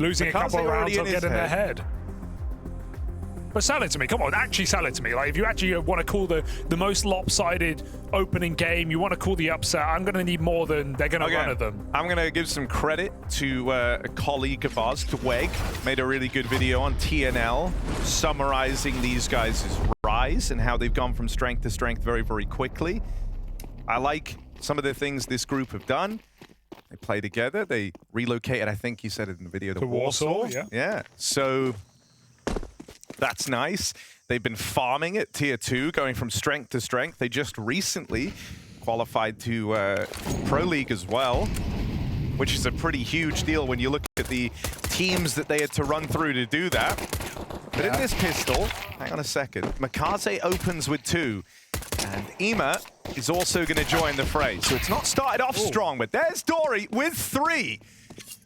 losing a couple of rounds or getting their head. But sell it to me, come on, actually sell it to me. Like, if you actually want to call the most lopsided opening game, you want to call the upset, I'm going to need more than they're going to run at them. I'm going to give some credit to a colleague of ours, to Weg. Made a really good video on TNL, summarizing these guys' rise and how they've gone from strength to strength very, very quickly. I like some of the things this group have done. They play together, they relocated, I think you said it in the video, to Warsaw. Yeah, so that's nice. They've been farming at Tier 2, going from strength to strength. They just recently qualified to Pro League as well, which is a pretty huge deal when you look at the teams that they had to run through to do that. But in this pistol, hang on a second, Makaze opens with 2, and Ema is also going to join the fray. So it's not started off strong, but there's Dory with 3.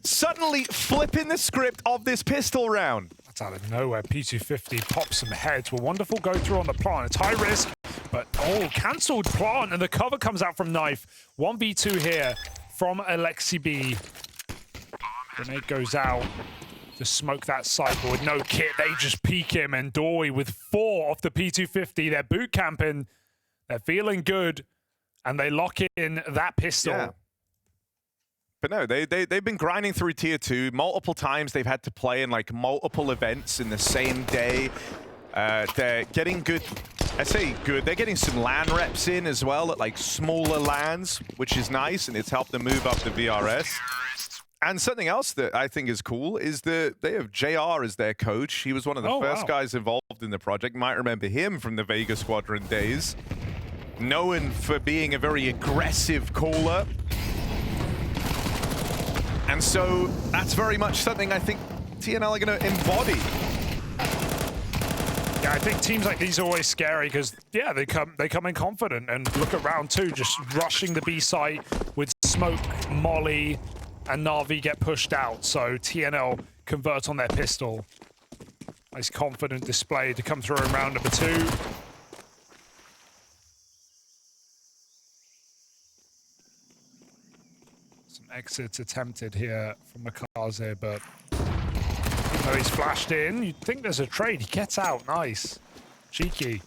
Suddenly flipping the script of this pistol round. Out of nowhere, P250 pops some heads. Well, wonderful go through on the plant. It's high risk, but cancelled plant, and the cover comes out from Knife. 1v2 here from Alexi B. Grenade goes out to smoke that site, but with no kit, they just peek him, and Dory with 4 off the P250. They're boot camping, they're feeling good, and they lock in that pistol. Yeah. But no, they've been grinding through Tier 2 multiple times. They've had to play in like multiple events in the same day. They're getting good, I say good, they're getting some LAN reps in as well at like smaller LANs, which is nice, and it's helped them move up the VRS. And something else that I think is cool is that they have JR as their coach. He was one of the first guys involved in the project. You might remember him from the Vega Squadron days. Known for being a very aggressive caller. And so that's very much something I think TNL are going to embody. Yeah, I think teams like these are always scary because, yeah, they come in confident. And look at round 2, just rushing the B site with Smoke, Molly, and Na'Vi get pushed out. So TNL convert on their pistol. Nice confident display to come through in round number 2. Exits attempted here from Makaze, but even though he's flashed in, you'd think there's a trade. He gets out. Nice. Cheeky.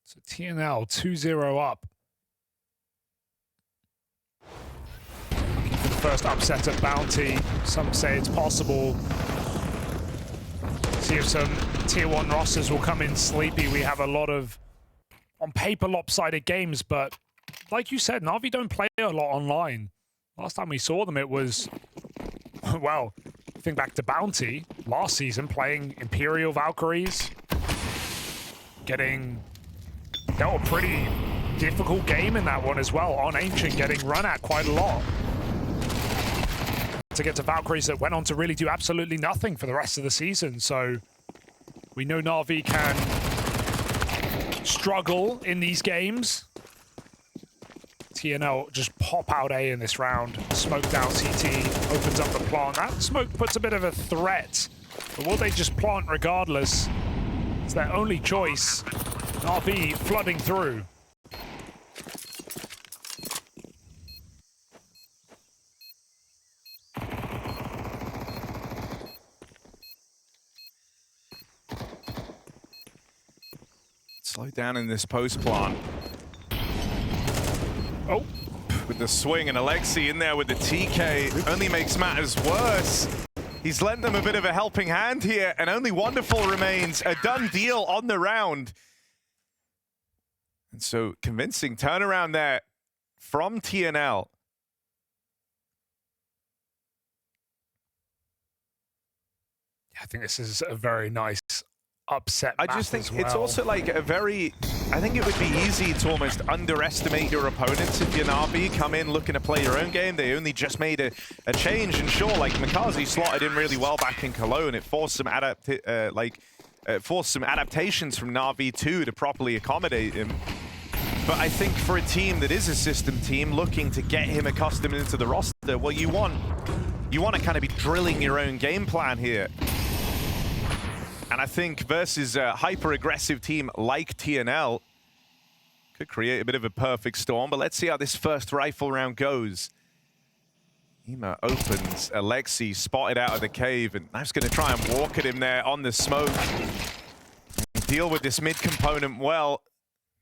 So TNL 2-0 up. Looking for the first upset at Bounty. Some say it's possible. See if some Tier 1 rosters will come in sleepy. We have a lot of, on paper, lopsided games, but like you said, Na'Vi don't play a lot online. Last time we saw them, it was, well, think back to Bounty last season, playing Imperial Valkyries, dealt a pretty difficult game in that one as well, on Ancient, getting run at quite a lot. To get to Valkyries that went on to really do absolutely nothing for the rest of the season, so we know Na'Vi can struggle in these games. TNL just pop out A in this round. Smoke down CT, opens up the plant. That smoke puts a bit of a threat, but will they just plant regardless? It's their only choice. Na'Vi flooding through. Slow down in this post plant. Oh. With the swing, and Alexi in there with the TK only makes matters worse. He's lent them a bit of a helping hand here, and only Wonderful remains. A done deal on the round. And so convincing turnaround there from TNL. I think this is a very nice upset. I just think it's also like a very, I think it would be easy to almost underestimate your opponents if you're Na'Vi, come in looking to play your own game. They only just made a change, and sure, like Makaze slotted in really well back in Cologne. It forced some adaptations from Na'Vi too to properly accommodate him. But I think for a team that is a system team looking to get him accustomed into the roster, well, you want to kind of be drilling your own game plan here. And I think versus a hyper-aggressive team like TNL could create a bit of a perfect storm. But let's see how this first rifle round goes. Ema opens, Alexi spotted out of the cave, and Knife's going to try and walk at him there on the smoke. Deal with this mid component well.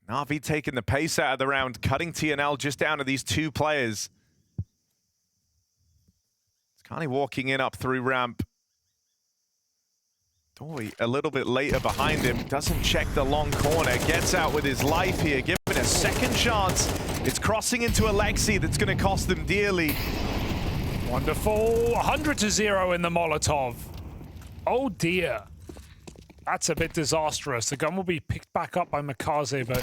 Na'Vi taking the pace out of the round, cutting TNL just down to these two players. Skani walking in up through ramp. Doi a little bit later behind him, doesn't check the long corner, gets out with his life here, given a second chance. It's crossing into Alexi that's going to cost them dearly. Wonderful, 100-0 in the Molotov. Oh dear. That's a bit disastrous. The gun will be picked back up by Makaze, but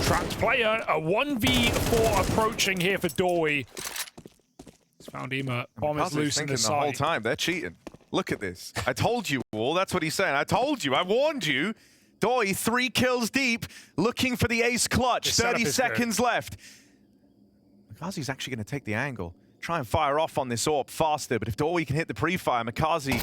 trapped player, a 1v4 approaching here for Doi. He's found Ema. Bomb is loose in the side. The whole time, they're cheating. Look at this. I told you all. That's what he's saying. I told you. I warned you. Doi, 3 kills deep, looking for the ace clutch. 30 seconds left. Makaze's actually going to take the angle. Try and fire off on this AWP faster, but if Doi can hit the pre-fire, Makaze,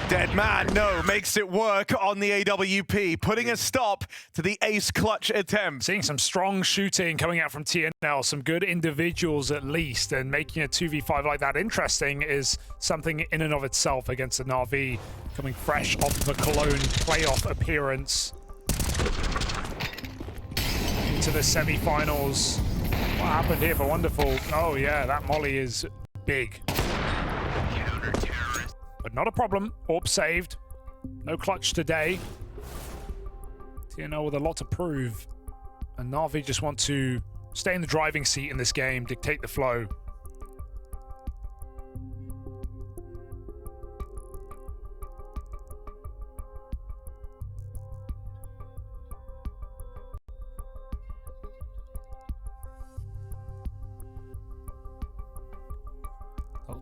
dead man, no, makes it work on the AWP, putting a stop to the ace clutch attempt. Seeing some strong shooting coming out from TNL, some good individuals at least, and making a 2v5 like that interesting is something in and of itself against the Na'Vi, coming fresh off the Cologne playoff appearance into the semi-finals. What happened here for Wonderful? Oh yeah, that molly is big. But not a problem. AWP saved. No clutch today. TNL with a lot to prove. And Na'Vi just want to stay in the driving seat in this game, dictate the flow.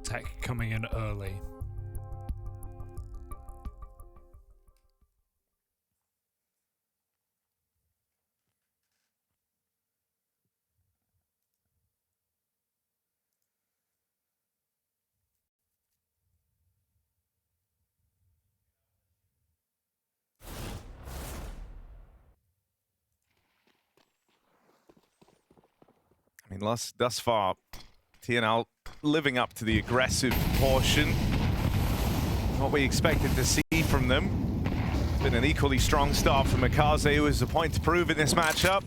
Tech coming in early. I mean, thus far, TNL living up to the aggressive portion. What we expected to see from them. It's been an equally strong start for Makaze, who has a point to prove in this matchup.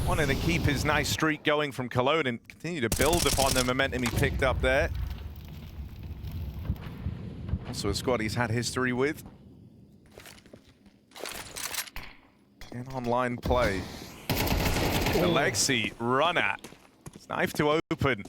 Wanting to keep his nice streak going from Cologne and continue to build upon the momentum he picked up there. Also a squad he's had history with. In online play. Alexi, run at. Knife to open.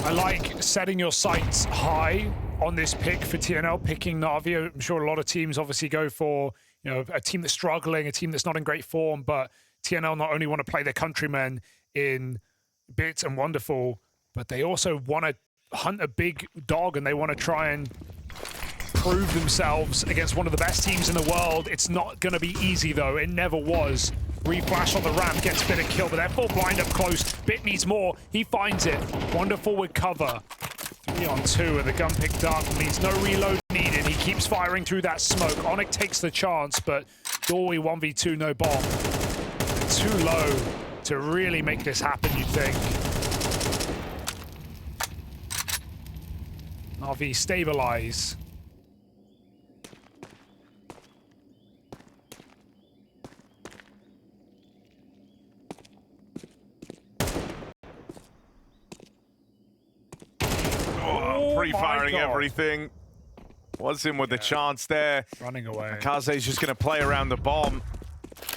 I like setting your sights high on this pick for TNL, picking Na'Vi. I'm sure a lot of teams obviously go for, you know, a team that's struggling, a team that's not in great form, but TNL not only want to play their countrymen in Bits and Wonderful, but they also want to hunt a big dog and they want to try and prove themselves against one of the best teams in the world. It's not going to be easy though. It never was. Reflash on the ramp, gets Bit a kill, but they're full blind up close. Bit needs more. He finds it. Wonderful with cover. 3 on 2 and the gun picked up. Means no reload needed. He keeps firing through that smoke. Onyx takes the chance, but Doi 1v2, no bomb. Too low to really make this happen, you'd think. Na'Vi stabilize. Pre-firing everything. Was in with the chance there. Running away. Makaze's just going to play around the bomb.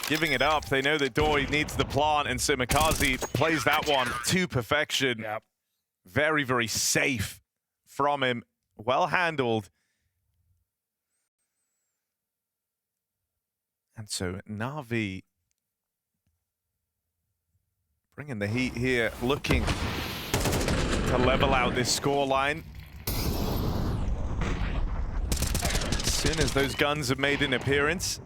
Giving it up. They know that Doi needs the plant, and so Makaze plays that one to perfection. Yep. Very, very safe from him. Well handled. And so Na'Vi bringing the heat here, looking to level out this scoreline. soon as those guns have made an appearance.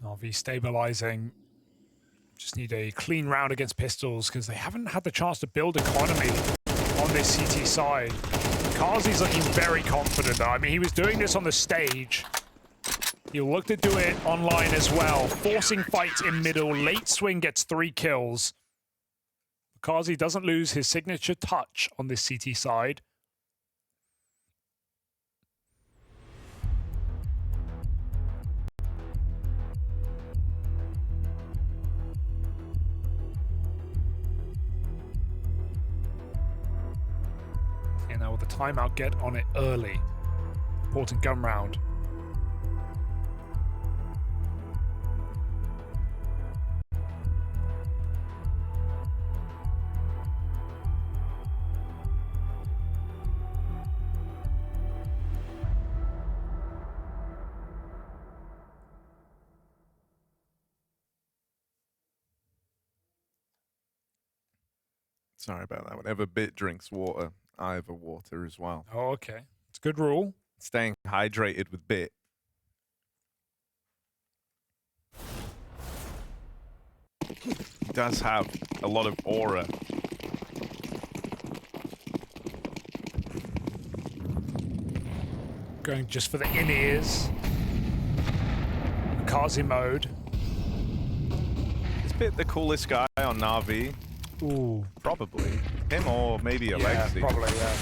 NAVI stabilizing. Just need a clean round against pistols because they haven't had the chance to build economy on this CT side. Kazi's looking very confident though. I mean, he was doing this on the stage. He'll look to do it online as well. Forcing fights in middle. Late swing gets 3 kills. Kazi doesn't lose his signature touch on this CT side. And now with the timeout, get on it early. Important gun round. Sorry about that. Whenever Bit drinks water, I have a water as well. Oh, okay. It's a good rule. Staying hydrated with Bit. He does have a lot of aura. Going just for the in-ears. Kazi mode. Is Bit the coolest guy on NAVI? Ooh. Probably. Him or maybe Alexi. Yeah, probably, yeah.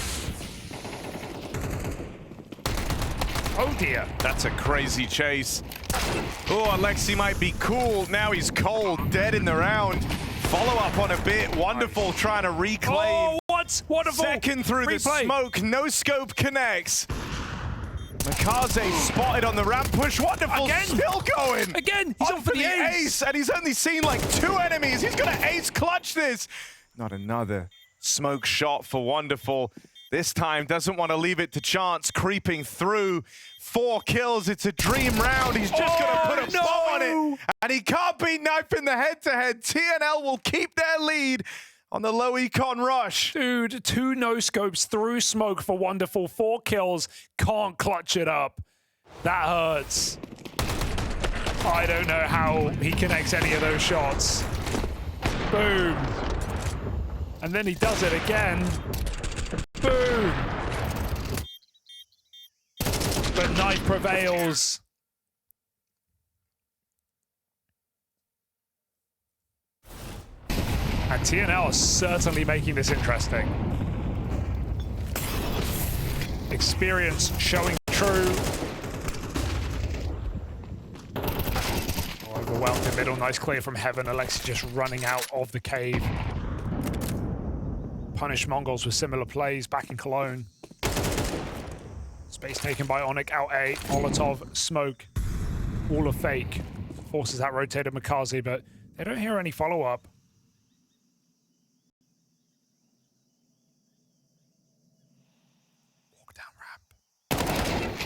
Oh dear. That's a crazy chase. Oh, Alexi might be cool. Now he's cold, dead in the round. Follow up on a Bit. Wonderful, nice. Trying to reclaim. Oh, what? Wonderful. Second through the smoke. No scope connects. Mikaze spotted on the ramp push. Wonderful. Again? Still going. Again. He's on for the ace. And he's only seen like 2 enemies. He's going to ace clutch this. Not another smoke shot for Wonderful. This time doesn't want to leave it to chance. Creeping through. 4 kills. It's a dream round. He's just going to put a bow on it. And he can't beat Knife in the head-to-head. TNL will keep their lead on the low econ rush. Dude, 2 no-scopes through smoke for Wonderful. 4 kills. Can't clutch it up. That hurts. I don't know how he connects any of those shots. Boom. And then he does it again. Boom. But Knife prevails. And TNL is certainly making this interesting. Experience showing true. Oh, overwhelmed in middle. Nice clear from Heaven. Alexi just running out of the cave. Punish Mongols with similar plays back in Cologne. Space taken by Onyx out A. Molotov, smoke. All a fake. Forces that rotated Mikaze, but they don't hear any follow-up.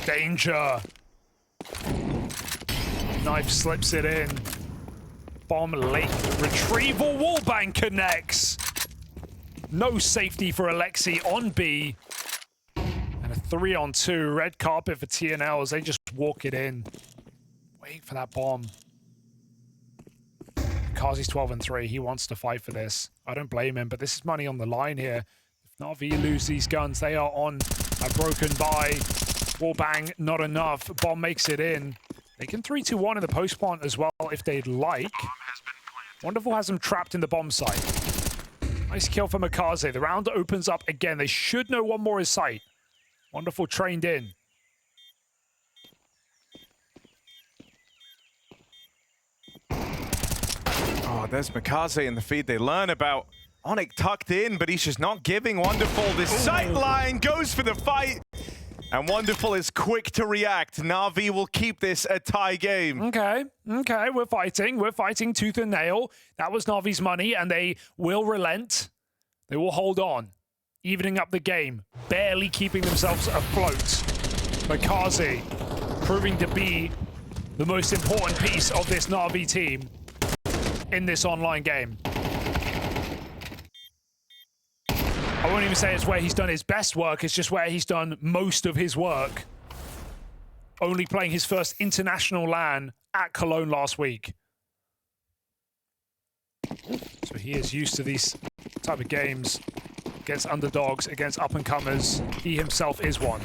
Danger. Knife slips it in. Bomb late. Retrieval wallbang connects. No safety for Alexi on B. And a 3-on-2. Red carpet for TNL as they just walk it in. Wait for that bomb. Kazi's 12-3. He wants to fight for this. I don't blame him, but this is money on the line here. If NAVI lose these guns, they are on a broken buy. Wallbang, not enough. Bomb makes it in. They can 3-2-1 in the post plant as well if they'd like. Wonderful has them trapped in the bomb site. Nice kill for Mikaze. The round opens up again. They should know one more is sight. Wonderful trained in. Oh, there's Mikaze in the feed. They learn about Onyx tucked in, but he's just not giving Wonderful. This sight line goes for the fight. And Wonderful is quick to react. NAVI will keep this a tie game. Okay, we're fighting. We're fighting tooth and nail. That was NAVI's money, and they will relent. They will hold on. evening up the game, barely keeping themselves afloat. Makazi proving to be the most important piece of this NAVI team in this online game. I won't even say it's where he's done his best work, it's just where he's done most of his work. Only playing his first international LAN at Cologne last week. So he is used to these type of games against underdogs, against up-and-comers. He himself is one.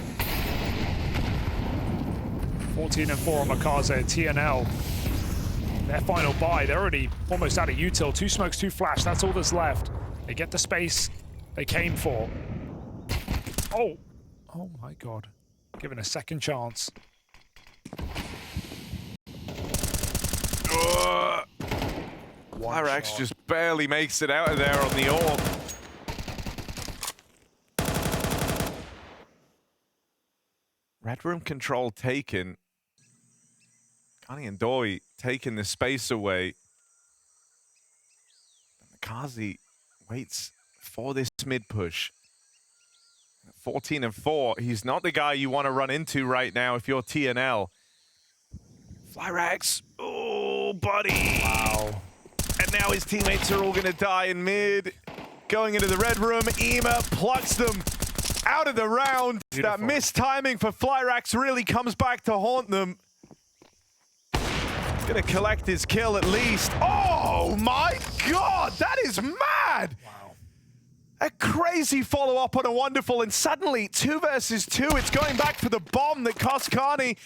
14-4 on Makaze, TNL. Their final buy, they're already almost out of util. 2 smokes, 2 flash, that's all that's left. They get the space they came for. Oh my God. Given a second chance. Lyrax just barely makes it out of there on the orb. Red room control taken. Kani and Doi taking the space away. Makazi waits for this mid push. 14-4, he's not the guy you want to run into right now if you're TNL. Flyrax, oh buddy. Wow. And now his teammates are all gonna die in mid. Going into the red room, Ema plucks them out of the round. Beautiful. That missed timing for Flyrax really comes back to haunt them. He's gonna collect his kill at least. Oh my God, that is mad! Wow. A crazy follow-up on a wonderful, and suddenly 2 versus 2. It's going back for the bomb that cost Kani.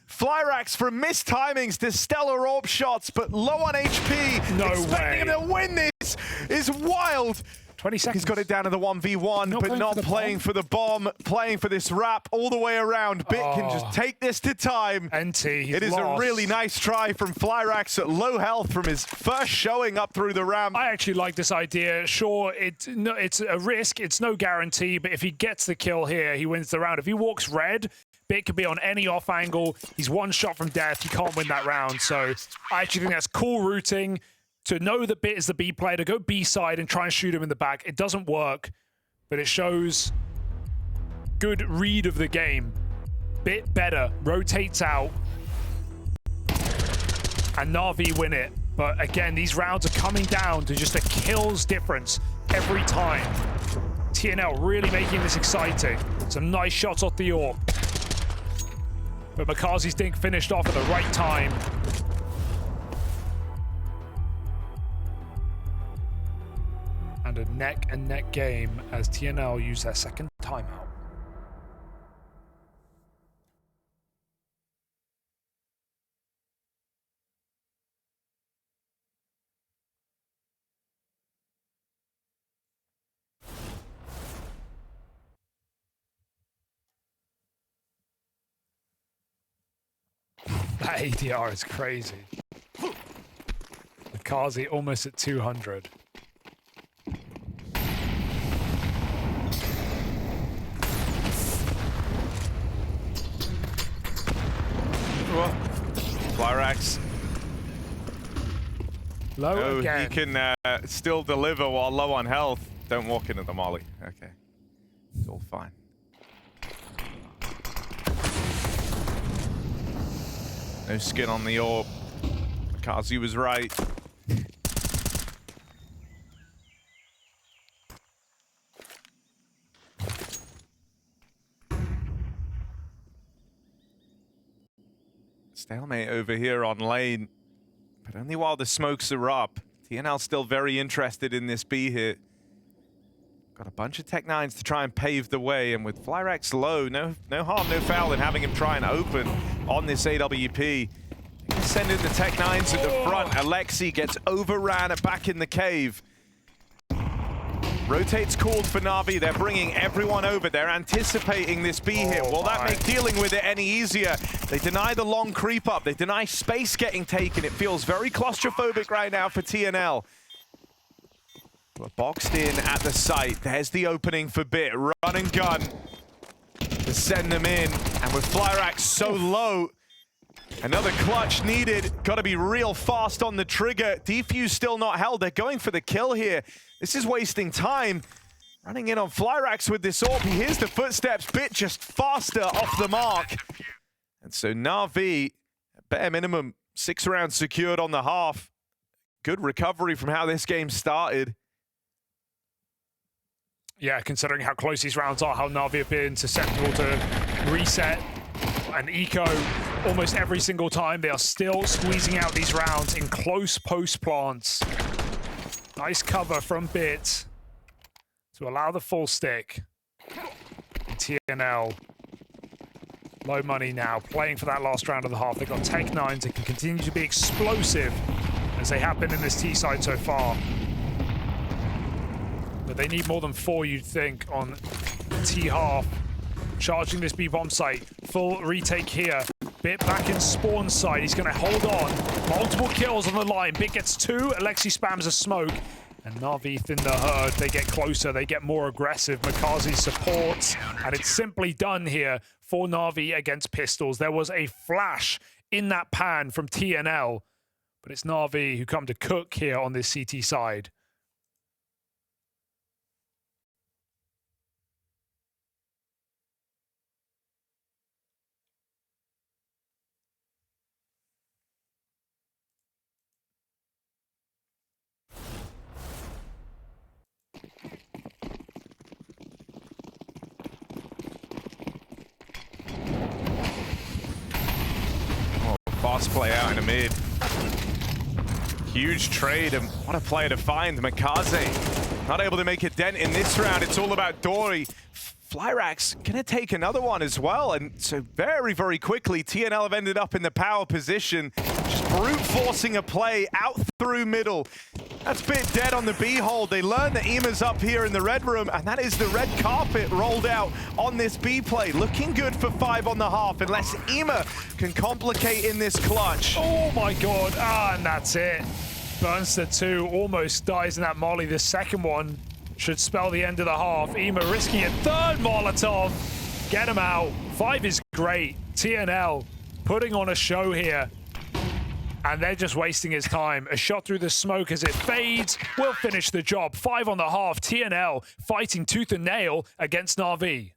Flyrax from missed timings to stellar orb shots, but low on HP. No Expecting way. him to win this is wild. 20 seconds. He's got it down to the 1v1, but not playing for the bomb, playing for this wrap all the way around. Bit can just take this to time. NT, It is lost. a really nice try from Flyrax at low health from his first showing up through the ramp. I actually like this idea. Sure, it's a risk, it's no guarantee, but if he gets the kill here, he wins the round. If he walks red, Bit could be on any off angle. He's 1 shot from death. He can't win that round. So I actually think that's cool routing to know that Bit is the B player, to go B side and try and shoot him in the back. It doesn't work, but it shows good read of the game. Bit better, rotates out, and Na'Vi win it. But again, these rounds are coming down to just a kills difference every time. TNL really making this exciting. Some nice shots off the orb. But Makazi's dink finished off at the right time. And a neck-and-neck game as TNL use their second timeout. That ADR is crazy. Makazi almost at 200. Flyrax. Low again. He can still deliver while low on health. Don't walk into the molly. Okay. It's all fine. No skin on the orb. Makazi was right. Stalemate over here on lane, but only while the smokes are up. TNL still very interested in this B hit. Got a bunch of Tech-9s to try and pave the way, and with Flyrax low, no harm, no foul in having him try and open on this AWP. Send in the Tech-9s at the front. Alexi gets overran back in the cave. Rotates called for Na'Vi. They're bringing everyone over. They're anticipating this B hit. Will that make dealing with it any easier? They deny the long creep up. They deny space getting taken. It feels very claustrophobic right now for TNL. We're boxed in at the site. There's the opening for Bit. Run and gun to send them in. And with Flyrax so low, another clutch needed. Got to be real fast on the trigger. Defuse still not held. They're going for the kill here. This is wasting time. Running in on Flyrax with this orb. He hears the footsteps, bit just faster off the mark. And so Na'Vi, bare minimum, 6 rounds secured on the half. Good recovery from how this game started. Yeah, considering how close these rounds are, how Na'Vi have been susceptible to reset and eco almost every single time. They are still squeezing out these rounds in close post plants. Nice cover from Bit to allow the full stick. TNL, low money now, playing for that last round of the half. They've got Tech 9s that can continue to be explosive as they have been in this T side so far. But they need more than 4, you'd think, on T half. Charging this B bomb site. Full retake here. Bit back in spawn side. He's going to hold on. Multiple kills on the line. Bit gets 2. Alexi spams a smoke. And Na'Vi thin the herd. They get closer. They get more aggressive. Makazi supports. And it's simply done here for Na'Vi against Pistols. There was a flash in that pan from TNL. But it's Na'Vi who come to cook here on this CT side. Fast play out in the mid. Huge trade, and what a player to find. Makaze not able to make a dent in this round. It's all about Dory. Flyrax gonna take another one as well, and so very, very quickly, TNL have ended up in the power position, just brute forcing a play out through middle. That's Bit dead on the B hold. They learn that Ema's up here in the red room, and that is the red carpet rolled out on this B play. Looking good for 5 on the half, unless Ema can complicate in this clutch. Oh my god, and that's it. Burnster 2 almost dies in that molly. The second one should spell the end of the half. Ema risking a 3rd Molotov. Get him out. 5 is great. TNL putting on a show here. And they're just wasting his time. A shot through the smoke as it fades will finish the job. 5 on the half. TNL fighting tooth and nail against Na'Vi.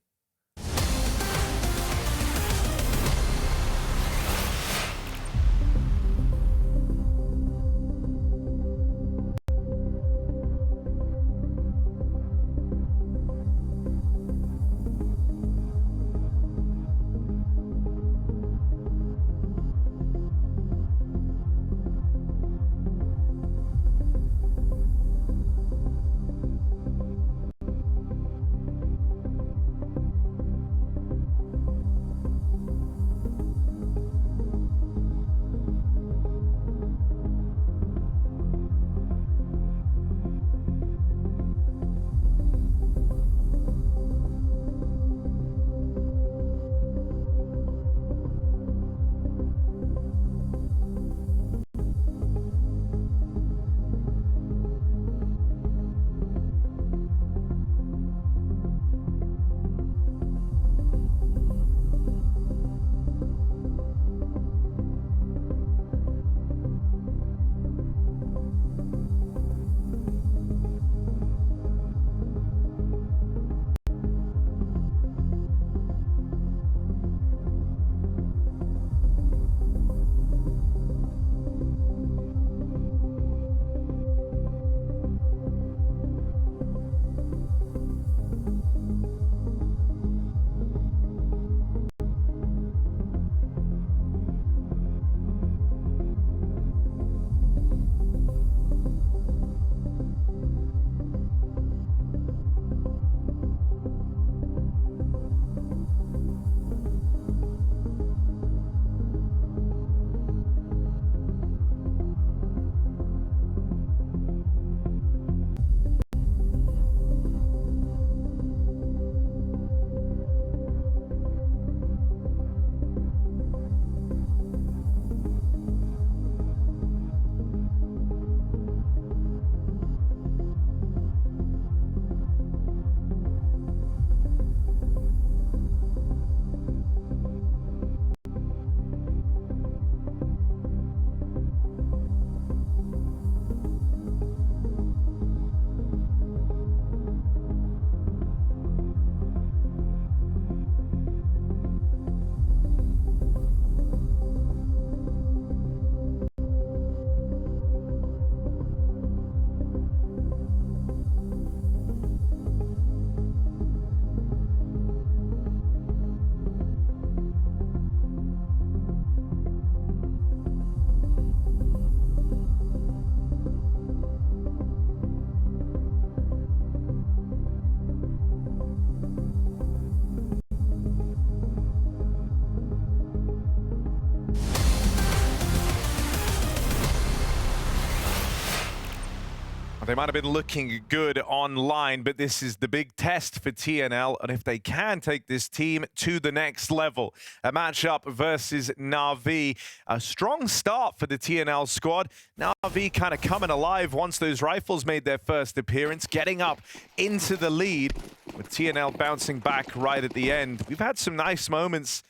They might have been looking good online, but this is the big test for TNL, and if they can take this team to the next level, a matchup versus NAVI. A strong start for the TNL squad. NAVI kind of coming alive once those rifles made their first appearance, getting up into the lead, with TNL bouncing back right at the end. We've had some nice moments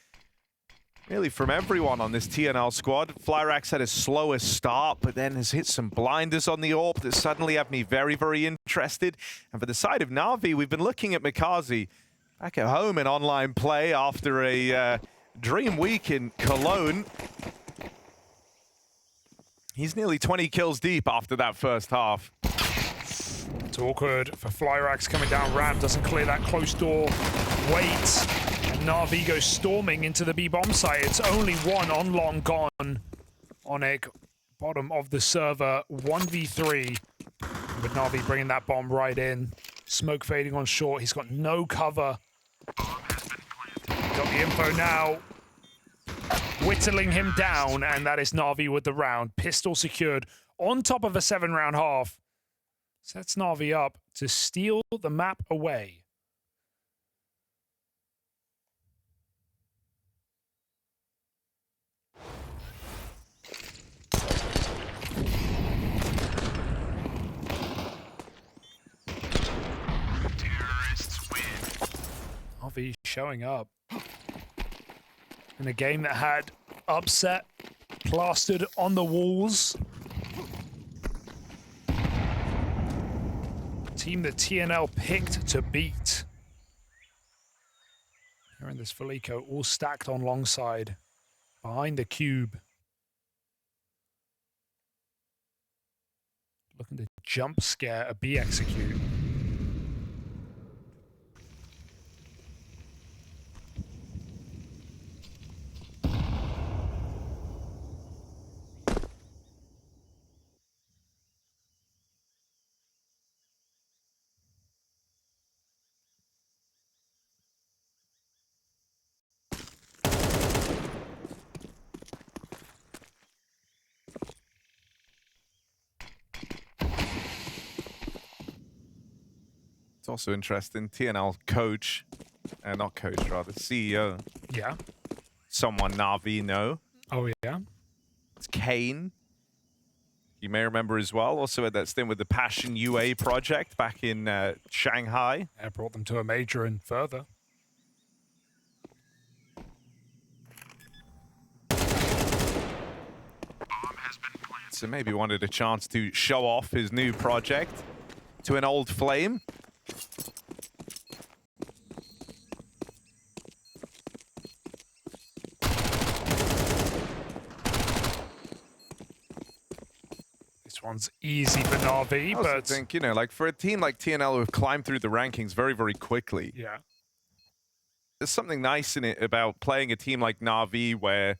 really from everyone on this TNL squad. Flyrax had a slower start, but then has hit some blinders on the AWP that suddenly have me very, very interested. And for the side of NAVI, we've been looking at Mikaze back at home in online play after a dream week in Cologne. He's nearly 20 kills deep after that first half. It's awkward for Flyrax coming down ramp, doesn't clear that close door. Waits. NAVI goes storming into the B-bomb site. It's only one on long gone. Onic, bottom of the server, 1v3. With NAVI bringing that bomb right in. Smoke fading on short. He's got no cover. Got the info now. Whittling him down, and that is NAVI with the round. Pistol secured on top of a 7-round half. Sets NAVI up to steal the map away. NAVI showing up in a game that had upset plastered on the walls. Team that TNL picked to beat. Here in this Felico, all stacked on long side, behind the cube. Looking to jump scare a B execute. It's also interesting, TNL coach, not coach, rather, CEO. Yeah. Someone NAVI know. Oh, yeah. It's Kane. You may remember as well, also had that stint with the Passion UA project back in Shanghai. Yeah, brought them to a major and further. So maybe wanted a chance to show off his new project to an old flame. This one's easy for NAVI, but I think, you know, like for a team like TNL who have climbed through the rankings very, very quickly. yeah. There's something nice in it about playing a team like NAVI where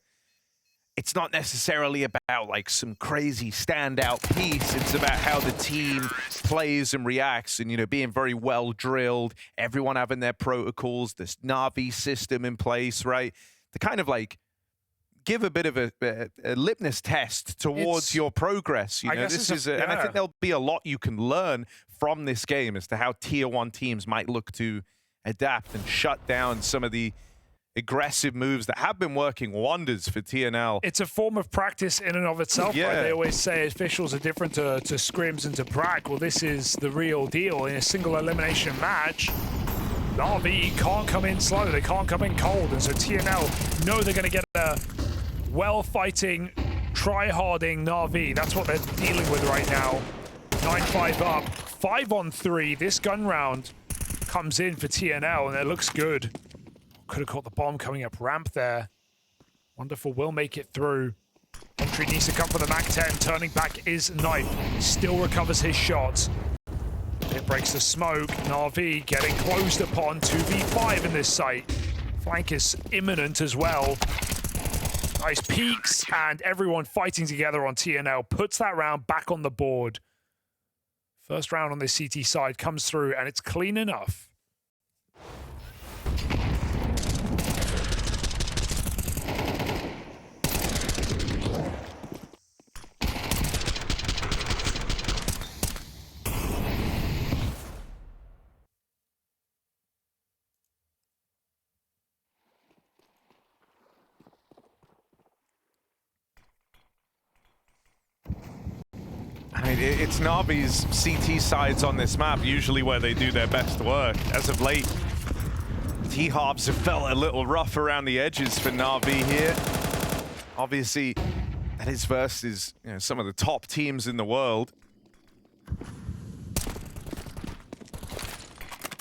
it's not necessarily about like some crazy standout piece. It's about how the team plays and reacts and, you know, being very well drilled, everyone having their protocols, this NAVI system in place, right? To kind of like give a bit of a litmus test towards your progress. You know, this is and I think there'll be a lot you can learn from this game as to how tier 1 teams might look to adapt and shut down some of the aggressive moves that have been working wonders for TNL. It's a form of practice in and of itself. Yeah. Right? They always say officials are different to scrims and to prac. Well, this is the real deal. In a single elimination match, NAVI can't come in slow. They can't come in cold. And so TNL know they're going to get a well-fighting, try-harding NAVI. That's what they're dealing with right now. 9-5 up. 5-on-3. This gun round comes in for TNL, and it looks good. Could have caught the bomb coming up ramp there. Wonderful will make it through. Entry needs to come from the MAC-10. Turning back is Knife. Still recovers his shot. It breaks the smoke. NAVI getting closed upon. 2v5 in this site. Flank is imminent as well. Nice peeks, and everyone fighting together on TNL puts that round back on the board. First round on this CT side comes through, and it's clean enough. mean, it's Navi's CT sides on this map, usually where they do their best work. As of late, T-Halves have felt a little rough around the edges for Na'Vi here. Obviously, that is versus some of the top teams in the world.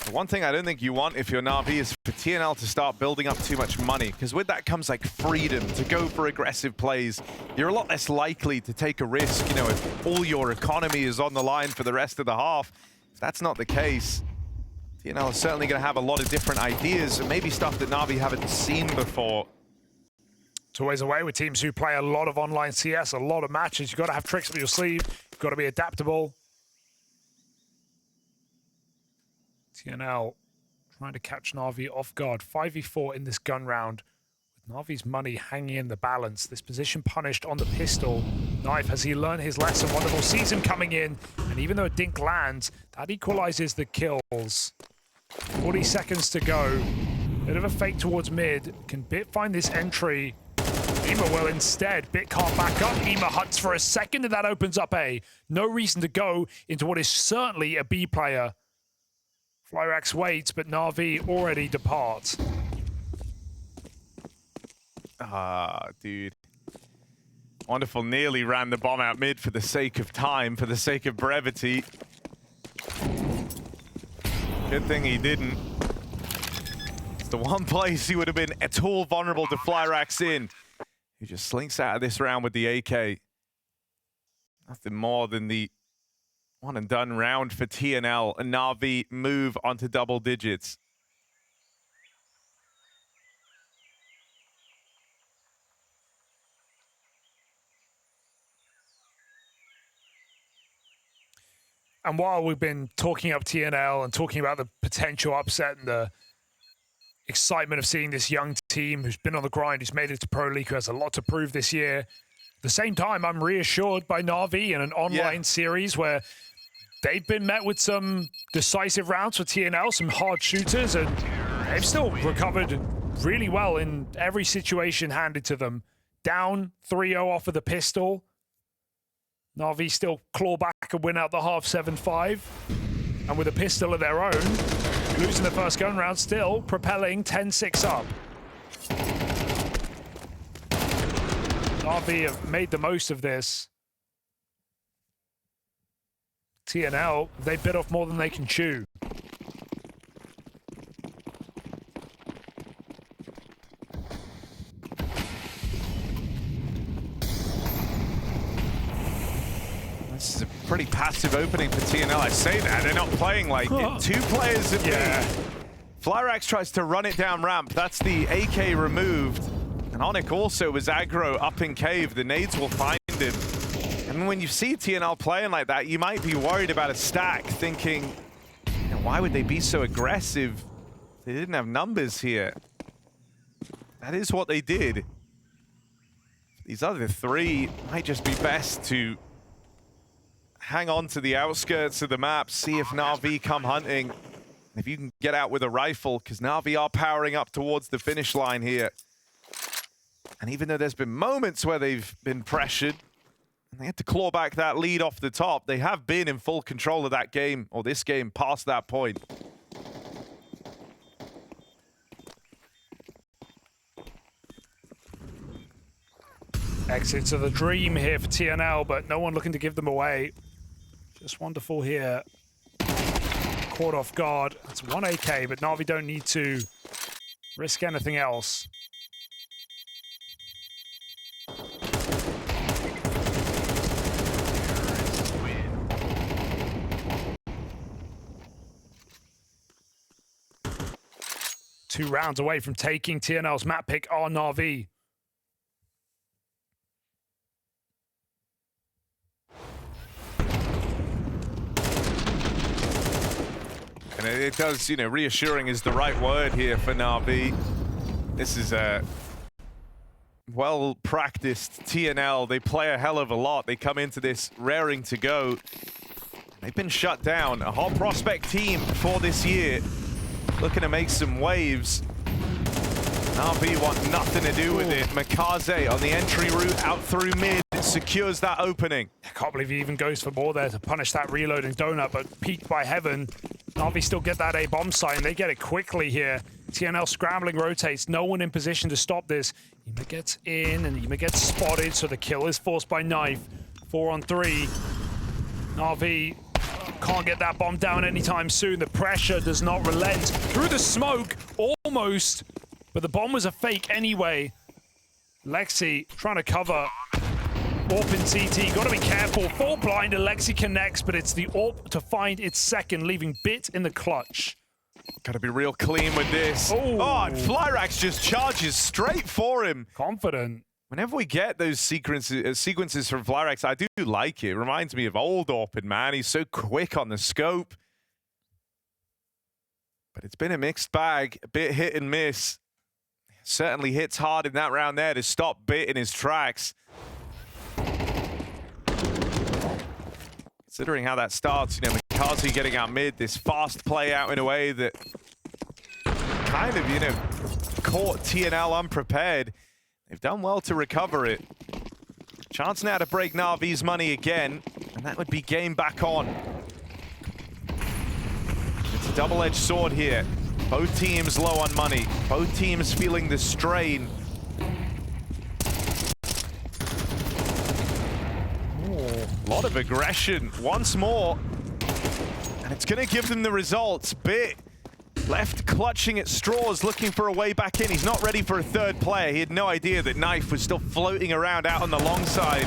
The one thing I don't think you want if you're Na'Vi is for TNL to start building up too much money, because with that comes like freedom to go for aggressive plays. You're a lot less likely to take a risk, if all your economy is on the line for the rest of the half. If that's not the case, TNL is certainly going to have a lot of different ideas and maybe stuff that Na'Vi haven't seen before. It's always a way with teams who play a lot of online CS, a lot of matches. You've got to have tricks up your sleeve. You've got to be adaptable. TNL trying to catch Na'Vi off guard. 5v4 in this gun round. With Na'Vi's money hanging in the balance. This position punished on the pistol. Knife, has he learned his lesson? Wonderful sees him coming in. And even though a dink lands, that equalizes the kills. 40 seconds to go. Bit of a fake towards mid. Can Bit find this entry? Ema will instead. Bit can't back up. Ema hunts for a second, and that opens up A. No reason to go into what is certainly a B player. Flyrax waits, but Na'Vi already departs. Dude. Wonderful nearly ran the bomb out mid for the sake of time, for the sake of brevity. Good thing he didn't. It's the one place he would have been at all vulnerable to Flyrax in. He just slinks out of this round with the AK. Nothing more than the one and done round for TNL, and Na'Vi move onto double digits. And while we've been talking up TNL and talking about the potential upset and the excitement of seeing this young team who's been on the grind, who's made it to Pro League, who has a lot to prove this year, at the same time, I'm reassured by Na'Vi in an online series where they've been met with some decisive rounds for TNL, some hard shooters, and they've still recovered really well in every situation handed to them. Down 3-0 off of the pistol. Na'Vi still claw back and win out the half 7-5. And with a pistol of their own, losing the first gun round, still propelling 10-6 up. Na'Vi have made the most of this. TNL, they bit off more than they can chew. This is a pretty passive opening for TNL. I say that, they're not playing like it. Two players of Flyrax tries to run it down ramp. That's the AK removed. And Onyx also was aggro up in cave. The nades will find him. And when you see TNL playing like that, you might be worried about a stack, thinking, why would they be so aggressive? They didn't have numbers here. That is what they did. These other three might just be best to hang on to the outskirts of the map, see if Na'Vi come hunting. If you can get out with a rifle, because Na'Vi are powering up towards the finish line here. And even though there's been moments where they've been pressured, and they had to claw back that lead off the top, they have been in full control of that game, or this game, past that point. Exits of the dream here for TNL, but no one looking to give them away. Just wonderful here. Caught off guard. That's one AK, but Na'Vi don't need to risk anything else. Two rounds away from taking TNL's map pick are Na'Vi. And it does, reassuring is the right word here for Na'Vi. This is a well-practiced TNL. They play a hell of a lot. They come into this raring to go. They've been shut down. A whole prospect team for this year, looking to make some waves. Na'Vi want nothing to do with it. Makaze on the entry route out through mid. secures that opening. I can't believe he even goes for more there to punish that reloading donut, but peeked by Heaven. Navi still get that A-bomb site, and they get it quickly here. TNL scrambling, rotates, no one in position to stop this. Yma gets in, and Yma gets spotted, so the kill is forced by Knife. 4 on 3. Navi can't get that bomb down anytime soon. The pressure does not relent. Through the smoke, almost, but the bomb was a fake anyway. Lexi trying to cover. AWP in CT, gotta be careful. Full blind, and Lexi connects, but it's the AWP to find its second, leaving Bit in the clutch. Gotta be real clean with this. Oh, and Flyrax just charges straight for him. Confident. Whenever we get those sequences from Flyrax, I do like it. It reminds me of old AWP, man. He's so quick on the scope. But it's been a mixed bag, a bit hit and miss. Certainly hits hard in that round there to stop Bit in his tracks. Considering how that starts, you know, Mikaze getting out mid, this fast play out in a way that kind of, you know, caught TNL unprepared. They've done well to recover it. Chance now to break Navi's money again, and that would be game back on. It's a double-edged sword here. Both teams low on money. Both teams feeling the strain. A lot of aggression once more. And it's going to give them the results. Bit left clutching at straws, looking for a way back in. He's not ready for a third player. He had no idea that Knife was still floating around out on the long side.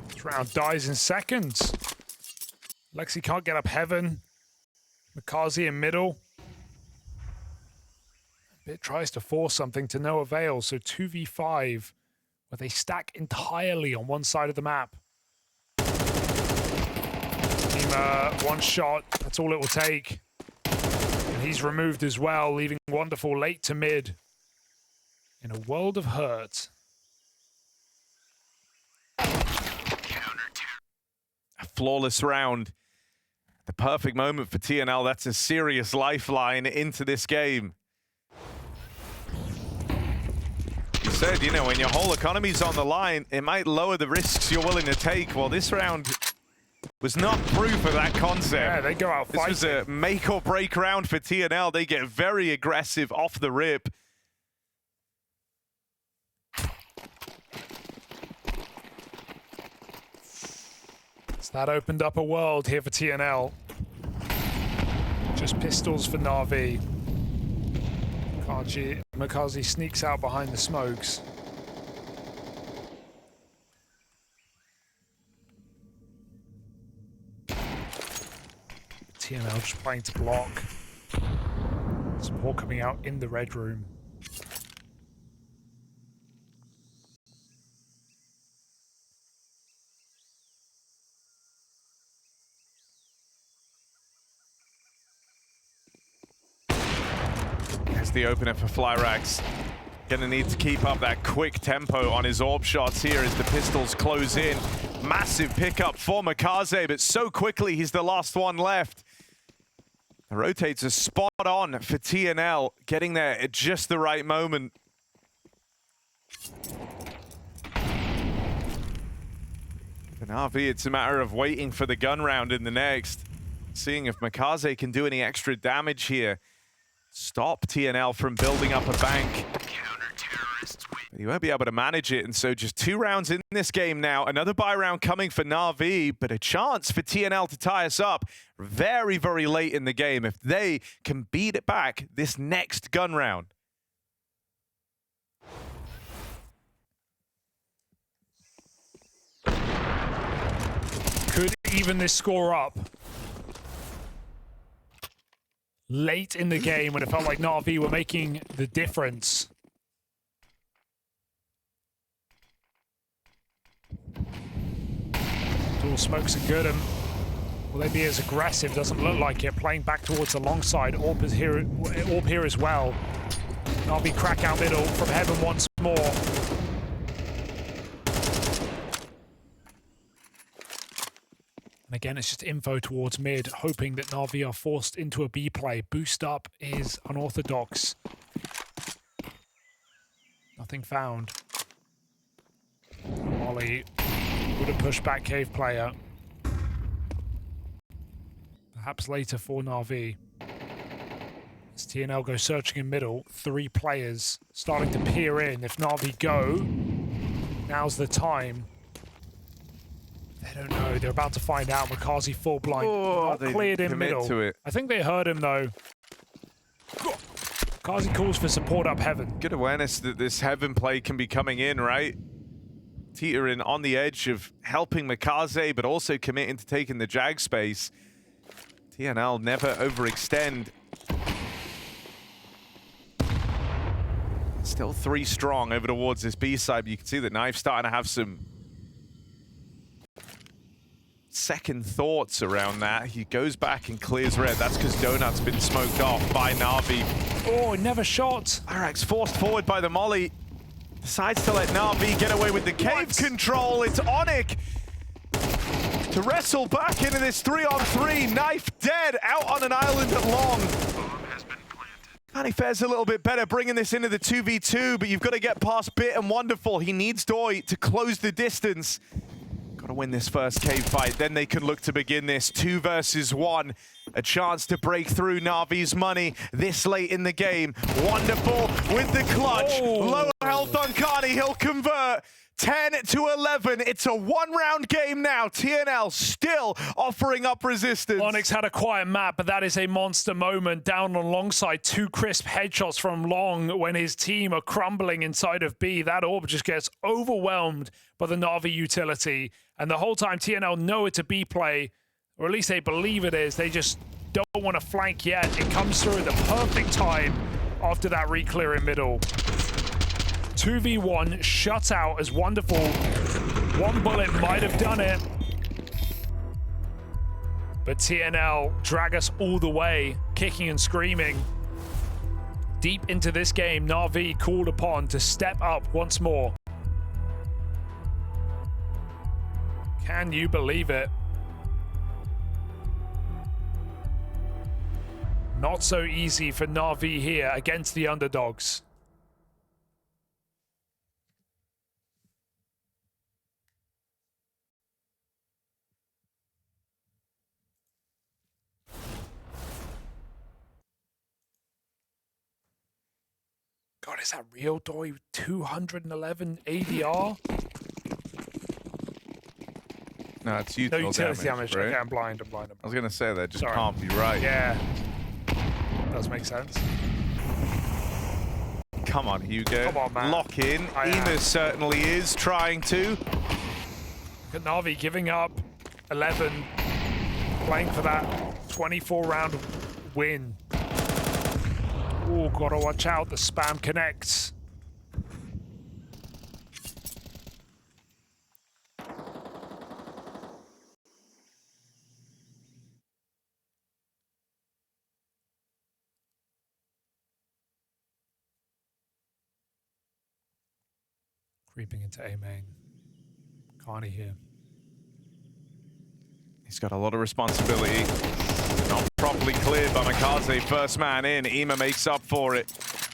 This round dies in seconds. Lexi can't get up Heaven. Mikaze in middle. Bit tries to force something to no avail, so 2v5, where they stack entirely on one side of the map. Yma, one shot, that's all it will take. And he's removed as well, leaving Wonderful late to mid. In a world of hurt. A flawless round. The perfect moment for TNL. That's a serious lifeline into this game. You said, you know, when your whole economy's on the line, it might lower the risks you're willing to take. Well, this round was not proof of that concept. Yeah, they go out fighting. This was a make or break round for TNL. They get very aggressive off the rip. So that opened up a world here for TNL. Just pistols for Na'Vi. Mikaze sneaks out behind the smokes. TNL just playing to block. Support coming out in the red room. There's the opener for Flyrax. Gonna need to keep up that quick tempo on his AWP shots here as the pistols close in. Massive pickup for Mikaze, but so quickly he's the last one left. The rotates are spot on for TNL, getting there at just the right moment. For Na'Vi, it's a matter of waiting for the gun round in the next. Seeing if Mikaze can do any extra damage here. Stop TNL from building up a bank. But he won't be able to manage it, and so just 2 rounds in this game now. Another buy round coming for Na'Vi, but a chance for TNL to tie us up very, very late in the game if they can beat it back this next gun round. Could even this score up. Late in the game when it felt like Na'Vi were making the difference. Dual smokes are good, and will they be as aggressive? Doesn't look like it. Playing back towards the long side. AWP here as well. Na'Vi crack out middle from Heaven once more. And again, it's just info towards mid, hoping that Na'Vi are forced into a B play. Boost up is unorthodox. Nothing found. Molly With a pushback cave player. Perhaps later for NAVI. As TNL go searching in middle, 3 players starting to peer in. If NAVI go, now's the time. They don't know. They're about to find out. Makazi full blind. Oh, Not cleared in middle. To it. I think they heard him though. Makazi calls for support up heaven. Good awareness that this heaven play can be coming in, right? Teetering on the edge of helping Makaze, but also committing to taking the Jag space. TNL never overextend. Still 3 strong over towards this B side, but you can see that Knife starting to have some second thoughts around that. He goes back and clears red. That's because Donut's been smoked off by Na'Vi. Oh, never shot. Arax forced forward by the molly. Decides to let Na'Vi get away with the cave control. It's Onic to wrestle back into this 3-on-3. Knife dead out on an island at long. And he fares a little bit better bringing this into the 2v2, but you've got to get past Bit and Wonderful. He needs Doi to close the distance. Got to win this first cave fight, then they can look to begin this 2 versus 1. A chance to break through Na'Vi's money this late in the game. Wonderful with the clutch. Oh. Low health on Carney, he'll convert. 10-11, it's a 1-round game now. TNL still offering up resistance. Onyx had a quiet map, but that is a monster moment down on long side. 2 crisp headshots from Long when his team are crumbling inside of B. That orb just gets overwhelmed by the Na'Vi utility. And the whole time TNL know it's a B play, or at least they believe it is. They just don't want to flank yet. It comes through at the perfect time after that re-clear in middle. 2v1 shut out as Wonderful. 1 bullet might have done it. But TNL drag us all the way, kicking and screaming. Deep into this game, Na'Vi called upon to step up once more. Can you believe it? Not so easy for Na'Vi here against the underdogs. God, is that real Doi? 211 ADR? No, it's No utility utility damage. right? Okay, I'm blind. I was going to say that just Sorry. can't be right. Yeah. Does make sense. Come on, Hugo. Come on, man. Lock in. I am. Emus certainly is trying to. Look at Na'Vi giving up 11, playing for that 24-round win. Oh, gotta watch out. The spam connects. Creeping into A main. Carney here. He's got a lot of responsibility. Not properly cleared by Makaze. First man in. Ema makes up for it.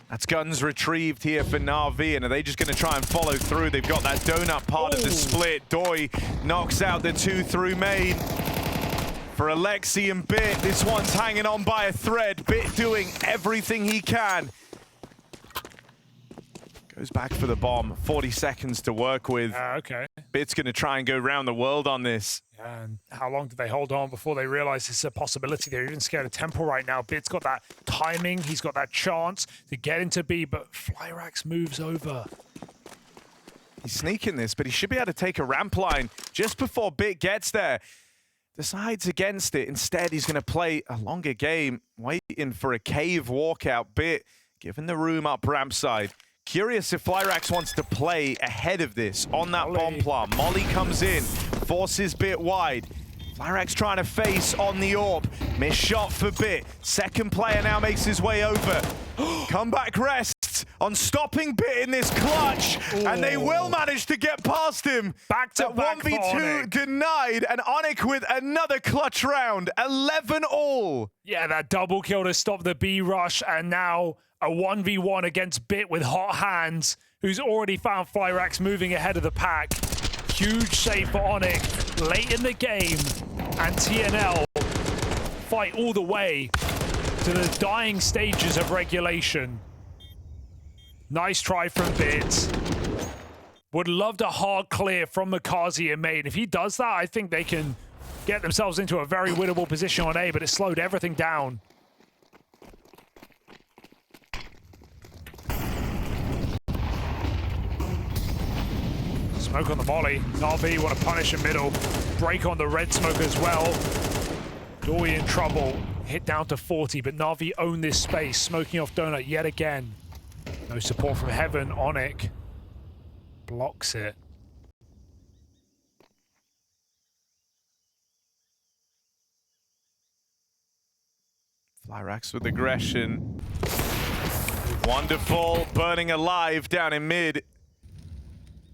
That's guns retrieved here for Na'Vi, and are they just going to try and follow through? They've got that donut part of the split. Doi knocks out the 2 through main. For Alexi and Bit, this one's hanging on by a thread. Bit doing everything he can. Goes back for the bomb. 40 seconds to work with. Okay. Bit's going to try and go around the world on this. And how long do they hold on before they realize it's a possibility? They're even scared of Temple right now. Bit's got that timing. He's got that chance to get into B, but Flyrax moves over. He's sneaking this, but he should be able to take a ramp line just before Bit gets there. Decides against it. Instead, he's going to play a longer game, waiting for a cave walkout. Bit given the room up ramp side. Curious if Flyrax wants to play ahead of this on that bomb plant. Molly comes in, forces Bit wide. Flyrax trying to face on the orb. Missed shot for Bit. Second player now makes his way over. Comeback rests on stopping Bit in this clutch. Ooh. And they will manage to get past him. Back to back 1v2 denied, and Onic with another clutch round. 11 all. Yeah, that double kill to stop the B rush, and now a 1v1 against Bit with hot hands, who's already found Flyrax moving ahead of the pack. huge save for Onyx late in the game, and TNL fight all the way to the dying stages of regulation. Nice try from Bits. Would love to hard clear from Makazi and Mate. If he does that, I think they can get themselves into a very winnable position on A, but it slowed everything down. Smoke on the molly. Na'Vi want to punish in middle. Break on the red smoke as well. Dory in trouble. Hit down to 40, but Na'Vi own this space. Smoking off Donut yet again. No support from Heaven. Onyx blocks it. Flyrax with aggression. Wonderful. Burning alive down in mid.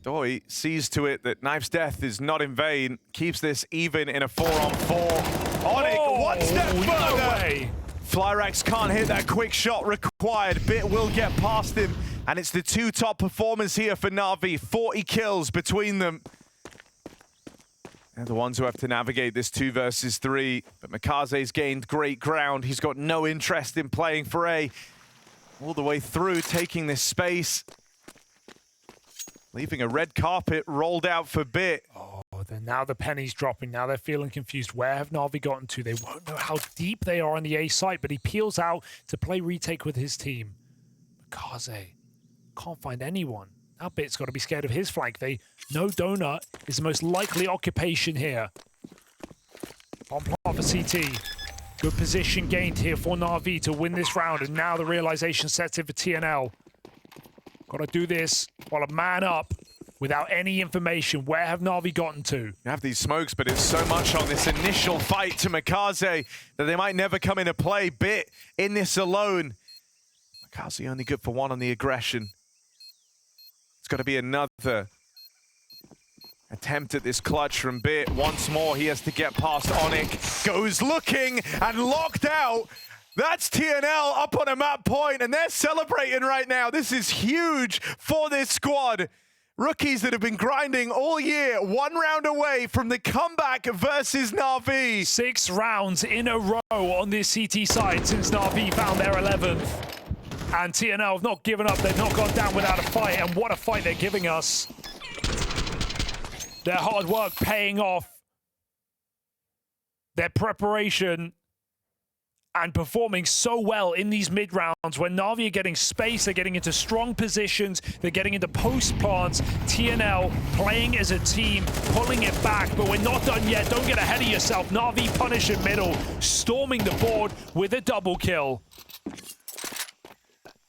Doi sees to it that Knife's death is not in vain. Keeps this even in a 4-on-4. Onyx, one step further. No way. Flyrax can't hit that quick shot required. Bit will get past him. And it's the two top performers here for Na'Vi. 40 kills between them. They're the ones who have to navigate this 2 versus 3. But Makaze's gained great ground. He's got no interest in playing for A. All the way through, taking this space. Leaving a red carpet rolled out for Bit. Oh, then now the penny's dropping. Now they're feeling confused. Where have Na'Vi gotten to? They won't know how deep they are on the A site, but he peels out to play retake with his team. Makaze can't find anyone. Now Bit's got to be scared of his flank. They know Donut is the most likely occupation here. On plant for CT. Good position gained here for Na'Vi to win this round, and now the realization sets in for TNL. Got to do this while a man up without any information. Where have Na'Vi gotten to? You have these smokes, but it's so much on this initial fight to Makaze that they might never come into play. Bit in this alone. Makaze only good for 1 on the aggression. It's got to be another attempt at this clutch from Bit. Once more, he has to get past Onyx. Goes looking and locked out. That's TNL up on a map point, and they're celebrating right now. This is huge for this squad. Rookies that have been grinding all year, 1 round away from the comeback versus Na'Vi. 6 rounds in a row on this CT side since Na'Vi found their 11th. And TNL have not given up. They've not gone down without a fight, and what a fight they're giving us. Their hard work paying off. Their preparation and performing so well in these mid rounds when Na'Vi are getting space, they're getting into strong positions, they're getting into post plants. TNL playing as a team, pulling it back, but we're not done yet. Don't get ahead of yourself. Na'Vi punish in middle, storming the board with a double kill.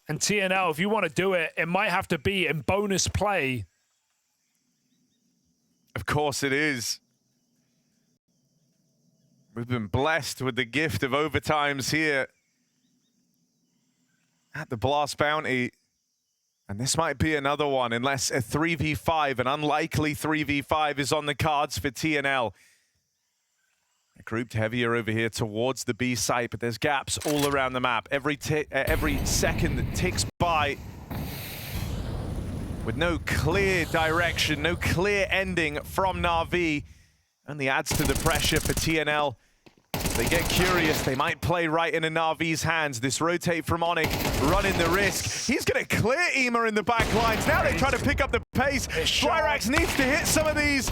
And TNL, if you want to do it, it might have to be in bonus play. Of course it is. We've been blessed with the gift of overtimes here at the Blast Bounty. And this might be another one, unless a 3v5, an unlikely 3v5 is on the cards for TNL. They're grouped heavier over here towards the B site, but there's gaps all around the map. Every second that ticks by with no clear direction, no clear ending from Na'Vi, only adds to the pressure for TNL. They get curious, they might play right into Na'Vi's hands. This rotate from Onyx, running the risk. He's gonna clear Ema in the back lines. Now they try to pick up the pace. Flyrax needs to hit some of these,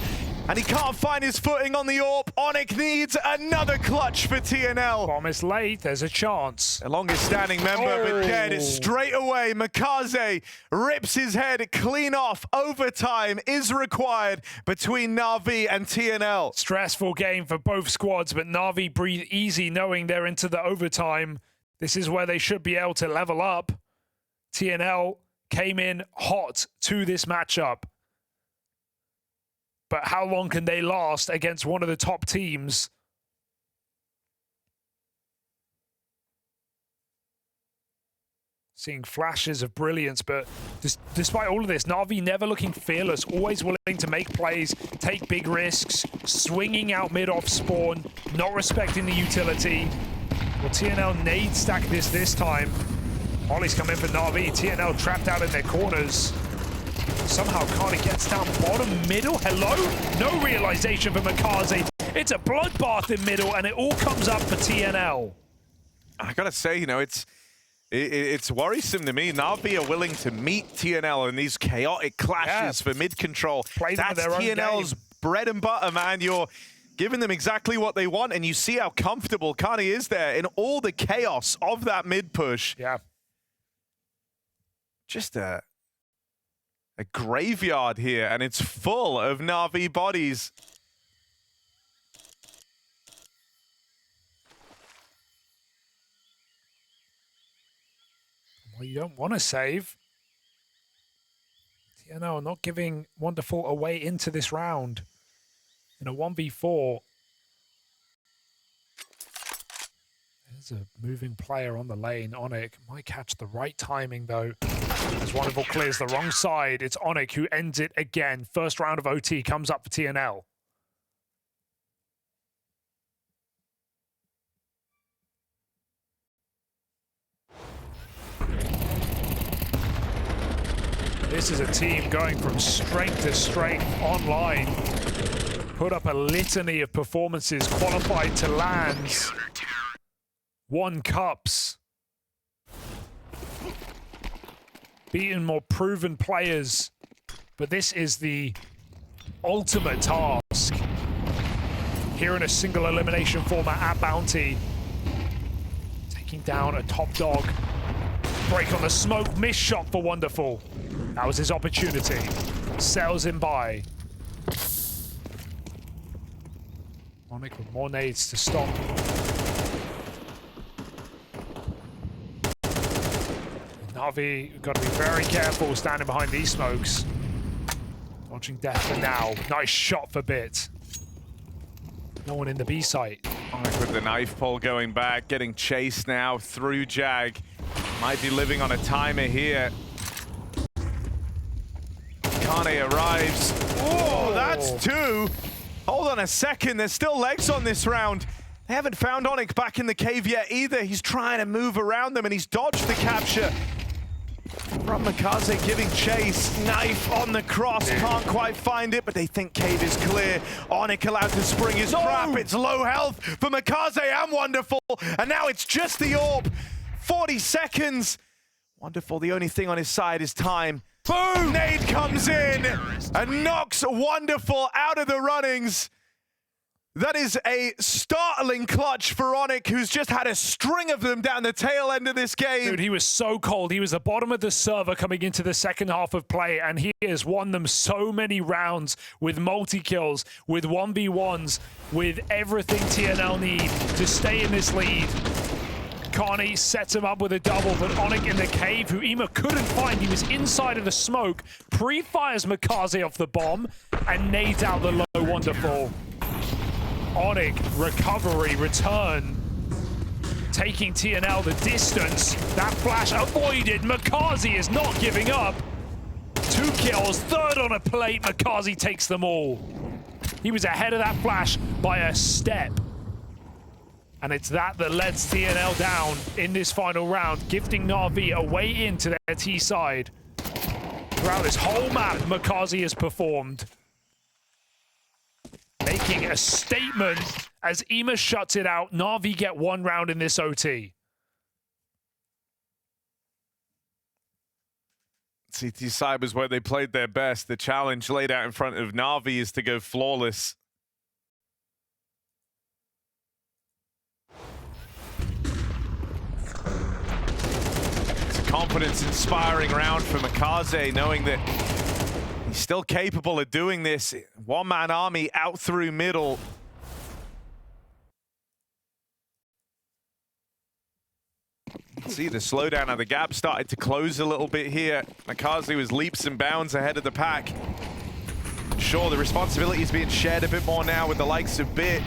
and he can't find his footing on the AWP. Onyx needs another clutch for TNL. Bomb is late, there's a chance. The longest standing member, but dead straight away. Makaze rips his head clean off. Overtime is required between Na'Vi and TNL. Stressful game for both squads, but Na'Vi breathe easy knowing they're into the overtime. This is where they should be able to level up. TNL came in hot to this matchup. But how long can they last against one of the top teams? Seeing flashes of brilliance, but despite all of this, Na'Vi never looking fearless, always willing to make plays, take big risks, swinging out mid off spawn, not respecting the utility. Well, TNL nade stack this time. Molly's come in for Na'Vi. TNL trapped out in their corners. Somehow Carter gets down bottom, middle. Hello? No realization for Makaze. It's a bloodbath in middle, and it all comes up for TNL. I gotta say, you know, it's worrisome to me. Na'Vi are willing to meet TNL in these chaotic clashes for mid control. That's TNL's bread and butter, man. You're giving them exactly what they want, and you see how comfortable Kani is there in all the chaos of that mid push. Yeah. Just a graveyard here, and it's full of Na'Vi bodies. Well, you don't want to save. TNL not giving Wonderful a way into this round. In a 1v4. There's a moving player on the lane. Onyx might catch the right timing, though. As Wonderful clears the wrong side, it's Onyx who ends it again. First round of OT comes up for TNL. This is a team going from strength to strength online. Put up a litany of performances, qualified to lands. Won cups. Beaten more proven players. But this is the ultimate task. Here in a single elimination format at Bounty. Taking down a top dog. Break on the smoke, missed shot for Wonderful. That was his opportunity. Sails him by. Onyx with more nades to stop. Na'Vi got to be very careful standing behind these smokes. Dodging death for now. Nice shot for Bit. No one in the B site. Onyx with the knife pull going back, getting chased now through Jag. Might be living on a timer here. Kane arrives. Oh, that's two. Hold on a second, there's still legs on this round. They haven't found Onyx back in the cave yet either. He's trying to move around them and he's dodged the capture. From Makaze giving chase. Knife on the cross, can't quite find it, but they think cave is clear. Onyx allowed to spring his trap. It's low health for Makaze and Wonderful. And now it's just the orb. 40 seconds. Wonderful, the only thing on his side is time. Boom! Nade comes in and knocks Wonderful out of the runnings. That is a startling clutch for Onyx, who's just had a string of them down the tail end of this game. Dude, he was so cold. He was the bottom of the server coming into the second half of play, and he has won them so many rounds with multi-kills, with 1v1s, with everything TNL need to stay in this lead. Carney sets him up with a double, but Onyx in the cave, who Ema couldn't find. He was inside of the smoke, pre-fires Makaze off the bomb, and nades out the low. Wonderful. Onyx, recovery, return. Taking TNL the distance. That flash avoided. Makaze is not giving up. 2 kills, third on a plate. Makaze takes them all. He was ahead of that flash by a step. And it's that lets TNL down in this final round, gifting Na'Vi a way into their T side. Throughout this whole map, Makaze has performed. Making a statement as Ema shuts it out. Na'Vi get 1 round in this OT. CT side was where they played their best. The challenge laid out in front of Na'Vi is to go flawless. It's a confidence-inspiring round for Makaze, knowing that he's still capable of doing this. One-man army out through middle. See the slowdown of the gap started to close a little bit here. Makaze was leaps and bounds ahead of the pack. Sure, the responsibility is being shared a bit more now with the likes of Bit.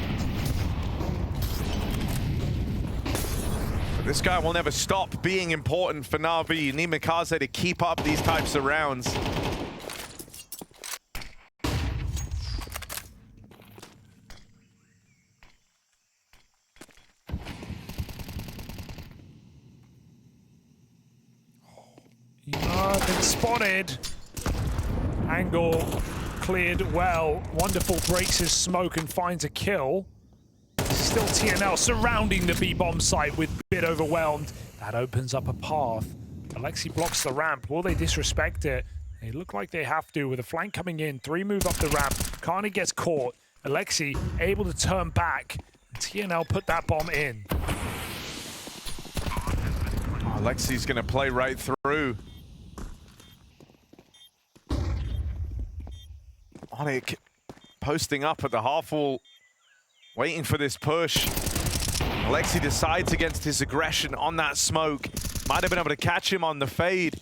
But this guy will never stop being important for Na'Vi. You need Makaze to keep up these types of rounds. Been spotted. Angle cleared well. Wonderful breaks his smoke and finds a kill. Still TNL surrounding the B-bomb site with bit overwhelmed. That opens up a path. Alexi blocks the ramp. Will they disrespect it? They look like they have to with a flank coming in. 3 move up the ramp. Carney gets caught. Alexi able to turn back. TNL put that bomb in. Oh, Alexi's going to play right through. Onyx posting up at the half wall, waiting for this push. Alexi decides against his aggression on that smoke. Might have been able to catch him on the fade.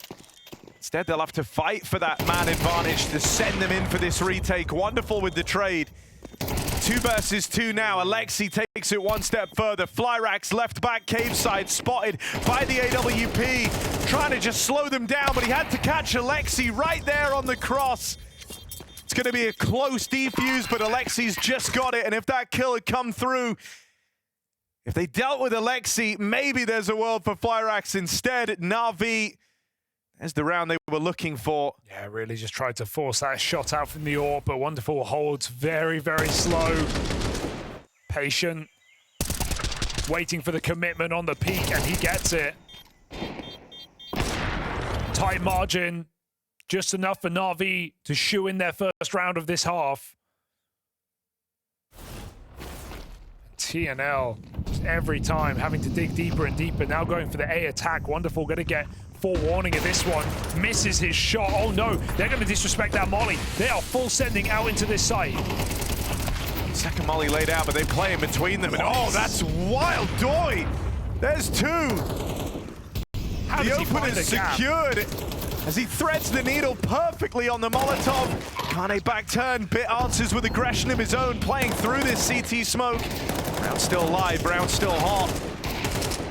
Instead, they'll have to fight for that man advantage to send them in for this retake. Wonderful with the trade. 2 versus 2 now. Alexi takes it one step further. Flyrax left back cave side, spotted by the AWP. Trying to just slow them down, but he had to catch Alexi right there on the cross. It's going to be a close defuse, but Alexi's just got it. And if that kill had come through, if they dealt with Alexi, maybe there's a world for Flyrax. Instead, Na'Vi, there's the round they were looking for. Yeah, really just tried to force that shot out from the AWP, but Wonderful holds very, very slow. Patient. Waiting for the commitment on the peak, and he gets it. Tight margin. Just enough for Na'Vi to shoe in their first round of this half. TNL, every time having to dig deeper and deeper. Now going for the A attack. Wonderful, going to get forewarning of this one. Misses his shot. Oh no, they're going to disrespect that molly. They are full sending out into this site. Second molly laid out, but they play in between them. And oh, that's wild. Doi, there's 2. How the does he open find is the gap? secured as he threads the needle perfectly on the Molotov. Kane back turn, Bit answers with aggression of his own, playing through this CT smoke. Brown still alive, Brown still hot.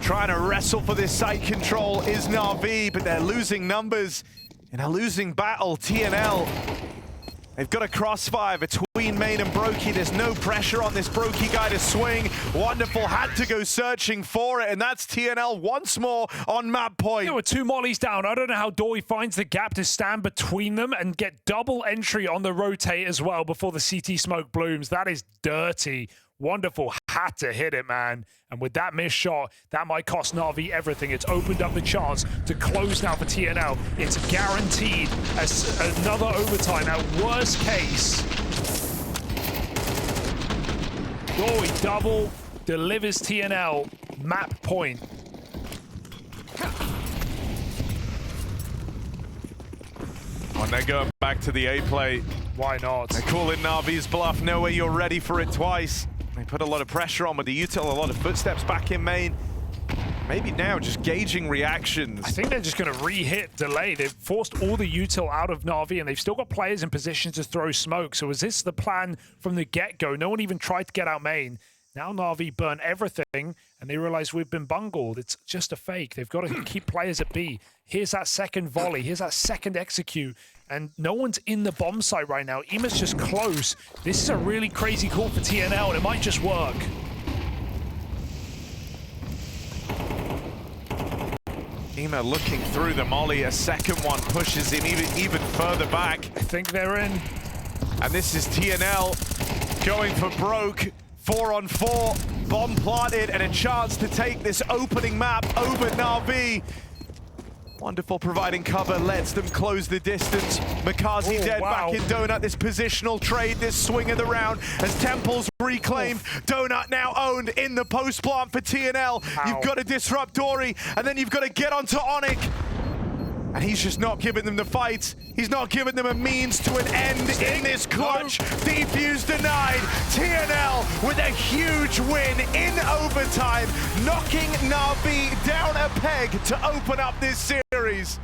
Trying to wrestle for this site control is Na'Vi, but they're losing numbers in a losing battle. TNL, they've got a crossfire between Main and Brokey. There's no pressure on this Brokey guy to swing. Wonderful had to go searching for it, and that's TNL once more on map point. There were 2 mollies down. I don't know how Dory finds the gap to stand between them and get double entry on the rotate as well before the CT smoke blooms. That is dirty. Wonderful had to hit it, man. And with that missed shot, that might cost Na'Vi everything. It's opened up the chance to close now for TNL. It's guaranteed as another overtime. At worst case, Dory double delivers TNL map point. Oh, and they're going back to the A play. Why not? They call it Na'Vi's bluff. No way you're ready for it twice. They put a lot of pressure on with the util, a lot of footsteps back in main. Maybe now just gauging reactions. I think they're just going to re-hit delay. They've forced all the util out of Na'Vi, and they've still got players in position to throw smoke. So was this the plan from the get-go? No one even tried to get out main. Now Na'Vi burn everything, and they realize we've been bungled. It's just a fake. They've got to keep players at B. Here's that second volley. Here's that second execute. And no one's in the bomb site right now. Ema's just close. This is a really crazy call for TNL, and it might just work. Ema looking through the molly. A second one pushes him even further back. I think they're in. And this is TNL going for broke. 4-on-4, bomb planted, and a chance to take this opening map over Na'Vi. Wonderful providing cover, lets them close the distance. Makazi dead back in Donut. This positional trade, this swing of the round as Temple's reclaimed. Donut now owned in the post plant for TNL. You've got to disrupt Dory, and then you've got to get onto Onyx. And he's just not giving them the fight. He's not giving them a means to an end in this clutch. Defuse denied. TNL with a huge win in overtime, knocking Na'Vi down a peg to open up this series.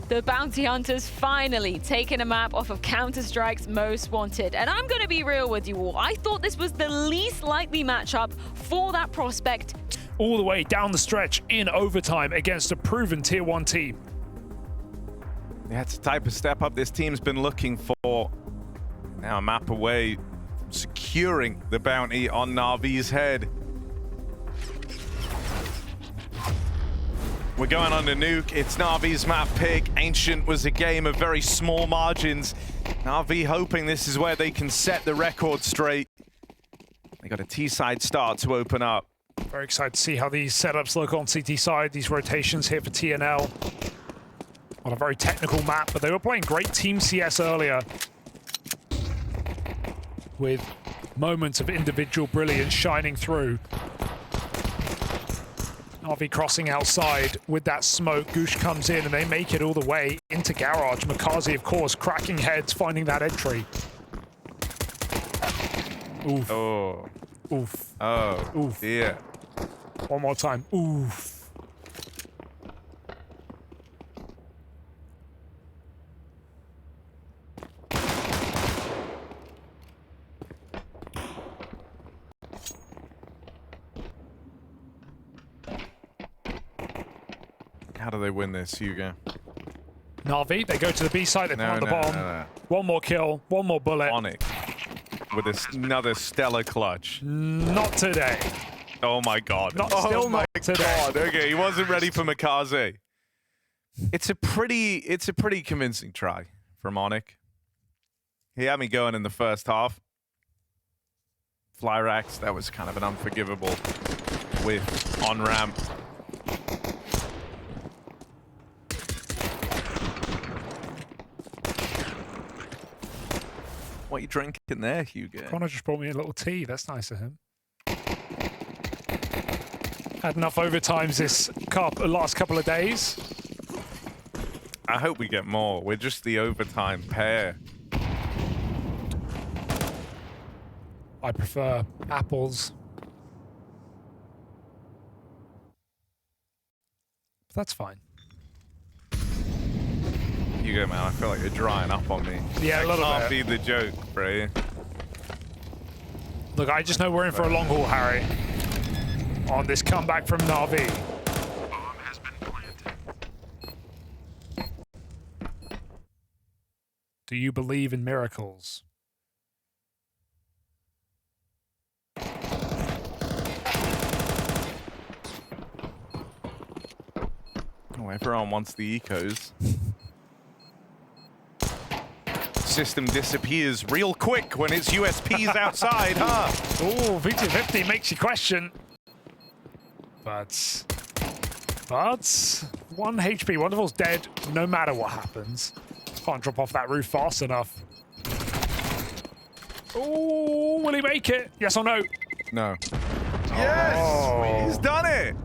The Bounty Hunters finally taking a map off of Counter-Strike's Most Wanted. And I'm going to be real with you all. I thought this was the least likely matchup for that prospect. All the way down the stretch in overtime against a proven Tier 1 team. Yeah, it's the type of step up this team's been looking for. Now a map away, securing the bounty on Na'Vi's head. We're going on to Nuke. It's Na'Vi's map pick. Ancient was a game of very small margins. Na'Vi hoping this is where they can set the record straight. They got a T-side start to open up. Very excited to see how these setups look on CT side. These rotations here for TNL. On a very technical map, but they were playing great Team CS earlier. With moments of individual brilliance shining through. Na'Vi crossing outside with that smoke. Goosh comes in and they make it all the way into Garage. Makazi, of course, cracking heads, finding that entry. Oof. Oh. Oof. Oh. Oof. Yeah. One more time. Oof. How do they win this, Hugo? Na'Vi, they go to the B side, they plant the bomb. No. One more kill, one more bullet. Onyx with another stellar clutch. Not today. Oh my god. Still not today. God. Okay, he wasn't ready for Makaze. It's a pretty convincing try from Onyx. He had me going in the first half. Flyrax, that was kind of an unforgivable with on-ramp. What are you drinking there, Hugo? Connor just brought me a little tea. That's nice of him. Had enough overtimes this last couple of days. I hope we get more. We're just the overtime pair. I prefer apples. But that's fine. Hugo, man, I feel like you're drying up on me. Yeah, a little Can't bit. be the joke, bro. Look, I just know we're in for a long haul, Harry. On this comeback from Na'Vi. Bomb has been planted. Do you believe in miracles? Oh, everyone wants the ecos. System disappears real quick when it's USPs outside, huh? Oh, VT50 makes you question. But 1 HP. Wonderful's dead no matter what happens. Can't drop off that roof fast enough. Oh, will he make it? Yes or no? No. Yes! Oh. He's done it!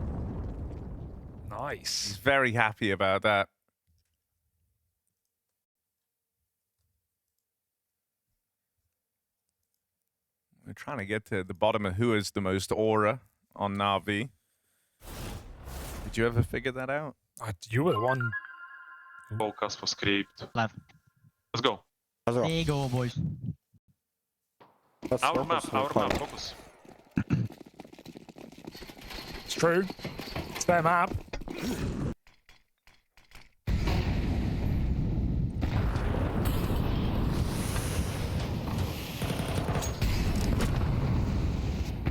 Nice. He's very happy about that. We're trying to get to the bottom of who is the most aura on Na'Vi. Did you ever figure that out? You were the one. Focus for script. Left. Let's go. There you go, boys. Our map, focus. It's true. It's their map.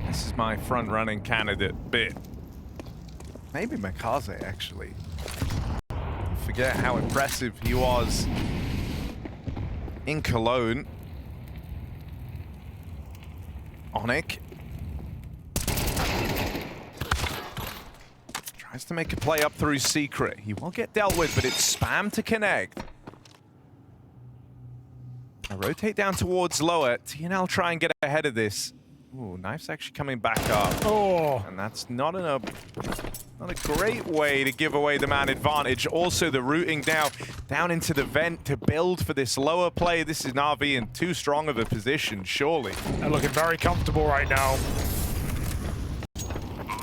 This is my front-running candidate bit. Maybe Makaze, actually. Forget how impressive he was in Cologne. Onyx tries to make a play up through Secret. He will get dealt with, but it's spam to connect. Now rotate down towards lower. TNL try and get ahead of this. Ooh, Knife's actually coming back up. Oh. And that's not a great way to give away the man advantage. Also, the routing now down into the vent to build for this lower play. This is Na'Vi in too strong of a position, surely. They're looking very comfortable right now.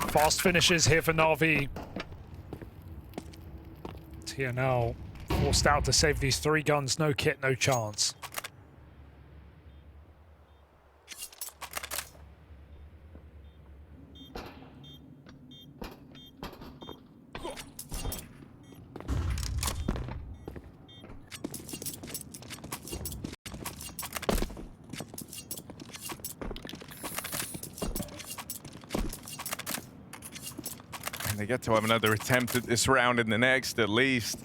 Fast finishes here for Na'Vi. TNL forced out to save these 3 guns. No kit, no chance. And they get to have another attempt at this round in the next, at least.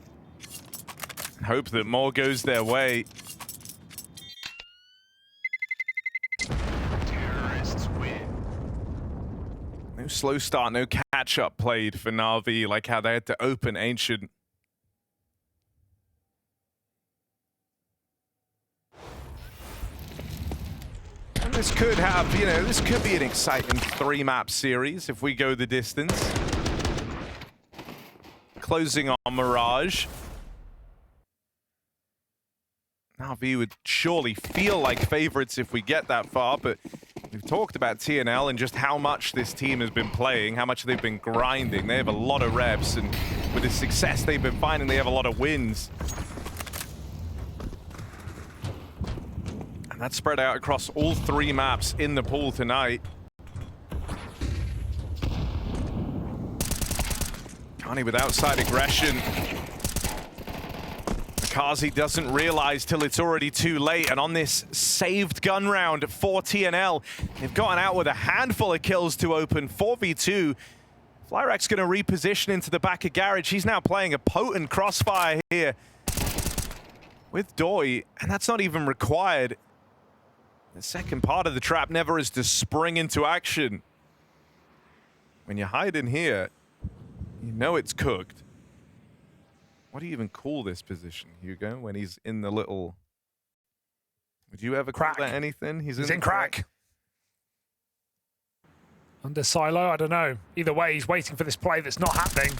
And hope that more goes their way. Terrorists win. No slow start, no catch-up played for NAVI, like how they had to open Ancient. And this could have, you know, this could be an exciting 3-map series if we go the distance. Closing on Mirage. NAVI would surely feel like favorites if we get that far, but we've talked about TNL and just how much this team has been playing, how much they've been grinding. They have a lot of reps, and with the success they've been finding, they have a lot of wins. And that's spread out across all 3 maps in the pool tonight. Kani with outside aggression. Makazi doesn't realize till it's already too late, and on this saved gun round for TNL, they've gotten out with a handful of kills to open 4v2. Flyrak's going to reposition into the back of Garage. He's now playing a potent crossfire here with Doi, and that's not even required. The second part of the trap never is to spring into action. When you hide in here, you know it's cooked. What do you even call this position, Hugo, when he's in the little... Would you ever call that anything? He's in crack. Under silo, I don't know. Either way, he's waiting for this play that's not happening.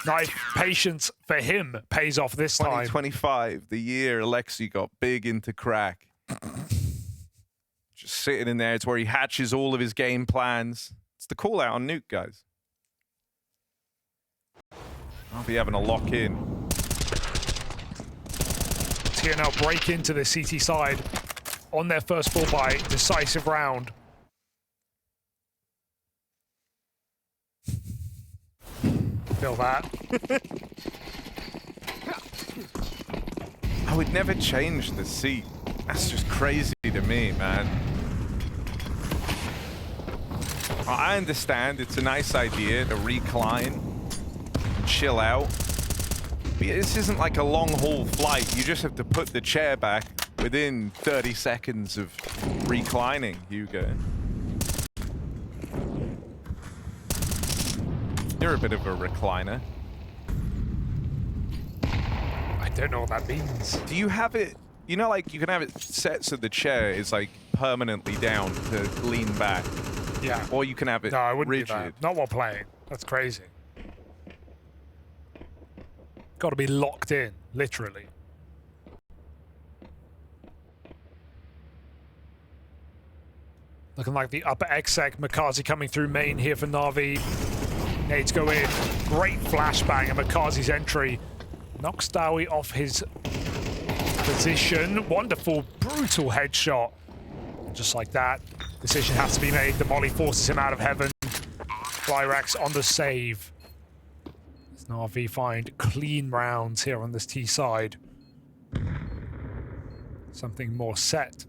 Nice patience for him pays off this time. 2025, the year Alexi got big into crack. Just sitting in there, it's where he hatches all of his game plans. It's the call out on Nuke, guys. I'll be having a lock in. TNL break into the CT side on their first full buy, decisive round. Feel that. I would never change the seat. That's just crazy to me, man. I understand it's a nice idea to recline, chill out. But this isn't like a long haul flight. You just have to put the chair back within 30 seconds of reclining, Hugo. You're a bit of a recliner. I don't know what that means. Do you have it, you know, like you can have it set so the chair is like permanently down to lean back? Yeah. Or you can have it no, I wouldn't rigid. do that. Not while playing. That's crazy. Got to be locked in, literally. Looking like the upper exec. Makazi coming through main here for Na'Vi. Nades go in. Great flashbang, and Makazi's entry knocks Dowie off his position. Wonderful, brutal headshot. Just like that, decision has to be made. The molly forces him out of heaven. Flyrax on the save. As Na'Vi find clean rounds here on this T side. Something more set.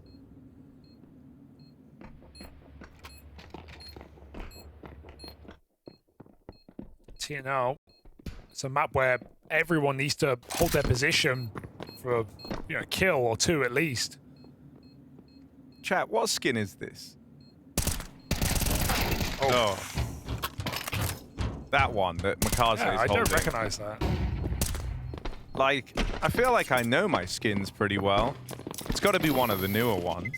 TNL, it's a map where everyone needs to hold their position for a kill or two at least. Chat, what skin is this? Oh. That one that Makaze is holding. I don't recognize that. Like, I feel like I know my skins pretty well. It's got to be one of the newer ones.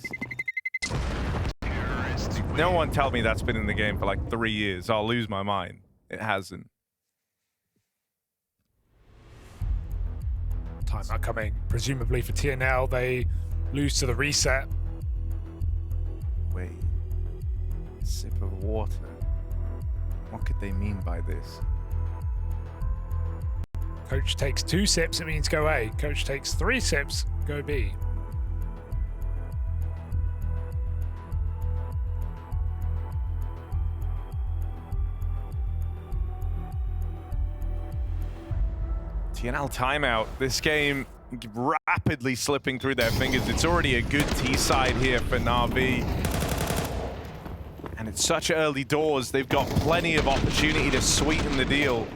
No one tell me that's been in the game for like 3 years. I'll lose my mind. It hasn't. Timeout coming, presumably for TNL. They lose to the reset. Wait. A sip of water. What could they mean by this? Coach takes 2 sips, it means go A. Coach takes 3 sips, go B. TNL timeout. This game rapidly slipping through their fingers. It's already a good T side here for Na'Vi. And And it's such early doors, they've got plenty of opportunity to sweeten the deal.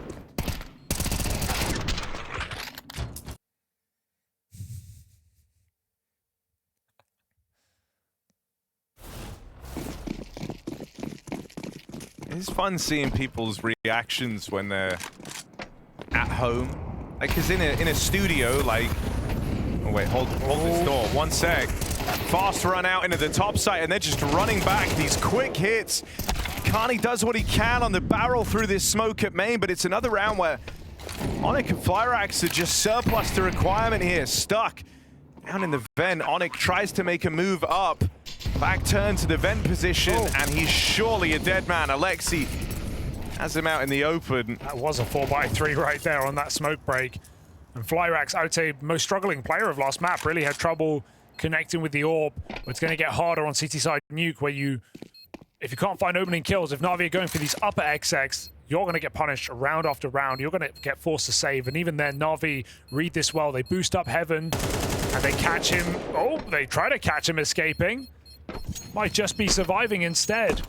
It's fun seeing people's reactions when they're at home. Like, cause in a studio, like, oh wait, hold this door, 1 sec. Fast run out into the top site, and they're just running back these quick hits. Carney does what he can on the barrel through this smoke at main, but it's another round where Onyx and Flyrax are just surplus to requirement here, stuck down in the vent. Onyx tries to make a move up. Back turn to the vent position, and he's surely a dead man. Alexi has him out in the open. That was a 4x3 right there on that smoke break. And Flyrax, I would say, most struggling player of last map, really had trouble connecting with the orb. But it's going to get harder on CT side nuke, where if you can't find opening kills, if Na'Vi are going for these upper XX, you're going to get punished round after round. You're going to get forced to save. And even then, Na'Vi read this well. They boost up Heaven, and they catch him. Oh, they try to catch him escaping. Might just be surviving instead.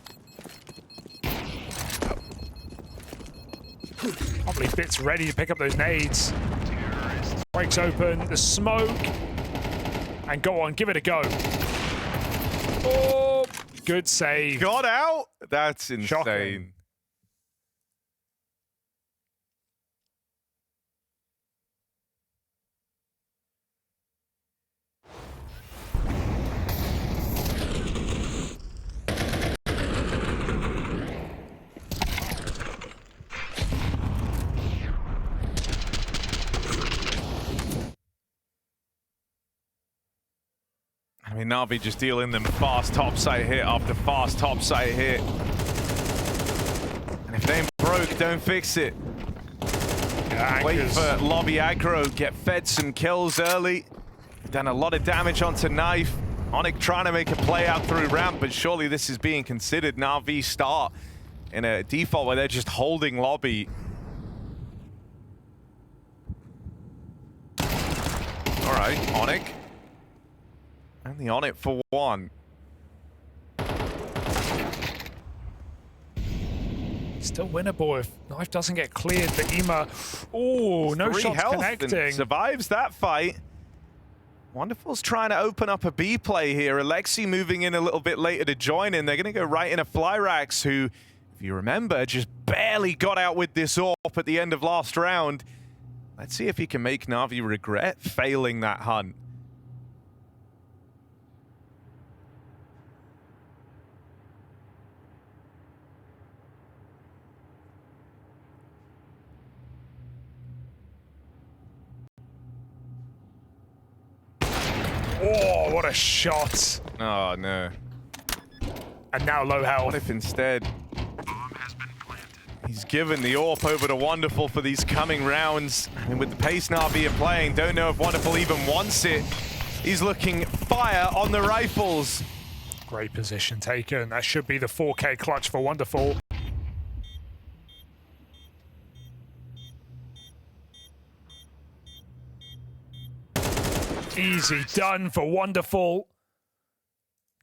Probably Bit's ready to pick up those nades. Breaks open the smoke. And go on, give it a go. Oh, good save. Got out? That's insane. Shocking. I mean, Na'Vi just dealing them fast topside hit after fast topside hit. And if they ain't broke, don't fix it. Yeah, wait for lobby aggro, get fed some kills early. Done a lot of damage onto Knife. Onyx trying to make a play out through ramp, but surely this is being considered. Na'Vi start in a default where they're just holding lobby. All right, Onyx. Only on it for one. Still winnable if Knife doesn't get cleared, but Ema, oh, no shots connecting. Survives that fight. Wonderful's trying to open up a B play here. Alexi moving in a little bit later to join in. They're going to go right into Flyrax, who, if you remember, just barely got out with this AWP at the end of last round. Let's see if he can make Na'Vi regret failing that hunt. Oh, what a shot. Oh, no. And now low health. What if instead he's given the AWP over to Wonderful for these coming rounds? I mean, with the pace Na'Vi are playing, don't know if Wonderful even wants it. He's looking fire on the rifles. Great position taken. That should be the 4K clutch for Wonderful. Easy done for Wonderful.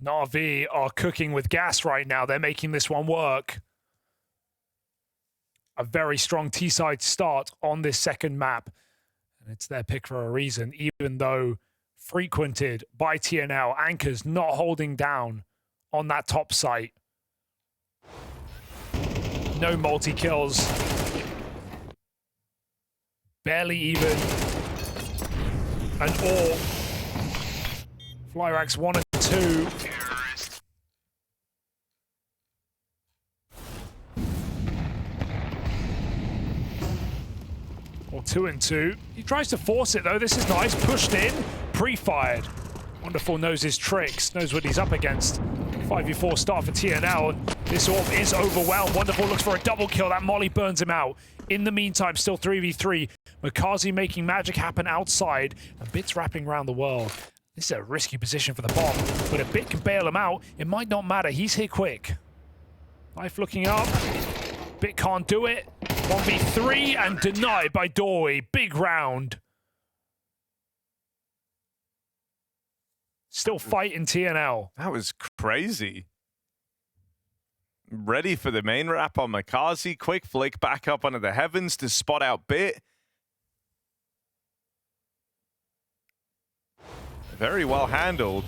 Na'Vi are cooking with gas right now. They're making this one work. A very strong T-side start on this second map. And it's their pick for a reason, even though frequented by TNL. Anchors not holding down on that top site. No multi-kills. Barely even an AWP. Flyrax 1 and 2. Or 2 and 2. He tries to force it though. This is nice. Pushed in. Pre-fired. Wonderful knows his tricks. Knows what he's up against. 5v4 start for TNL. And this AWP is overwhelmed. Wonderful looks for a double kill. That molly burns him out. In the meantime, still 3v3. Makazi making magic happen outside. And Bit's wrapping around the world. This is a risky position for the bomb. But if Bit can bail him out, it might not matter. He's here quick. Life looking up. Bit can't do it. 1v3 and denied by Dory. Big round. Still fighting TNL. That was crazy. ready for the main wrap on Makazi. Quick flick back up onto the heavens to spot out Bit. Very well handled.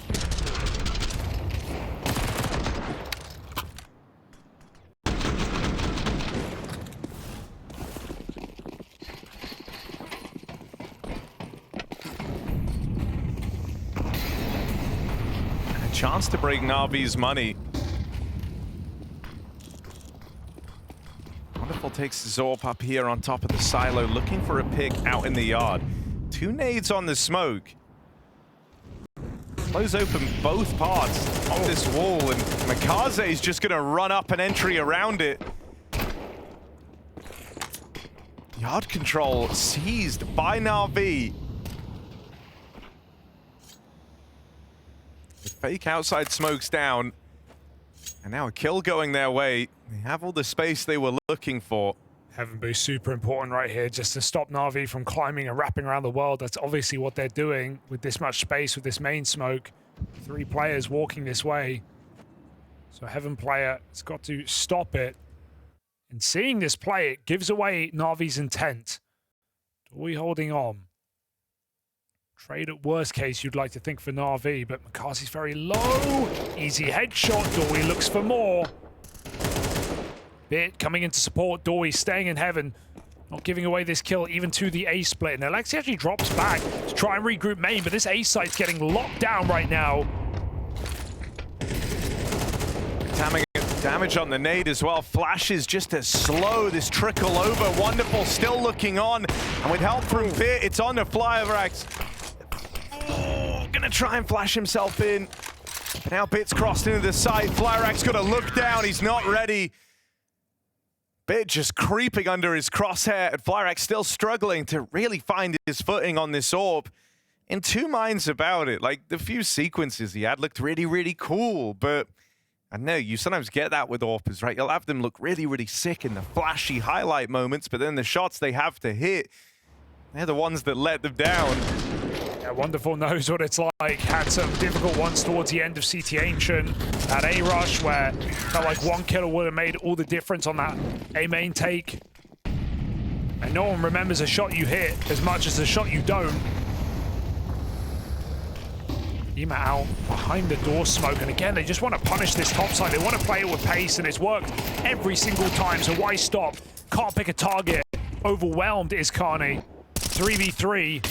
A chance to break Navi's money. Wonderful takes Zorp up here on top of the silo, looking for a pick out in the yard. 2 nades on the smoke. Close open both parts of this wall, and Makaze is just going to run up an entry around it. Yard control seized by Na'Vi. The fake outside smokes down, and now a kill going their way. They have all the space they were looking for. Heaven boost super important right here, just to stop Na'Vi from climbing and wrapping around the world. That's obviously what they're doing with this much space, with this main smoke. 3 players walking this way. So Heaven player has got to stop it. And seeing this play, it gives away Na'Vi's intent. Doi holding on. Trade at worst case, you'd like to think for Na'Vi, but Makazi's very low. Easy headshot. Doi looks for more. Bit coming into support. Doi staying in Heaven. Not giving away this kill even to the A split. And Alexi actually drops back to try and regroup main, but this A site's getting locked down right now. Damage on the nade as well. Flashes just to slow this trickle over. Wonderful still looking on. And with help from Bit, it's on to Flyrax. Oh, gonna try and flash himself in. But now Bit's crossed into the site. Flyrax got to look down. He's not ready. Bit just creeping under his crosshair, and Flyrax still struggling to really find his footing on this orb. In 2 minds about it. Like, the few sequences he had looked really, really cool, but I know you sometimes get that with AWPers, right? You'll have them look really, really sick in the flashy highlight moments, but then the shots they have to hit, they're the ones that let them down. Yeah, Wonderful knows what it's like. Had some difficult ones towards the end of CT Ancient. That A rush where felt like 1 kill would have made all the difference on that A main take. And no one remembers a shot you hit as much as a shot you don't. Ema out behind the door smoke, and again, they just want to punish this top side. They want to play it with pace, and it's worked every single time, so why stop? Can't pick a target. Overwhelmed is Carney. 3v3.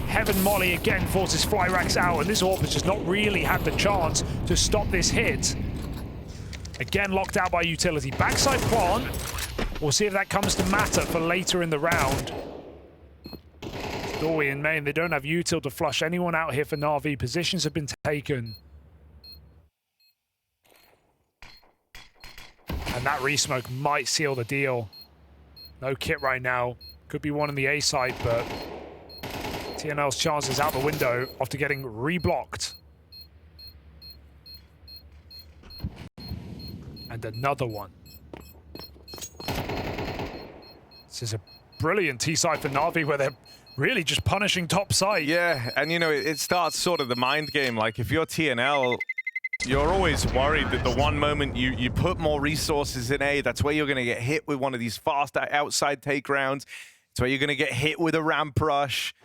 Heaven Molly again forces Flyrax out, and this AWP has just not really had the chance to stop this hit. Again, locked out by utility. Backside plant. We'll see if that comes to matter for later in the round. Doi in main, they don't have util to flush anyone out here for Na'Vi. Positions have been taken. And that resmoke might seal the deal. No kit right now. Could be one on the A side, but TNL's chances out the window after getting reblocked. And another one. This is a brilliant T-side for Na'Vi where they're really just punishing top side. Yeah, and you know, it starts sort of the mind game. Like, if you're TNL, you're always worried that the one moment you put more resources in A, that's where you're going to get hit with one of these fast outside take rounds. It's where you're going to get hit with a ramp rush.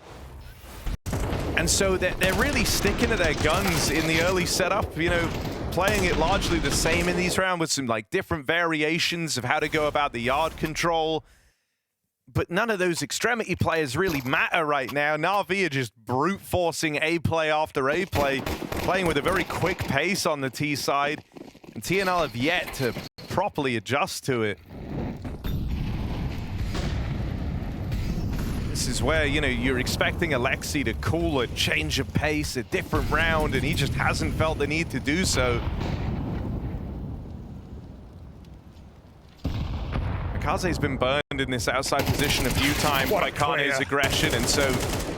And so they're really sticking to their guns in the early setup, you know, playing it largely the same in these rounds with some like different variations of how to go about the yard control. But none of those extremity players really matter right now. Na'Vi are just brute forcing A play after A play, playing with a very quick pace on the T side. And TNL have yet to properly adjust to it. This is where, you know, you're expecting Alexi to cool a change of pace, a different round, and he just hasn't felt the need to do so. Kaze's been burned in this outside position a few times by Kane's aggression, and so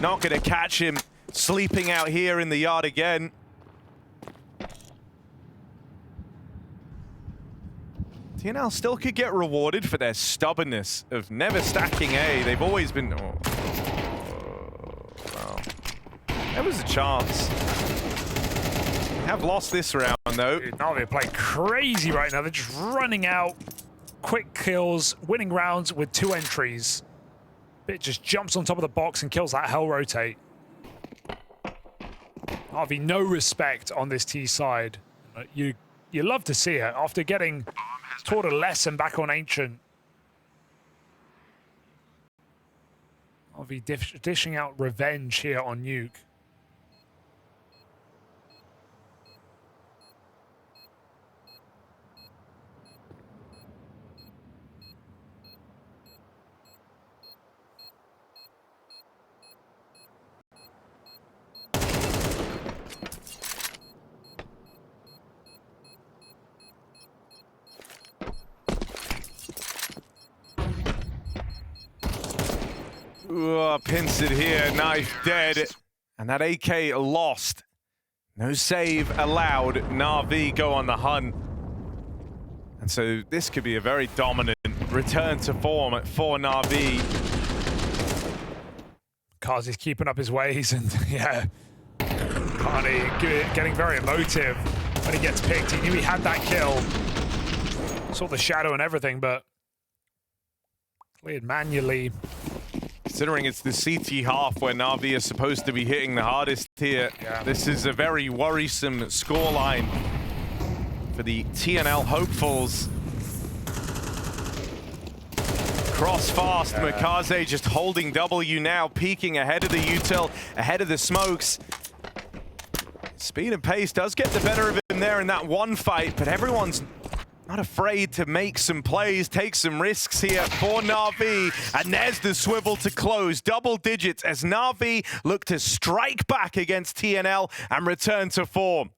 not going to catch him sleeping out here in the yard again. TNL still could get rewarded for their stubbornness of never stacking A. They've always been... well, there was a chance. They have lost this round. no. Navi are playing crazy right now. They're just running out. Quick kills, winning rounds with 2 entries. Bit just jumps on top of the box and kills that Hell Rotate. Navi, no respect on this T side. You love to see it after getting taught a lesson back on Ancient. Navi dishing out revenge here on Nuke. Ooh, pins it here, Knife dead. And that AK lost. No save allowed. Na'Vi go on the hunt. And so this could be a very dominant return to form for Na'Vi. Kazi's keeping up his ways and yeah, Carney getting very emotive when he gets picked. He knew he had that kill. Saw the shadow and everything, but cleared manually. Considering it's the CT half where Na'Vi are supposed to be hitting the hardest here, this is a very worrisome scoreline for the TNL hopefuls. Cross fast, Mikaze just holding W now, peeking ahead of the util, ahead of the smokes. Speed and pace does get the better of him there in that one fight, but everyone's not afraid to make some plays, take some risks here for Na'Vi. And there's the swivel to close. Double digits as Na'Vi look to strike back against TNL and return to form.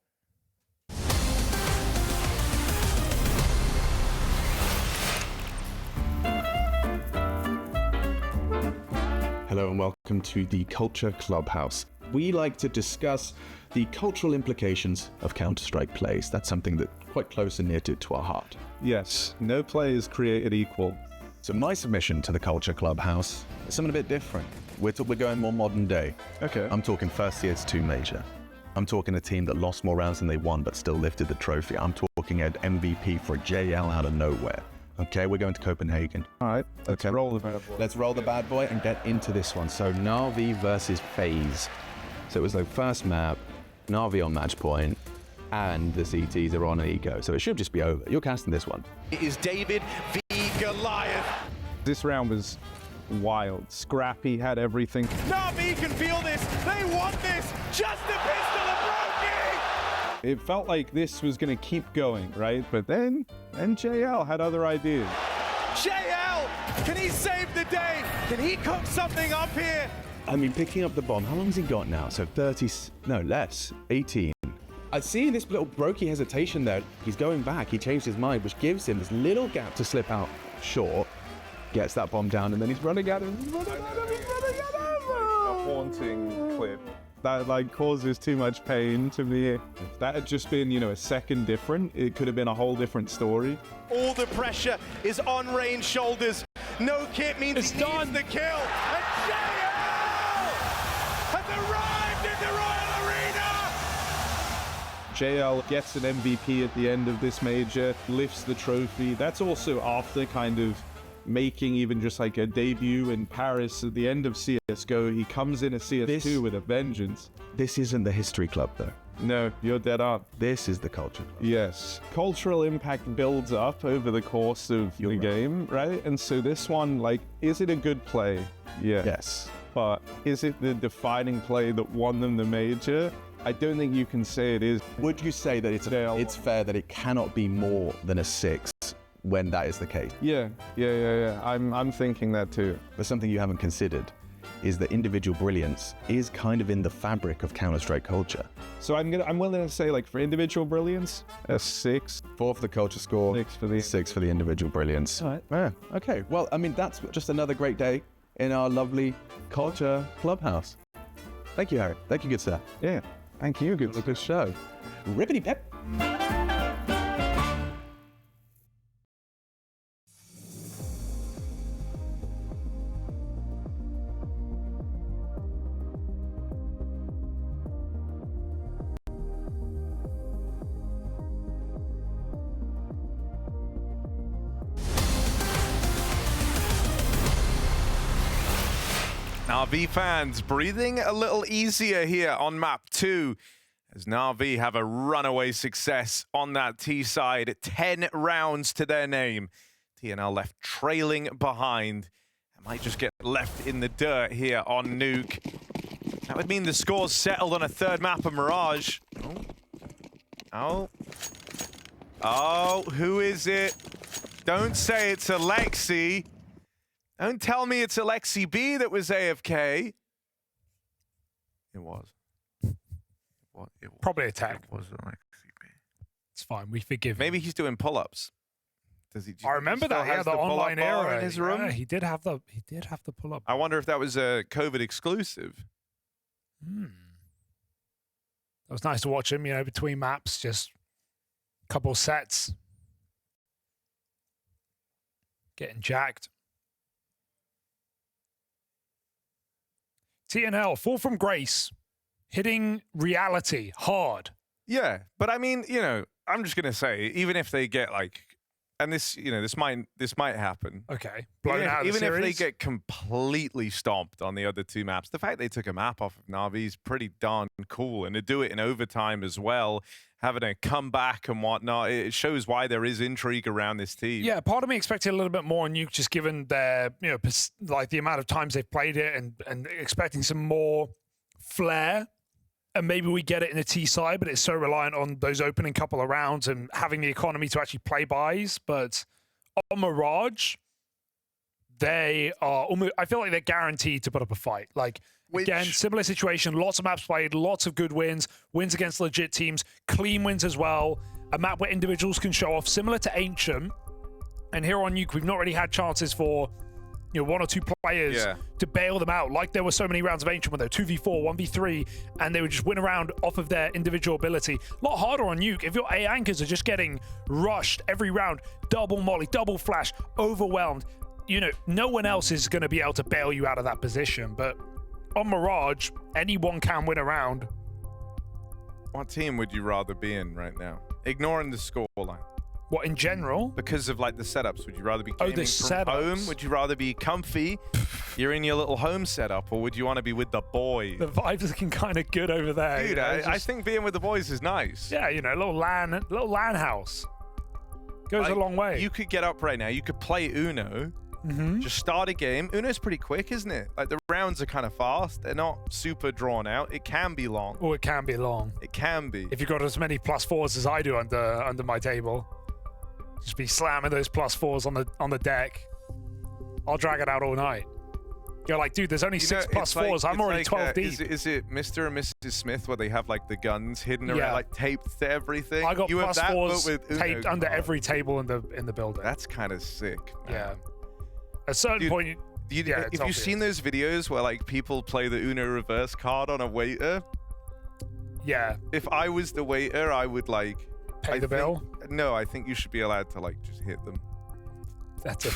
Hello and welcome to the Culture Clubhouse. We like to discuss the cultural implications of Counter-Strike plays. That's something that's quite close and near to our heart. Yes, no play is created equal. So my submission to the Culture Clubhouse is something a bit different. We're going more modern day. Okay. I'm talking first CS2 major. I'm talking a team that lost more rounds than they won but still lifted the trophy. I'm talking an MVP for a JL out of nowhere. Okay, we're going to Copenhagen. All right, let's roll the bad boy. Let's roll the bad boy and get into this one. So Na'Vi versus FaZe. So it was the first map, Na'Vi on match point, and the CTs are on an eco. So it should just be over. You're casting this one. It is David v Goliath. This round was wild. Scrappy had everything. Na'Vi can feel this. They want this. Just a pistol of Brokey. It felt like this was going to keep going, right? But then JL had other ideas. JL, can he save the day? Can he cook something up here? I mean, picking up the bomb, how long has he got now? So 30, no, less, 18. I see this little Brokey hesitation there. He's going back, he changed his mind, which gives him this little gap to slip out short. Gets that bomb down, and then he's running at him. A haunting clip. That like causes too much pain to me. If that had just been, a second different, it could have been a whole different story. All the pressure is on Rain's shoulders. No kit means It's he done. needs the kill. And JL has arrived in the Royal Arena. JL gets an MVP at the end of this major, lifts the trophy. That's also after kind of making even just like a debut in Paris at the end of CSGO. He comes in a CS2 with a vengeance. This isn't the history club, though. No, you're dead on. This is the culture club. Yes. Cultural impact builds up over the course of the game, right? And so this one, like, is it a good play? Yeah. Yes. But is it the defining play that won them the major? I don't think you can say it is. Would you say that it's fair that it cannot be more than a 6 when that is the case? Yeah. I'm thinking that too. But something you haven't considered is that individual brilliance is kind of in the fabric of Counter-Strike culture. So I'm willing to say, like, for individual brilliance, a 6. 4 for the culture score, 6 for the individual brilliance. All right. Yeah, okay. Well, I mean, that's just another great day in our lovely Culture Clubhouse. Thank you, Harry. Thank you, good sir. Yeah. Thank you. It was a good show. Rippity pep. NAVI fans breathing a little easier here on map 2 as NAVI have a runaway success on that T side. 10 rounds to their name. TNL left trailing behind. It might just get left in the dirt here on Nuke. That would mean the score's settled on a third map of Mirage. Oh, who is it? Don't say it's Alexi. Don't tell me it's Alexi B that was AFK. It was. It was. Probably a tech. It was Alexi B. It's fine. We forgive him. Maybe he's doing pull-ups. Does he? I remember that. Yeah, the online era in his room. Yeah, he did have the pull-up. I wonder if that was a COVID exclusive. It was nice to watch him, you know, between maps, just a couple sets. Getting jacked. TNL, fall from grace. Hitting reality hard. Yeah, but I mean, you know, I'm just gonna say, even if they get like, and this, you know, this might happen. Okay, blown out of the even if they series? get completely stomped on the other two maps, the fact they took a map off of Navi is pretty darn cool, and to do it in overtime as well, having a comeback and whatnot, it shows why there is intrigue around this team. Yeah, part of me expected a little bit more on Nuke, just given their, you know, like the amount of times they've played it, and expecting some more flair. And maybe we get it in the T side, but it's so reliant on those opening couple of rounds and having the economy to actually play buys. But on Mirage, they are almost, I feel like they're guaranteed to put up a fight. Like, again, similar situation, lots of maps played, lots of good wins against legit teams, clean wins as well, a map where individuals can show off, similar to Ancient. And here on Nuke, we've not really had chances for, you know, one or two players to bail them out. Like there were so many rounds of Ancient when they were 2v4, 1v3, and they would just win around off of their individual ability. A lot harder on Nuke. If your A anchors are just getting rushed every round, double molly, double flash, overwhelmed, you know, no one else is going to be able to bail you out of that position. But on Mirage, anyone can win a round. What team would you rather be in right now? Ignoring the scoreline. What, in general? Because of like the setups, would you rather be gaming the from home? Would you rather be comfy? You're in your little home setup, or would you want to be with the boys? The vibes looking kind of good over there. Dude, you know, I think being with the boys is nice. Yeah, you know, a little LAN house. Goes like, a long way. You could get up right now. You could play Uno. Just start a game. Uno's pretty quick, isn't it? Like the rounds are kind of fast. They're not super drawn out. It can be long. Oh, it can be long. It can be. If you've got as many +4s as I do under my table. Just be slamming those +4s on the deck. I'll drag it out all night. You're like, dude, there's only 6 +4s. I'm already 12 deep. Is it Mr. and Mrs. Smith where they have like the guns hidden around, like taped to everything? I got +4s taped Uno under every table in the building. That's kind of sick, man. Yeah. At a certain point, if you've seen those videos where like people play the Uno reverse card on a waiter, if I was the waiter, I would like pay the bill. No, I think you should be allowed to like just hit them. That's a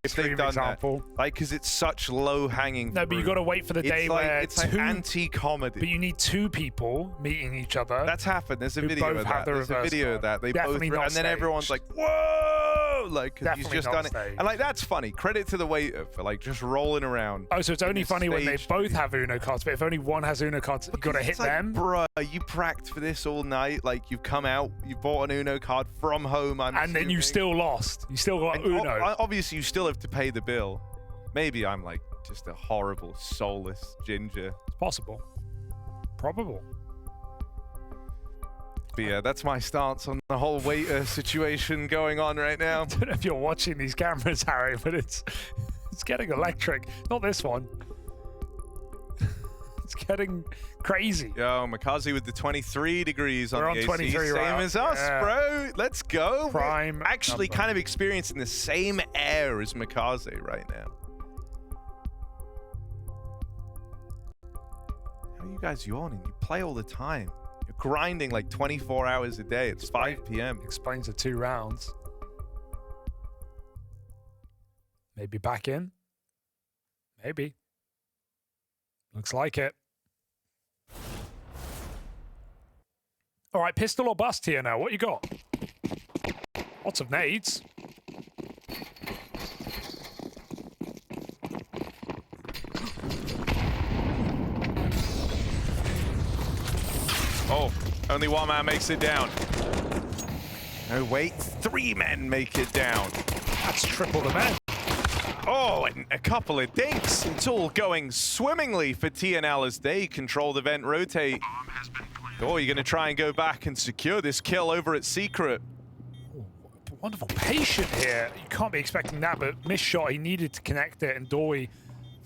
if they've done example. That, like, because it's such low hanging. No, but you got to wait for the day where it's like anti-comedy. But you need 2 people meeting each other. That's happened. There's a video of that. There's a video of that. They both, and then everyone's like, "Whoa!" Like, because he's just done it. And like, that's funny. Credit to the waiter for like just rolling around. Oh, so it's only funny when they both have Uno cards, but if only one has Uno cards, you got to hit them. Bruh, you pracked for this all night. Like, you've come out, you bought an Uno card from home. And then you still lost. You still got Uno. Obviously, you still have to pay the bill. Maybe I'm like just a horrible, soulless ginger. It's possible. Probable. But yeah, that's my stance on the whole waiter situation going on right now. I don't know if you're watching these cameras, Harry, but it's getting electric. Not this one. It's getting crazy. Yo, Makazi with the 23 degrees on the AC. 23 Same as us, bro. Let's go. Prime. We're actually kind of experiencing the same air as Makazi right now. How are you guys yawning? You play all the time. You're grinding like 24 hours a day. It's 5 p.m. Explains the 2 rounds. Maybe back in. Maybe. Looks like it. All right, pistol or bust here now. What you got? Lots of nades. Only one man makes it down. No, wait, 3 men make it down. That's triple the men. Oh, and a couple of dinks. It's all going swimmingly for TNL as they control the vent rotate. Oh, you're going to try and go back and secure this kill over at Secret. Wonderful patient here. You can't be expecting that, but missed shot. He needed to connect it, and Doi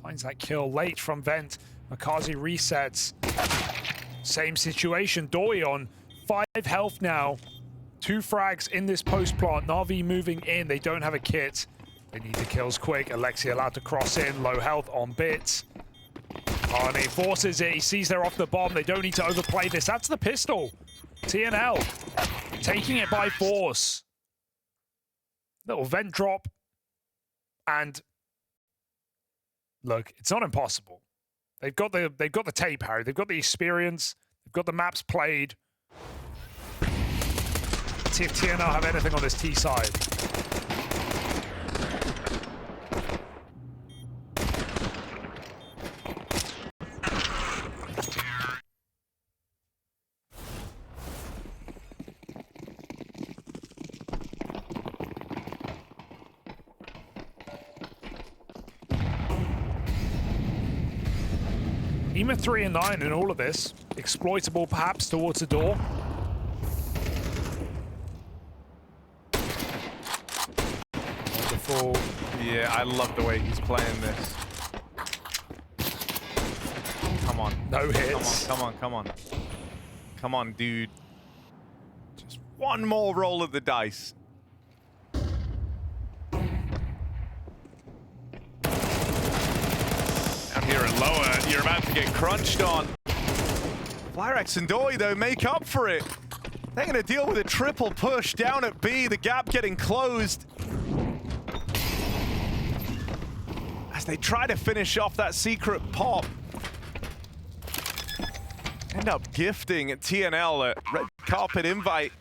finds that kill late from vent. Makazi resets. Same situation. Doi on 5 health now. 2 frags in this post plant. Na'Vi moving in. They don't have a kit. They need the kills quick. Alexi allowed to cross in. Low health on bits. And he forces it. He sees they're off the bomb. They don't need to overplay this. That's the pistol. TNL taking it by force. Little vent drop. And look, it's not impossible. They've got the tape, Harry. They've got the experience. They've got the maps played. Let's see if TNL have anything on this T side. EMA 3 and 9 in all of this. Exploitable perhaps towards the door. Wonderful. Yeah, I love the way he's playing this. Come on. No hits. Come on, come on, come on. Come on, dude. Just one more roll of the dice. Down here at lower, you're about to get crunched on. Flyrex and Doi, though, make up for it. They're going to deal with a triple push down at B, the gap getting closed. As they try to finish off that secret pop. End up gifting TNL a red carpet invite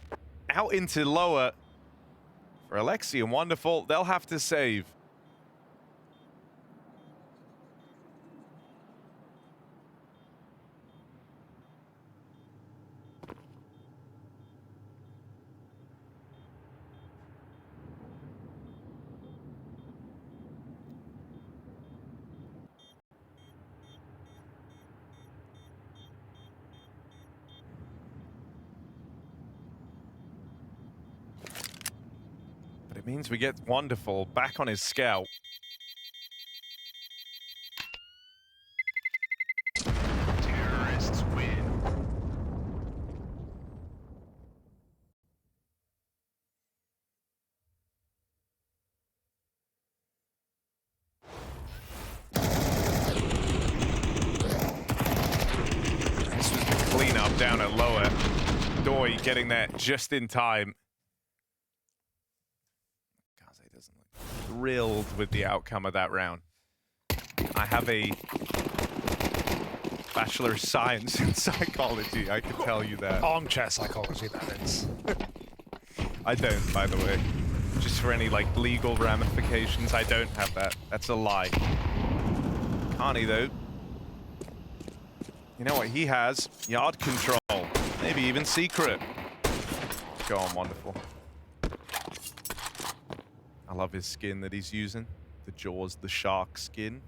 out into lower. For Alexi and Wonderful, they'll have to save. It means we get Wonderful back on his scout. Terrorists win. This was the cleanup down at lower. Doi getting that just in time. Thrilled with the outcome of that round. I have a Bachelor of Science in Psychology, I can tell you that. Armchair psychology, that is. I don't, by the way. Just for any, like, legal ramifications, I don't have that. That's a lie. Carney, though. You know what he has? Yard control. Maybe even secret. Go on, Wonderful. I love his skin that he's using. The Jaws the Shark skin.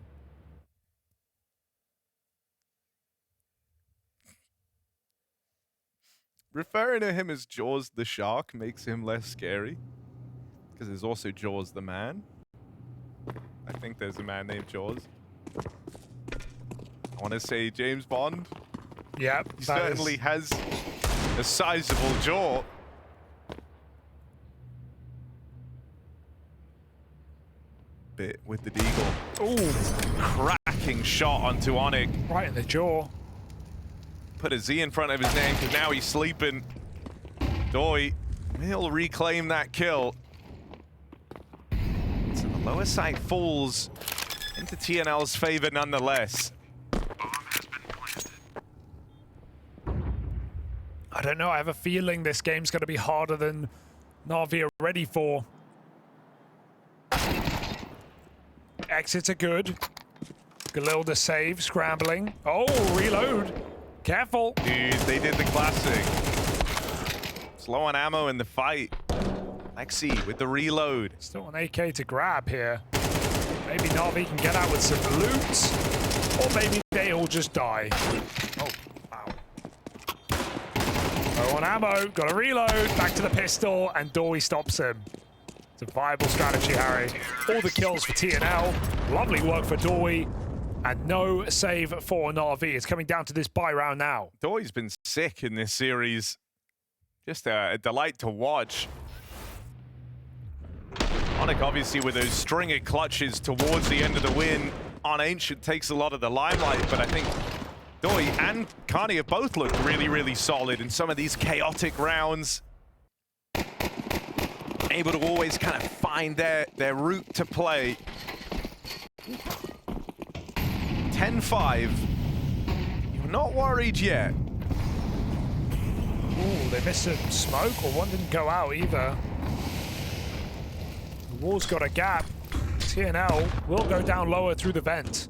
Referring to him as Jaws the Shark makes him less scary. Because there's also Jaws the Man. I think there's a man named Jaws. I want to say James Bond. Yeah, he certainly has a sizable jaw. Bit with the deagle. Ooh, cracking shot onto Onyx. Right in the jaw. Put a Z in front of his name because now he's sleeping. Doi, he'll reclaim that kill. So the lower side falls into TNL's favor nonetheless. I don't know, I have a feeling this game's going to be harder than Na'Vi are ready for. Exits are good. Galilda save, scrambling. Oh, reload. Careful. Dude, they did the classic. Slow on ammo in the fight. Lexi with the reload. Still an AK to grab here. Maybe Na'Vi can get out with some loot, or maybe they all just die. Oh, wow. Low on ammo, got to reload, back to the pistol, and Dory stops him. It's a viable strategy, Harry. All the kills for TNL. Lovely work for Dory. And no save for Na'Vi. It's coming down to this buy round now. Dory's been sick in this series. Just a delight to watch. Onic obviously with those string of clutches towards the end of the win on Ancient takes a lot of the limelight, but I think Dory and Carney have both looked really, really solid in some of these chaotic rounds. Able to always kind of find their route to play. 10-5. You're not worried yet. Ooh, they missed a smoke, or one didn't go out either. The wall's got a gap. TNL will go down lower through the vent.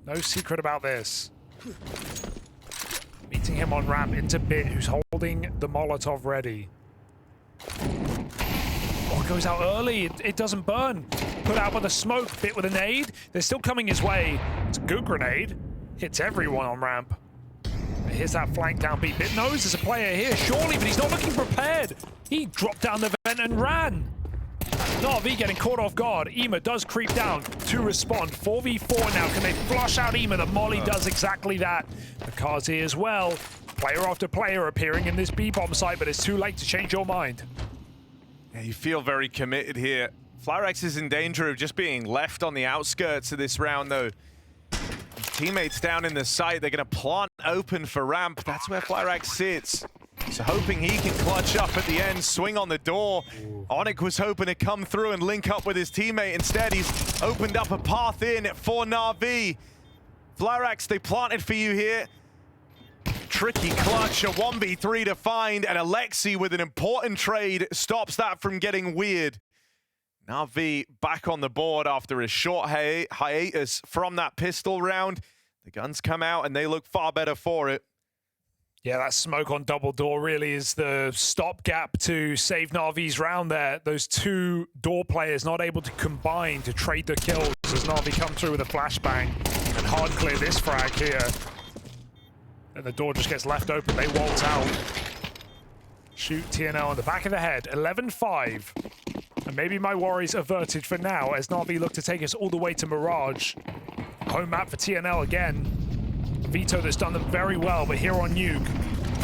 No secret about this. Meeting him on ramp into Bit, who's holding the Molotov ready. Oh, it goes out early. It doesn't burn. Put out with a smoke. Bit with a nade. They're still coming his way. It's a good grenade. Hits everyone on ramp. Here's that flank down B. Bit knows there's a player here, surely, but he's not looking prepared. He dropped down the vent and ran. Na'Vi getting caught off guard. Ema does creep down to respond. 4v4 now. Can they flush out Ema? The Molly does exactly that. The Kazi as well. Player after player appearing in this B-bomb site, but it's too late to change your mind. Yeah, you feel very committed here. Flyrex is in danger of just being left on the outskirts of this round, though. Teammates down in the site, they're going to plant open for ramp. That's where Flyrex sits. So hoping he can clutch up at the end, swing on the door. Onic was hoping to come through and link up with his teammate. Instead, he's opened up a path in for Na'Vi. Flyrex, they planted for you here. Tricky clutch, a 1v3 to find, and Alexi with an important trade stops that from getting weird. Na'Vi back on the board after a short hiatus from that pistol round. The guns come out and they look far better for it. Yeah, that smoke on double door really is the stopgap to save Na'Vi's round there. Those two door players not able to combine to trade the kills as Na'Vi come through with a flashbang and hard clear this frag here. And the door just gets left open. They waltz out. Shoot TNL on the back of the head. 11-5. And maybe my worries averted for now as Na'Vi look to take us all the way to Mirage. Home map for TNL again. Vito that's done them very well, but here on Nuke,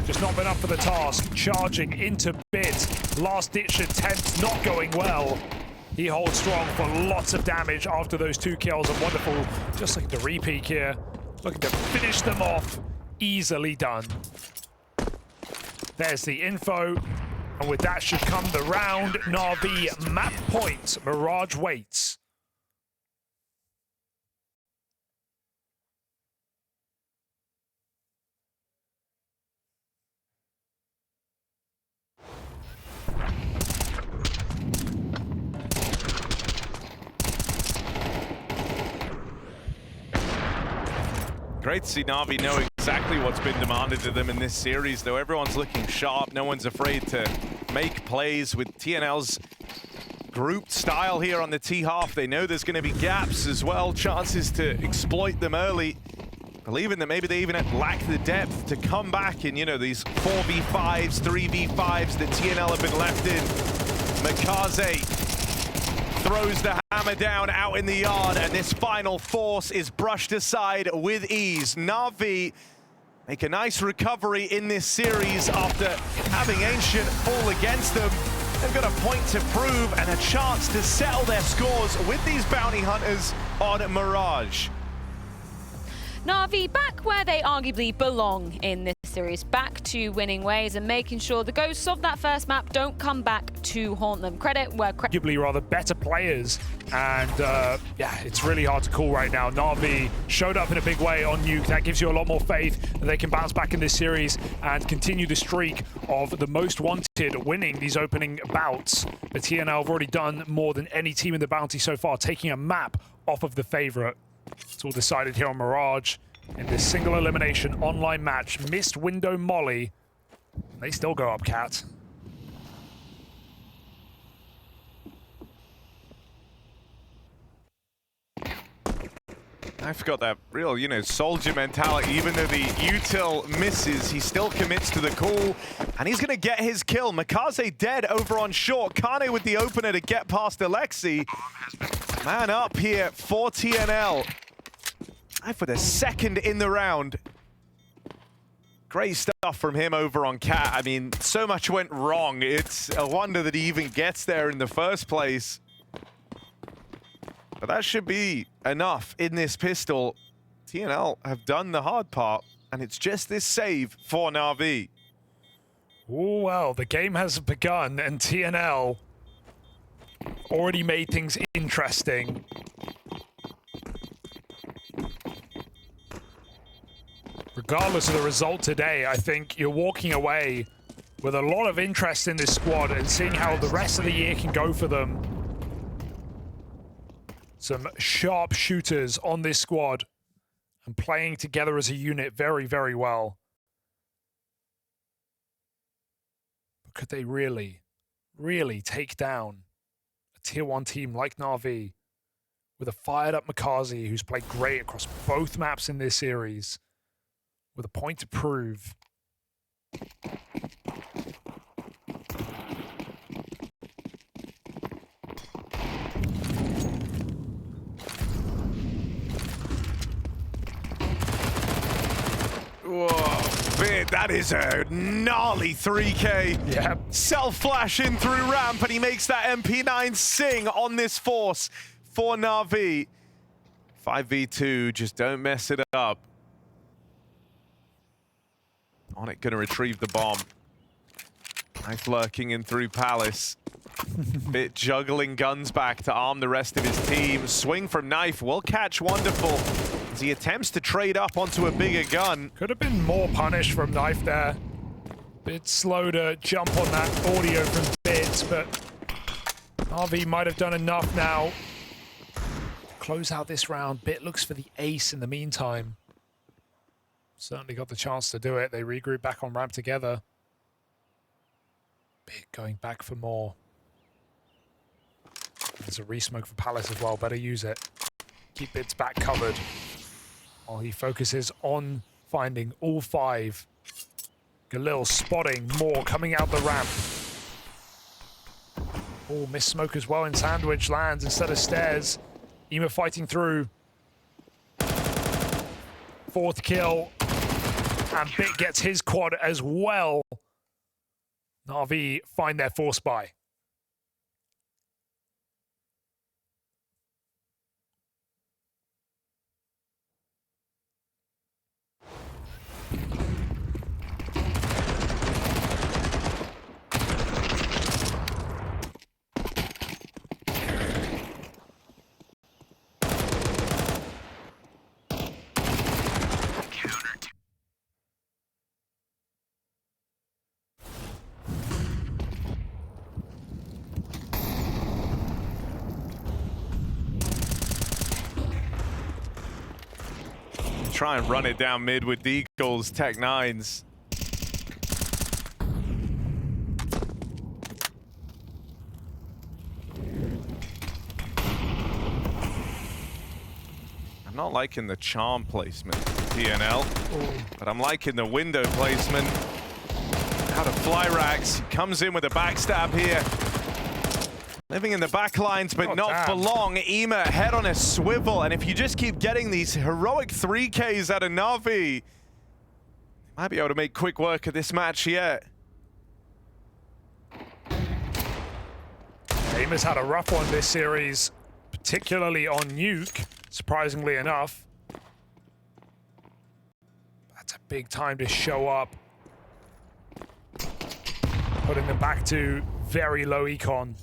just not been up for the task. Charging into Bit. Last ditch attempt not going well. He holds strong for lots of damage after those two kills. And wonderful, just like the repeat here. Looking to finish them off. Easily done. There's the info. And with that should come the round. Na'Vi map point. Mirage waits. Great to see Na'Vi know exactly what's been demanded of them in this series, though everyone's looking sharp. No one's afraid to make plays with TNL's grouped style here on the T-half. They know there's going to be gaps as well, chances to exploit them early. Believing that maybe they even lack the depth to come back in, you know, these 4v5s, 3v5s that TNL have been left in. Makaze throws the hammer down out in the yard, and this final force is brushed aside with ease. Na'Vi make a nice recovery in this series after having Ancient fall against them. They've got a point to prove and a chance to settle their scores with these bounty hunters on Mirage. Na'Vi back where they arguably belong in this series, back to winning ways and making sure the ghosts of that first map don't come back to haunt them. Credit where credit. Arguably rather better players, and yeah, it's really hard to call right now. Na'Vi showed up in a big way on Nuke. That gives you a lot more faith that they can bounce back in this series and continue the streak of the most wanted winning these opening bouts. The TNL have already done more than any team in the bounty so far, taking a map off of the favorite. It's all decided here on Mirage in this single elimination online match. Missed window Molly. They still go up, Cat. I've got that real, you know, soldier mentality. Even though the util misses, he still commits to the call, and he's going to get his kill. Makaze dead over on short. Kane with the opener to get past Alexi. Man up here for TNL. And for the second in the round. Great stuff from him over on Cat. I mean, so much went wrong. It's a wonder that he even gets there in the first place. But that should be enough in this pistol. TNL have done the hard part, and it's just this save for NAVI. Oh, well, the game has begun, and TNL already made things interesting. Regardless of the result today, I think you're walking away with a lot of interest in this squad and seeing how the rest of the year can go for them. Some sharp shooters on this squad and playing together as a unit very, very well. But could they really, really take down a tier 1 team like NAVI with a fired up Makaze who's played great across both maps in this series with a point to prove? Whoa, that is a gnarly 3K. Yep. Self-flashing through ramp, and he makes that MP9 sing on this force for NAVI. 5v2, just don't mess it up. On it, gonna retrieve the bomb. Knife lurking in through Palace. Bit juggling guns back to arm the rest of his team. Swing from Knife will catch Wonderful as he attempts to trade up onto a bigger gun. Could have been more punish from Knife there. Bit slow to jump on that audio from Bits, but RV might have done enough now to close out this round. Bit looks for the ace in the meantime. Certainly got the chance to do it. They regroup back on ramp together. Bit going back for more. There's a resmoke for Palace as well. Better use it. Keep Bits back covered while he focuses on finding all 5. Galil spotting more coming out the ramp. Oh, missed smoke as well in Sandwich. Lands instead of Stairs. Ema fighting through. 4th kill. And Bit gets his quad as well. NAVI find their 4th spy. Try and run it down mid with Deagle's Tech 9s. I'm not liking the charm placement, TNL, but I'm liking the window placement. Out of fly racks, comes in with a backstab here. Living in the back lines, but not for long. Ema head on a swivel, and if you just keep getting these heroic 3Ks out of NAVI, might be able to make quick work of this match yet. Ema's had a rough one this series, particularly on Nuke, surprisingly enough. That's a big time to show up. Putting them back to very low econ.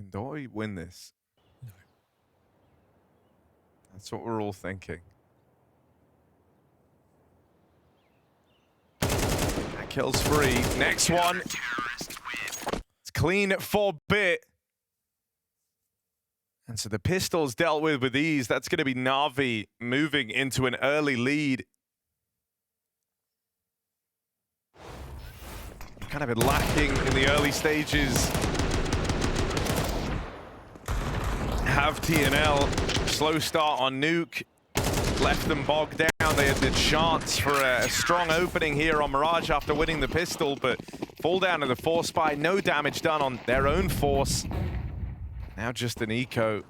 Can Dory win this? No. That's what we're all thinking. That kills free. Next one. It's clean for Bit. And so the pistol's dealt with ease. That's going to be Na'Vi moving into an early lead. Kind of been lacking in the early stages. Have TNL, slow start on Nuke, left them bogged down. They had the chance for a strong opening here on Mirage after winning the pistol, but fall down to the force spy. No damage done on their own force. Now just an eco.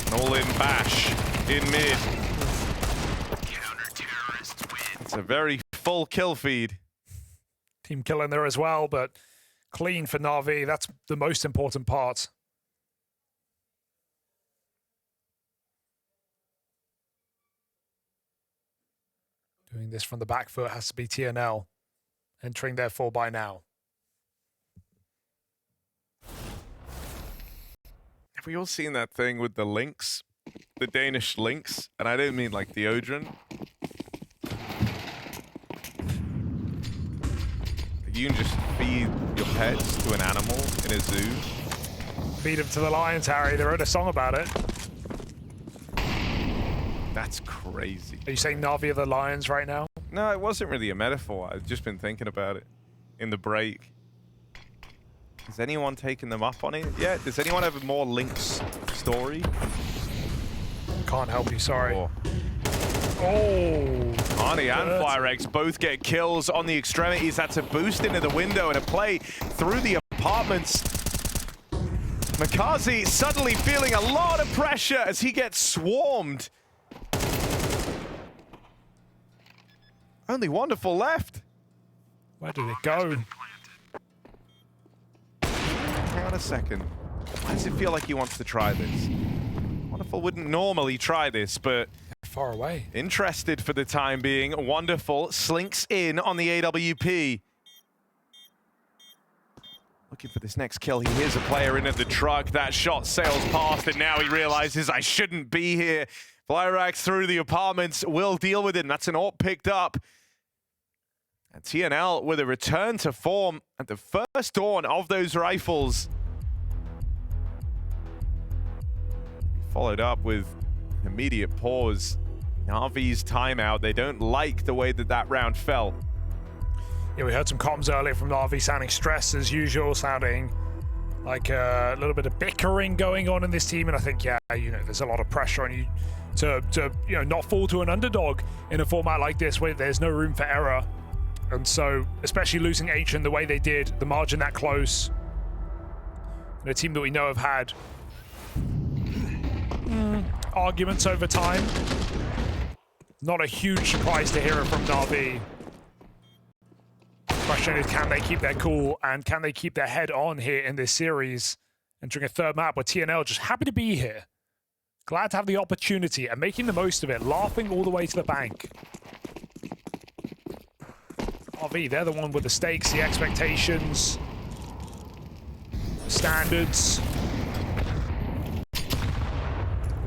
An all-in bash in mid. It's a very full kill feed. Team kill in there as well, but clean for Na'Vi. That's the most important part. Doing this from the back foot has to be TNL. Entering their 4 now. Have we all seen that thing with the lynx? The Danish lynx? And I don't mean like the Odrin. You can just feed your pets to an animal in a zoo. Feed them to the lions, Harry. They wrote a song about it. That's crazy. Are you saying Na'Vi are the lions right now? No, it wasn't really a metaphor. I've just been thinking about it in the break. Has anyone taken them up on it yet? Does anyone have a more Lynx story? Can't help you, sorry. Oh. Arnie and FireX both get kills on the extremities. That's a boost into the window and a play through the apartments. Makazi suddenly feeling a lot of pressure as he gets swarmed. Only Wonderful left. Where did it go? Hang on a second. Why does it feel like he wants to try this? Wonderful wouldn't normally try this, but far away. Interested for the time being. Wonderful slinks in on the AWP. Looking for this next kill. He hears a player in at the truck. That shot sails past, and now he realizes I shouldn't be here. Flyrax through the apartments will deal with him. That's an AWP picked up. And TNL with a return to form at the first dawn of those rifles. Followed up with immediate pause. Na'Vi's timeout. They don't like the way that that round felt. Yeah, we heard some comms earlier from Na'Vi sounding stressed as usual, sounding like a little bit of bickering going on in this team. And I think, yeah, you know, there's a lot of pressure on you to you know, not fall to an underdog in a format like this where there's no room for error. And so, especially losing Ancient the way they did, the margin that close, and a team that we know have had arguments over time. Not a huge surprise to hear it from Na'Vi. Question is, can they keep their cool and can they keep their head on here in this series? Entering a third map where TNL just happy to be here. Glad to have the opportunity and making the most of it, laughing all the way to the bank. RV, they're the one with the stakes, the expectations, the standards.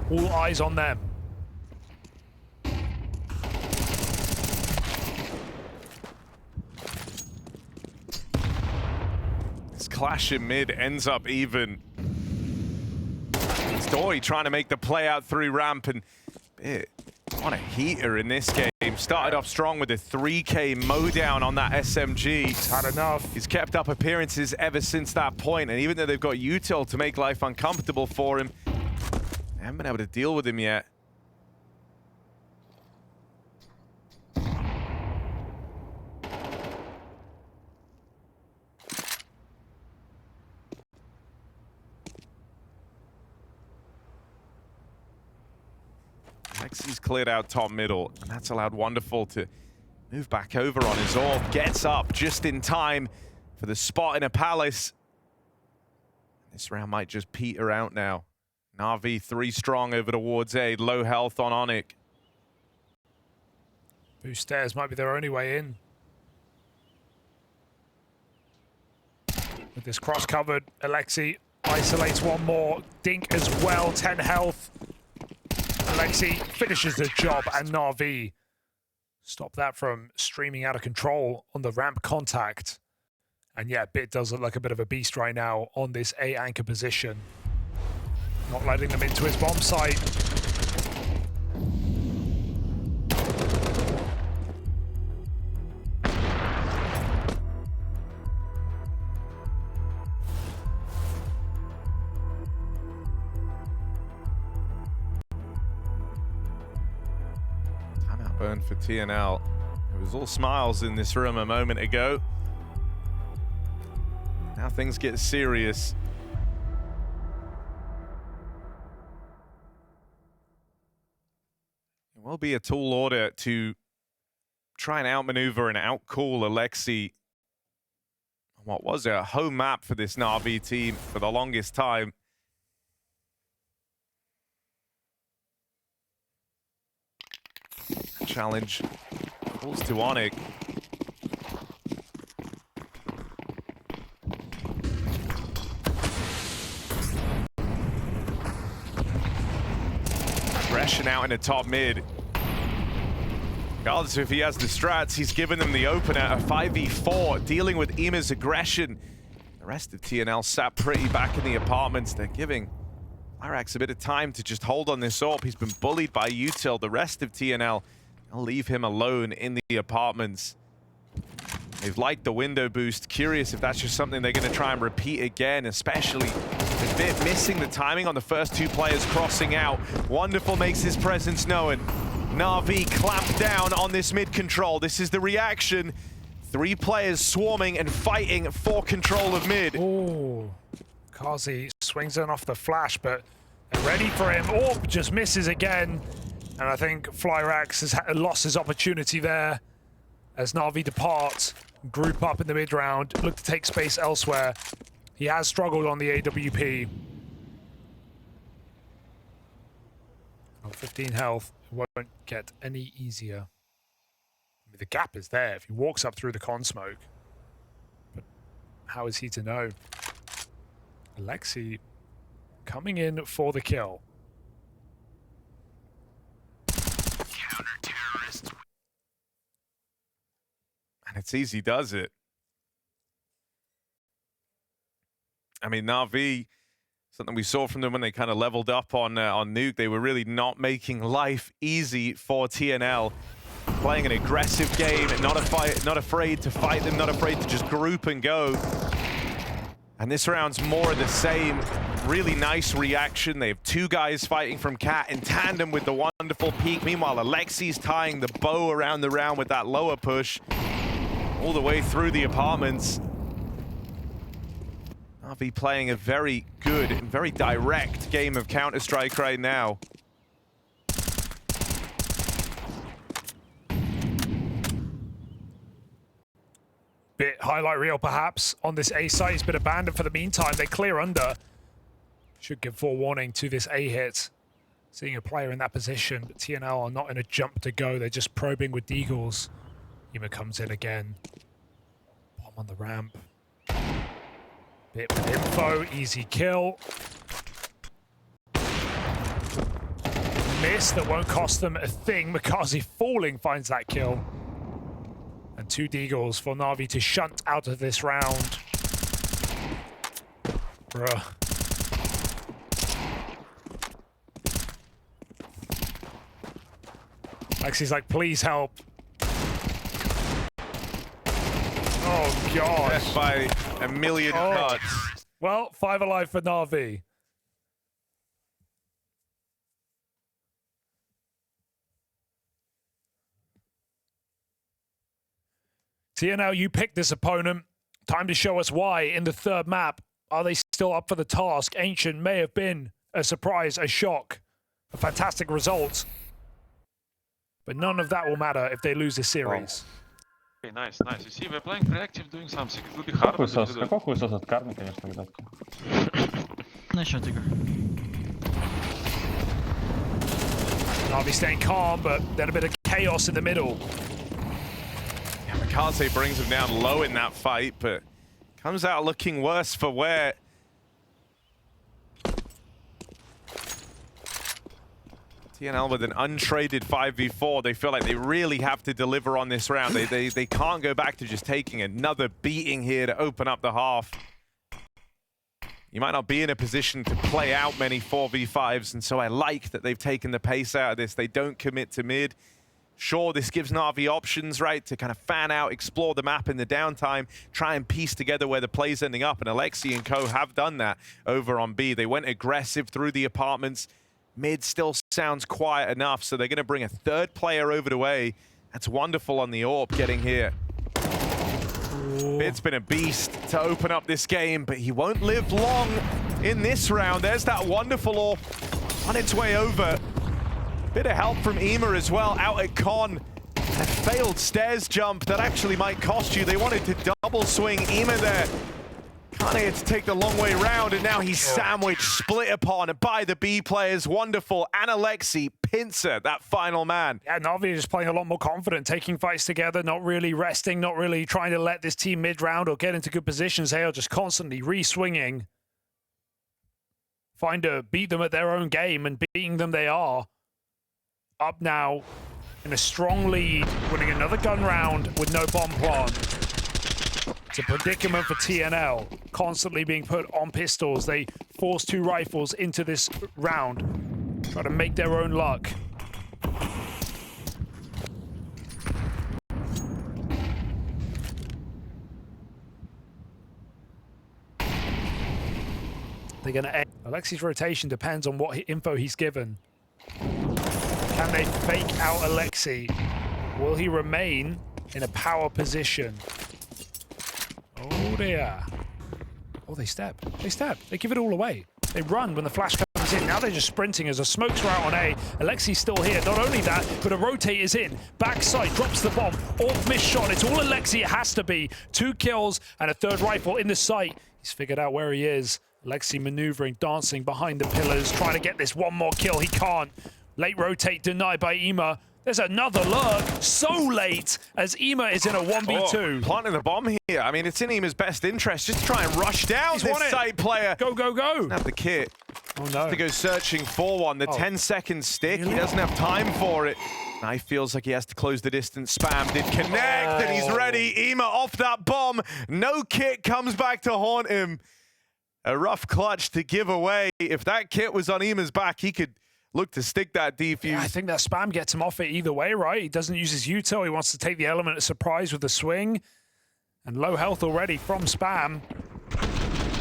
All eyes on them. This clash in mid ends up even. Story trying to make the play out through ramp, and what a heater in this game. Started off strong with a 3K mowdown on that SMG. He's had enough. He's kept up appearances ever since that point, and even though they've got util to make life uncomfortable for him, they haven't been able to deal with him yet. Lexi's cleared out top middle, and that's allowed Wonderful to move back over on his AWP. Gets up just in time for the spot in a palace. This round might just peter out now. Na'Vi 3 strong over towards A, low health on Onyx. Boost stairs might be their only way in. With this cross covered, Alexi isolates one more. Dink as well, 10 health. Alexi finishes the job, and Na'Vi stop that from streaming out of control on the ramp contact. And yeah, Bit does look like a bit of a beast right now on this A anchor position. Not letting them into his bomb site. Timeout burn for TNL. It was all smiles in this room a moment ago. Now things get serious. It will be a tall order to try and outmaneuver and outcool Alexi. What was it? A home map for this NAVI team for the longest time. Challenge falls to Onyx. Aggression out in the top mid. Regardless if he has the strats, he's given them the opener, a 5v4, dealing with Ima's aggression. The rest of TNL sat pretty back in the apartments. They're giving Lyrax a bit of time to just hold on this AWP. He's been bullied by Util. The rest of TNL, they'll leave him alone in the apartments. They've liked the window boost. Curious if that's just something they're going to try and repeat again, especially a bit missing the timing on the first two players crossing out. Wonderful makes his presence known. NAVI clamped down on this mid control. This is the reaction. 3 players swarming and fighting for control of mid. Oh, Kazi swings in off the flash, but they're ready for him. Oh, just misses again. And I think Flyrax has lost his opportunity there as NAVI depart, group up in the mid round, look to take space elsewhere. He has struggled on the AWP. Oh, 15 health. It won't get any easier. I mean, the gap is there if he walks up through the con smoke. But how is he to know? Alexi coming in for the kill. Counter-terrorist. And it's easy, does it? I mean, NAVI, something we saw from them when they kind of leveled up on Nuke, they were really not making life easy for TNL. Playing an aggressive game, not afraid to fight them, not afraid to just group and go. And this round's more of the same. Really nice reaction. They have 2 guys fighting from Cat in tandem with the wonderful peek. Meanwhile, Alexi's tying the bow around the round with that lower push all the way through the apartments. NAVI playing a very good and very direct game of Counter-Strike right now. Bit highlight reel perhaps on this A site. He's been abandoned for the meantime. They clear under. Should give forewarning to this A hit. Seeing a player in that position, but TNL are not in a jump to go. They're just probing with Deagles. Yuma comes in again. Bomb on the ramp. Bit with info, easy kill. Miss that won't cost them a thing. Makazi falling finds that kill. And 2 Deagles for NAVI to shunt out of this round. Bruh. Lexi's like, please help. Oh, gosh. Death by a million cuts. Well, 5 alive for NAVI. TNL, you picked this opponent. Time to show us why in the 3rd map. Are they still up for the task? Ancient may have been a surprise, a shock, a fantastic result. But none of that will matter if they lose this series. Okay, nice, nice. You see, we're playing reactive, doing something. It will be hard. Какой хуесос откарный, конечно, ребятки. Nice shot, Tigger. NAVI staying calm, but then a bit of chaos in the middle. Yeah, Makaze brings him down low in that fight, but comes out looking worse for wear. TNL with an untraded 5v4. They feel like they really have to deliver on this round. They can't go back to just taking another beating here to open up the half. You might not be in a position to play out many 4v5s, and so I like that they've taken the pace out of this. They don't commit to mid. Sure, this gives Na'Vi options, right, to kind of fan out, explore the map in the downtime, try and piece together where the play's ending up, and Alexi and co have done that over on B. They went aggressive through the apartments. Mid still sounds quiet enough, so they're going to bring a third player over to A. That's wonderful on the AWP getting here. Bid's been a beast to open up this game, but he won't live long in this round. There's that wonderful AWP on its way over. Bit of help from Ema as well, out at Con. A failed stairs jump that actually might cost you. They wanted to double swing Ema there. Kane had to take the long way round, and now he's sandwiched, split upon by the B players. Wonderful. And Alexi, pincer, that final man. Yeah, Navi is playing a lot more confident, taking fights together, not really resting, not really trying to let this team mid-round or get into good positions. They are just constantly re-swinging. Find to beat them at their own game, and beating them they are. Up now in a strong lead, winning another gun round with no bomb plant. It's a predicament for TNL, constantly being put on pistols. They force 2 rifles into this round, try to make their own luck. They're going to... Alexi's rotation depends on what info he's given. Can they fake out Alexi? Will he remain in a power position? Oh dear. Oh, they step. They step. They give it all away. They run when the flash comes in. Now they're just sprinting as the smokes are out on A. Alexi's still here. Not only that, but a rotate is in. Backside, drops the bomb. Orb missed shot. It's all Alexi. It has to be. 2 kills and a 3rd rifle in the sight. He's figured out where he is. Alexi maneuvering, dancing behind the pillars, trying to get this one more kill. He can't. Late rotate denied by Ema. There's another lurk, so late, as Ema is in a 1v2. Oh, planting the bomb here. I mean, it's in Ema's best interest just to try and rush down this side player. Go, go, go. Doesn't have the kit. Oh, no. To go searching for one. The 10-second stick, really? He doesn't have time for it. Now he feels like he has to close the distance. Spam did connect, and he's ready. Ema off that bomb. No kit comes back to haunt him. A rough clutch to give away. If that kit was on Ema's back, he could look to stick that defuse. Yeah, I think that spam gets him off it either way, right? He doesn't use his util. He wants to take the element of surprise with the swing. And low health already from spam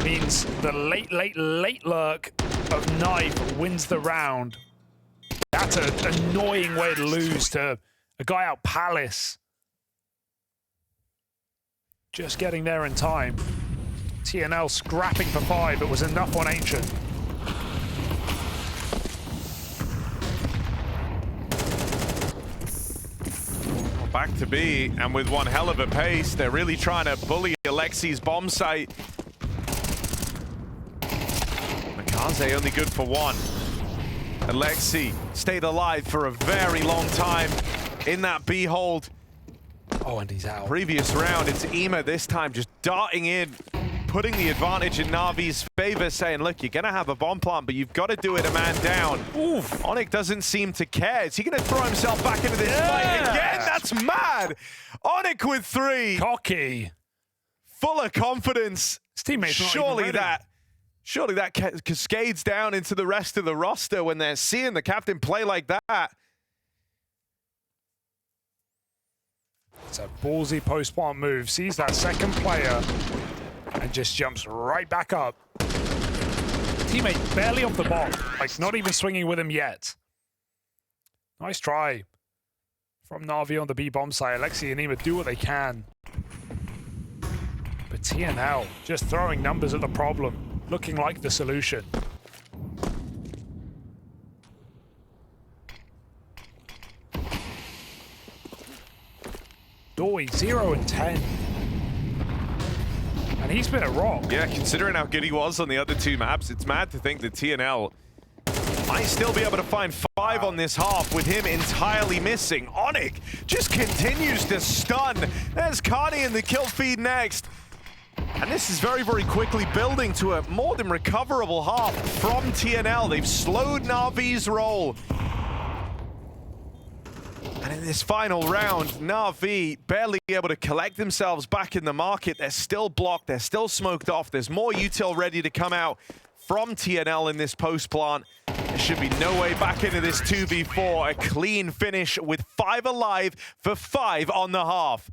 means the late lurk of Knife wins the round. That's an annoying way to lose to a guy out Palace. Just getting there in time. TNL scrapping for 5. It was enough on Ancient. Back to B, and with one hell of a pace, they're really trying to bully Alexi's bomb site. Makaze only good for 1. Alexi stayed alive for a very long time in that B hold. Oh, and he's out. Previous round, it's Ema this time just darting in, putting the advantage in Navi's favor, saying, look, you're going to have a bomb plant, but you've got to do it a man down. Oof. Onyx doesn't seem to care. Is he going to throw himself back into this fight again? That's mad. Onyx with 3. Cocky. Full of confidence. His teammates Surely that cascades down into the rest of the roster when they're seeing the captain play like that. It's a ballsy post-plant move. Sees that second player and just jumps right back up. Teammate barely off the bomb, like not even swinging with him yet. Nice try from Na'Vi on the B bomb side. Alexi and Ema do what they can. But TNL just throwing numbers at the problem, looking like the solution. Doi 0 and 10. And he's been a rock. Yeah, considering how good he was on the other 2 maps, it's mad to think that TNL might still be able to find 5 on this half with him entirely missing. Onyx just continues to stun. There's Carney in the kill feed next. And this is very, very quickly building to a more than recoverable half from TNL. They've slowed Navi's roll. And in this final round, Na'Vi barely able to collect themselves back in the market. They're still blocked, they're still smoked off. There's more util ready to come out from TNL in this post plant. There should be no way back into this 2v4. A clean finish with 5 alive for 5 on the half.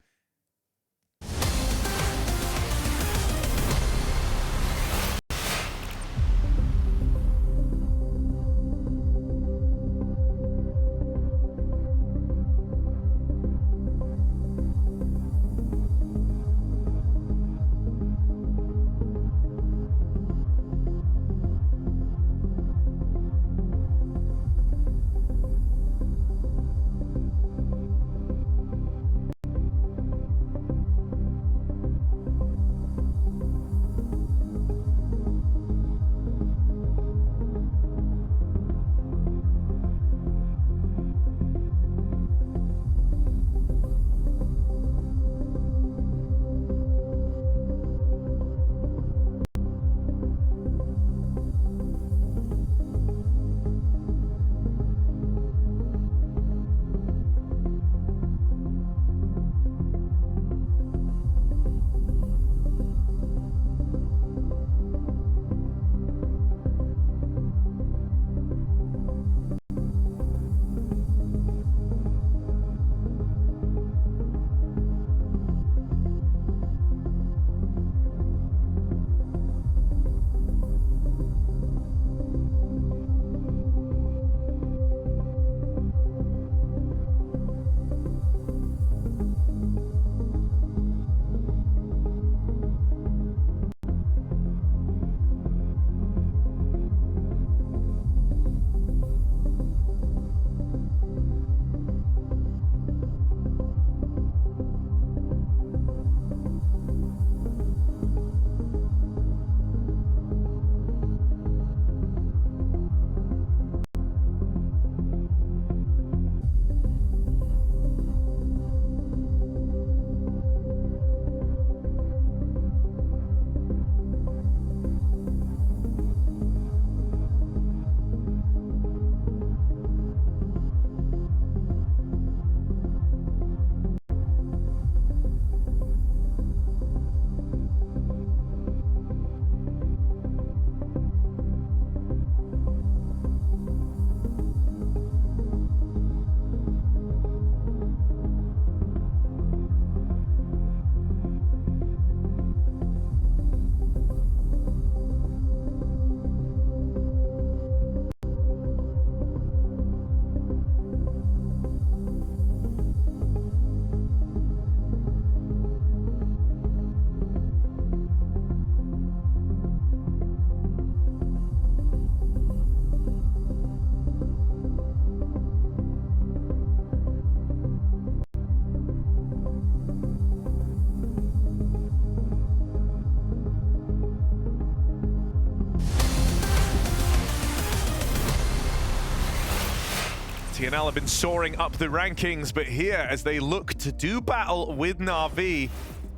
TNL have been soaring up the rankings, but here, as they look to do battle with Na'Vi,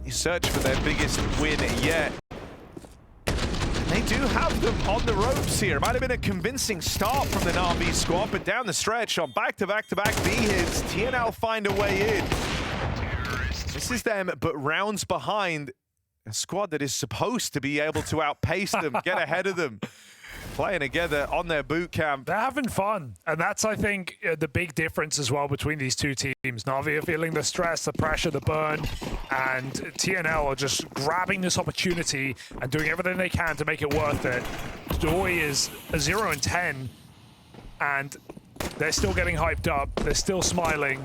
they search for their biggest win yet. They do have them on the ropes here. It might have been a convincing start from the Na'Vi squad, but down the stretch on back-to-back-to-back B hits, TNL find a way in. This is them, but rounds behind a squad that is supposed to be able to outpace them, get ahead of them. Playing together on their boot camp. They're having fun. And that's, I think, the big difference as well between these two teams. Na'Vi are feeling the stress, the pressure, the burn, and TNL are just grabbing this opportunity and doing everything they can to make it worth it. Doi is a 0-10, and they're still getting hyped up. They're still smiling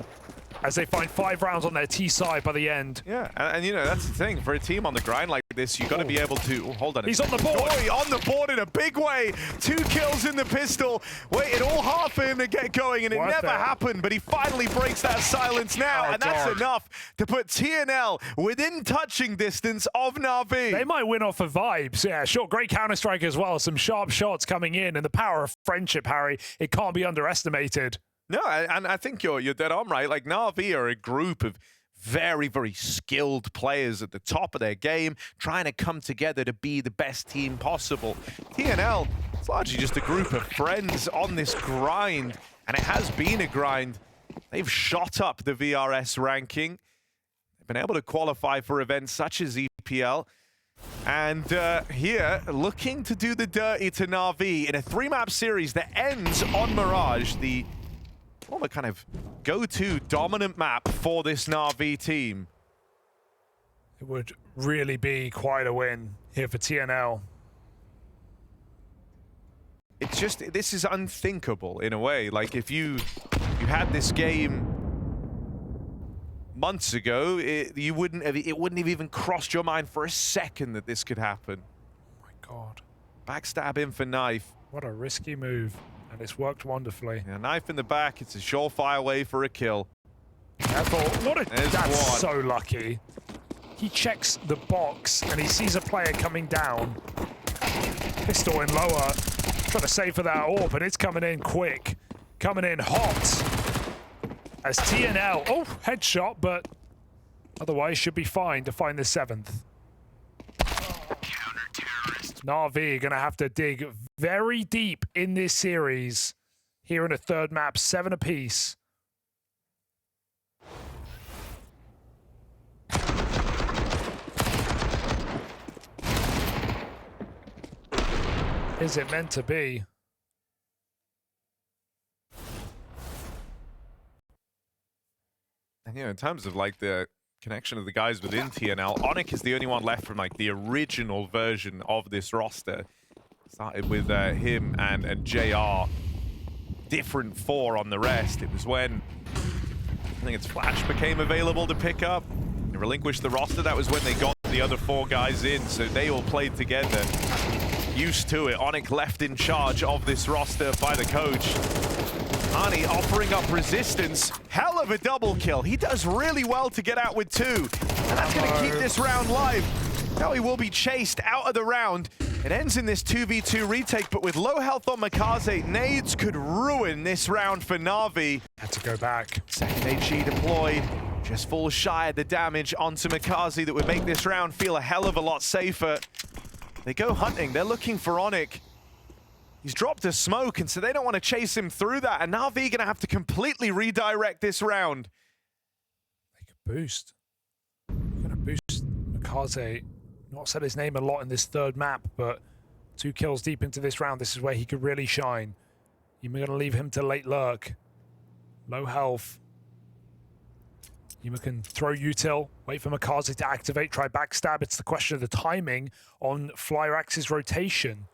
as they find 5 rounds on their T side by the end. Yeah, and you know, that's the thing. For a team on the grind like this, you've got to be able to... Oh, hold on. He's on the board! Doi on the board in a big way. 2 kills in the pistol. Waited all half for him to get going, and it never happened, but he finally breaks that silence now, and that's enough to put TNL within touching distance of Na'Vi. They might win off of vibes. Yeah, sure, great Counter-Strike as well. Some sharp shots coming in, and the power of friendship, Harry, it can't be underestimated. No, and I think you're dead on, right? Like, Na'Vi are a group of very, very skilled players at the top of their game, trying to come together to be the best team possible. TNL, it's largely just a group of friends on this grind, and it has been a grind. They've shot up the VRS ranking. They've been able to qualify for events such as EPL. And here, looking to do the dirty to NAVI in a 3-map series that ends on Mirage, the former kind of go-to dominant map for this NAVI team. It would really be quite a win here for TNL. It's just, this is unthinkable in a way. Like if you had this game months ago, it wouldn't have even crossed your mind for a second that this could happen. Oh my God. Backstab in for Knife. What a risky move. And it's worked wonderfully. Yeah, Knife in the back. It's a surefire way for a kill. Careful. What a... There's That's one. so lucky. He checks the box and he sees a player coming down. Pistol in lower. Trying to save for that AWP, but it's coming in quick. Coming in hot. As TNL... Oh, headshot, but otherwise should be fine to find the 7th. NAVI going to have to dig very deep in this series. Here in a 3rd map, 7 apiece. Is it meant to be? And in terms of like the connection of the guys within TNL, Onyx is the only one left from like the original version of this roster. Started with him and JR. Different 4 on the rest. It was when I think it's Flash became available to pick up. They relinquished the roster. That was when they got the other 4 guys in, so they all played together. Used to it. Onyx left in charge of this roster by the coach. Arnie offering up resistance. Hell of a double kill. He does really well to get out with 2. And that's going to keep this round live. Now he will be chased out of the round. It ends in this 2v2 retake, but with low health on Makaze, nades could ruin this round for NAVI. Had to go back. Second HE deployed. Just falls shy of the damage onto Makaze that would make this round feel a hell of a lot safer. They go hunting. They're looking for Onyx. He's dropped a smoke, and so they don't want to chase him through that. And NAVI going to have to completely redirect this round. They could boost. Going to boost Makaze. Not said his name a lot in this 3rd map, but 2 kills deep into this round. This is where he could really shine. You're going to leave him to late lurk. Low health. Yuma can throw util, wait for Makaze to activate, try backstab. It's the question of the timing on Flyrax's rotation.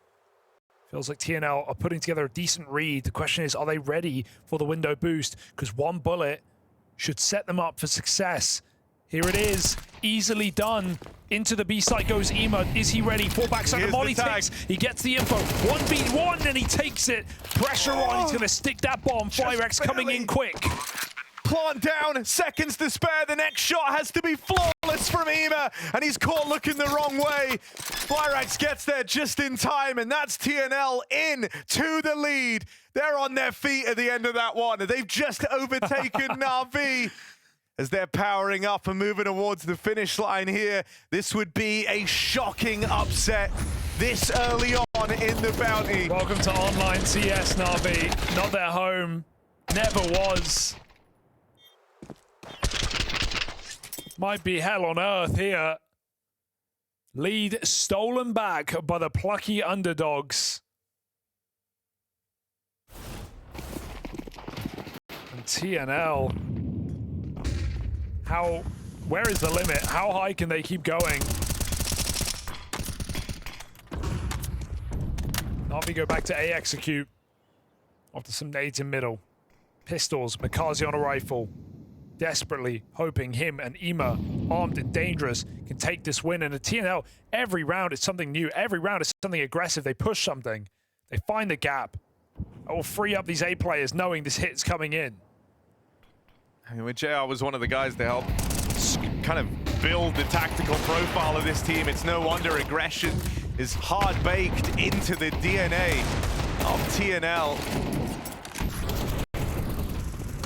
Feels like TNL are putting together a decent read. The question is, are they ready for the window boost? Because 1 bullet should set them up for success. Here it is, easily done. Into the B site goes Ema. Is he ready? Fall backside, the molly takes. He gets the info. 1v1 and he takes it. Pressure on, he's gonna stick that bomb. Flyrax coming in quick. Plant down, seconds to spare. The next shot has to be flawless from Ema, and he's caught looking the wrong way. Flyrax gets there just in time, and that's TNL in to the lead. They're on their feet at the end of that one. They've just overtaken NAVI. As they're powering up and moving towards the finish line here. This would be a shocking upset this early on in the bounty. Welcome to online CS, NAVI. Not their home. Never was. Might be hell on earth here. Lead stolen back by the plucky underdogs. And TNL. Where is the limit? How high can they keep going? NAVI go back to A execute. After some nades in middle. Pistols, Makaze on a rifle. Desperately hoping him and Ema, armed and dangerous, can take this win. And at TNL, every round is something new. Every round is something aggressive. They push something. They find the gap. That will free up these A players knowing this hit's coming in. I mean, when JR was one of the guys to help kind of build the tactical profile of this team, it's no wonder aggression is hard-baked into the DNA of TNL.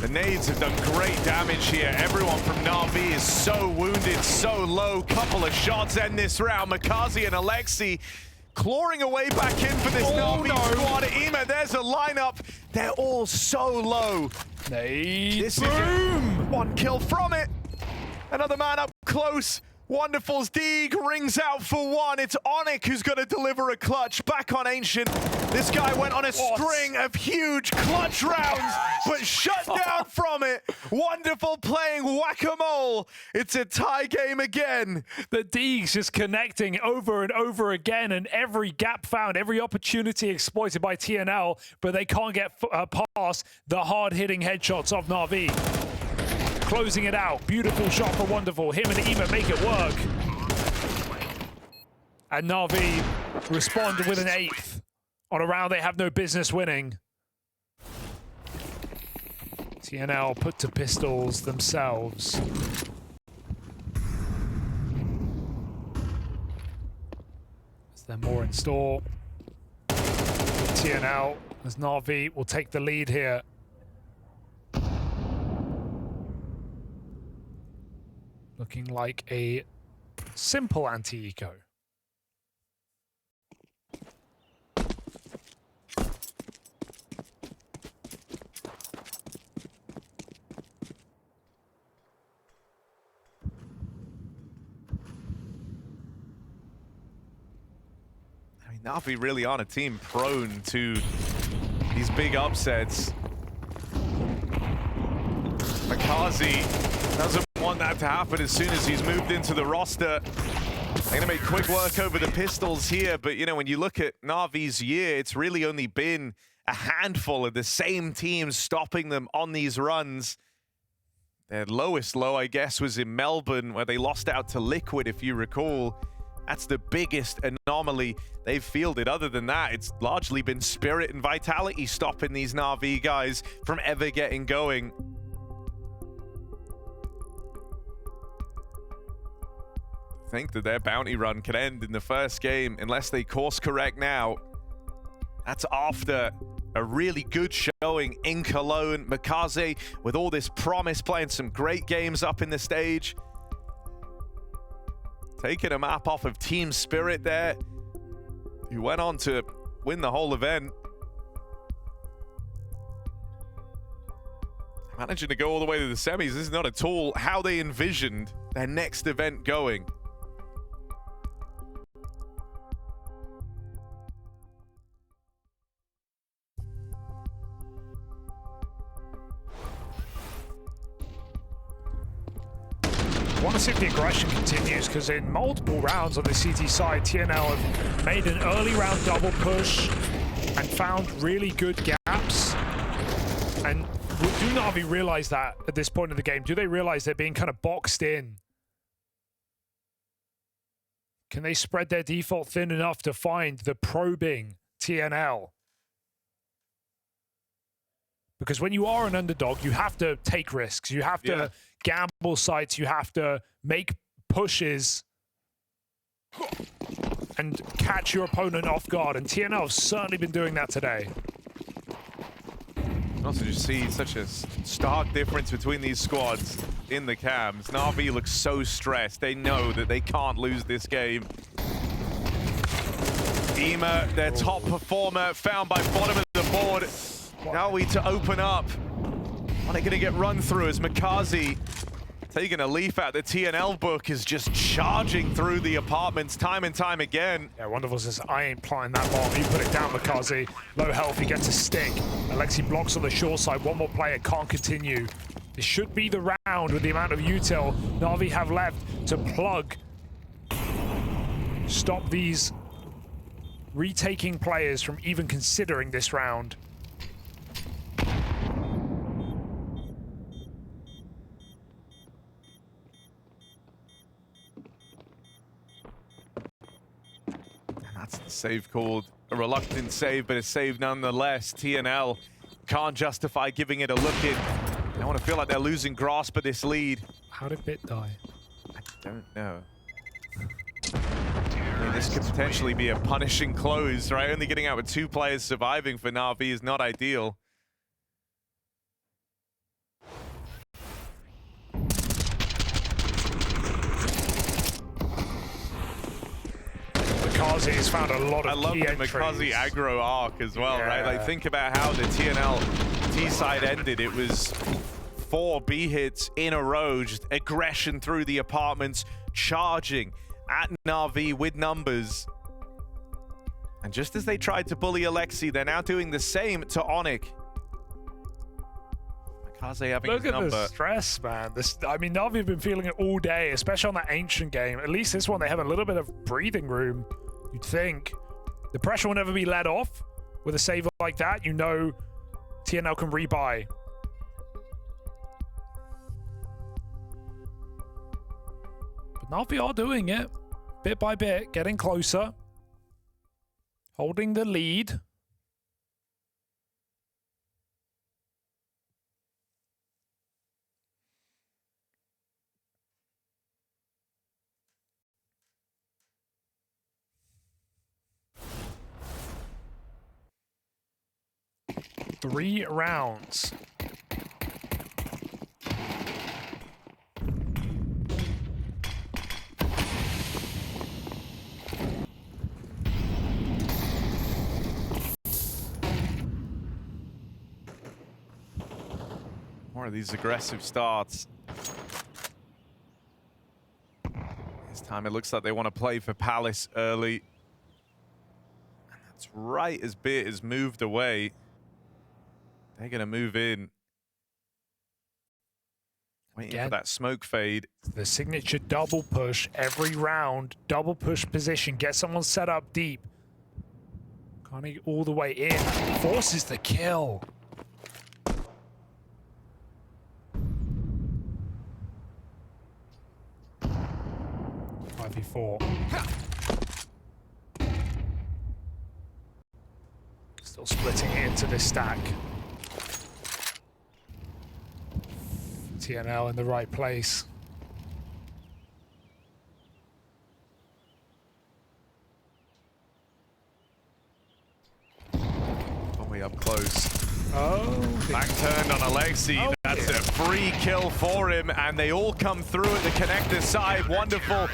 The nades have done great damage here. Everyone from NAVI is so wounded, so low. Couple of shots end this round. Makaze and Alexi clawing away back in for this Navi squad. Ema, there's a lineup. They're all so low. This Boom! is one kill from it. Another man up close. Wonderful's Deeg rings out for one. It's Onyx who's going to deliver a clutch back on Ancient. This guy went on a string of huge clutch rounds, but shut down from it. Wonderful playing whack-a-mole. It's a tie game again. The Deegs just connecting over and over again, and every gap found, every opportunity exploited by TNL, but they can't get past the hard-hitting headshots of Na'Vi. Closing it out. Beautiful shot for Wonderful. Him and Ema make it work. And Na'Vi respond with an 8th on a round they have no business winning. TNL put to pistols themselves. Is there more in store? TNL, as Na'Vi will take the lead here. Looking like a simple anti-eco. I mean, Na'Vi really aren't a team prone to these big upsets. Makazi doesn't want that to happen as soon as he's moved into the roster. They're gonna make quick work over the pistols here, but you know, when you look at Navi's year, it's really only been a handful of the same teams stopping them on these runs. Their lowest low, I guess, was in Melbourne, where they lost out to Liquid, if you recall. That's the biggest anomaly they've fielded. Other than that, it's largely been Spirit and Vitality stopping these Na'Vi guys from ever getting going. Think that their bounty run can end in the first game unless they course correct now. That's after a really good showing in Cologne. Makaze with all this promise, playing some great games up in the stage. Taking a map off of Team Spirit there, who went on to win the whole event. Managing to go all the way to the semis. This is not at all how they envisioned their next event going. I want to see if the aggression continues, because in multiple rounds on the CT side, TNL have made an early round double push and found really good gaps. And do Na'Vi realize that at this point in the game? Do they realize they're being kind of boxed in? Can they spread their default thin enough to find the probing TNL? Because when you are an underdog, you have to take risks. You have to gamble sites. You have to make pushes and catch your opponent off guard. And TNL have certainly been doing that today. Also, just see such a stark difference between these squads in the cams. Na'Vi looks so stressed. They know that they can't lose this game. Ema, their top performer, found by bottom of the board. Now we to open up. Are they going to get run through as Makazi, taking a leaf out the TNL book, is just charging through the apartments time and time again. Yeah, Wonderful says, I ain't planting that bomb. You put it down, Makazi. Low health, he gets a stick. Alexi blocks on the short side. One more player can't continue. This should be the round with the amount of util Na'Vi have left to plug. Stop these retaking players from even considering this round. That's the save called. A reluctant save, but a save nonetheless. TNL can't justify giving it a look in. They want to feel like they're losing grasp of this lead. How did Bit die? I don't know. I mean, this could potentially be a punishing close, right? Only getting out with 2 players surviving for Na'Vi is not ideal. Mikaze has found a lot of I love key the entries. Mikaze aggro arc as well, right? Yeah. Like, think about how the TNL T side ended. It was 4 B hits in a row, just aggression through the apartments, charging at NAVI with numbers. And just as they tried to bully Alexi, they're now doing the same to Onyx. Mikaze having Look his at number. the stress, man. I mean, Navi have been feeling it all day, especially on that Ancient game. At least this one, they have a little bit of breathing room, you'd think. The pressure will never be let off. With a save like that, you know TNL can rebuy. But Navi are doing it, bit by bit, getting closer. Holding the lead. Three rounds. More of these aggressive starts. This time it looks like they want to play for Palace early. And that's right as Bit has moved away. They're going to move in. Waiting Again, for that smoke fade. the signature double push every round. Double push position. Get someone set up deep. Connie all the way in. Forces the kill. .5v4. Still splitting it into this stack. TNL in the right place. Oh, way up close. Oh, Back turned on Alexi. Oh, That's dear. a free kill for him, and they all come through at the connector side. Wonderful.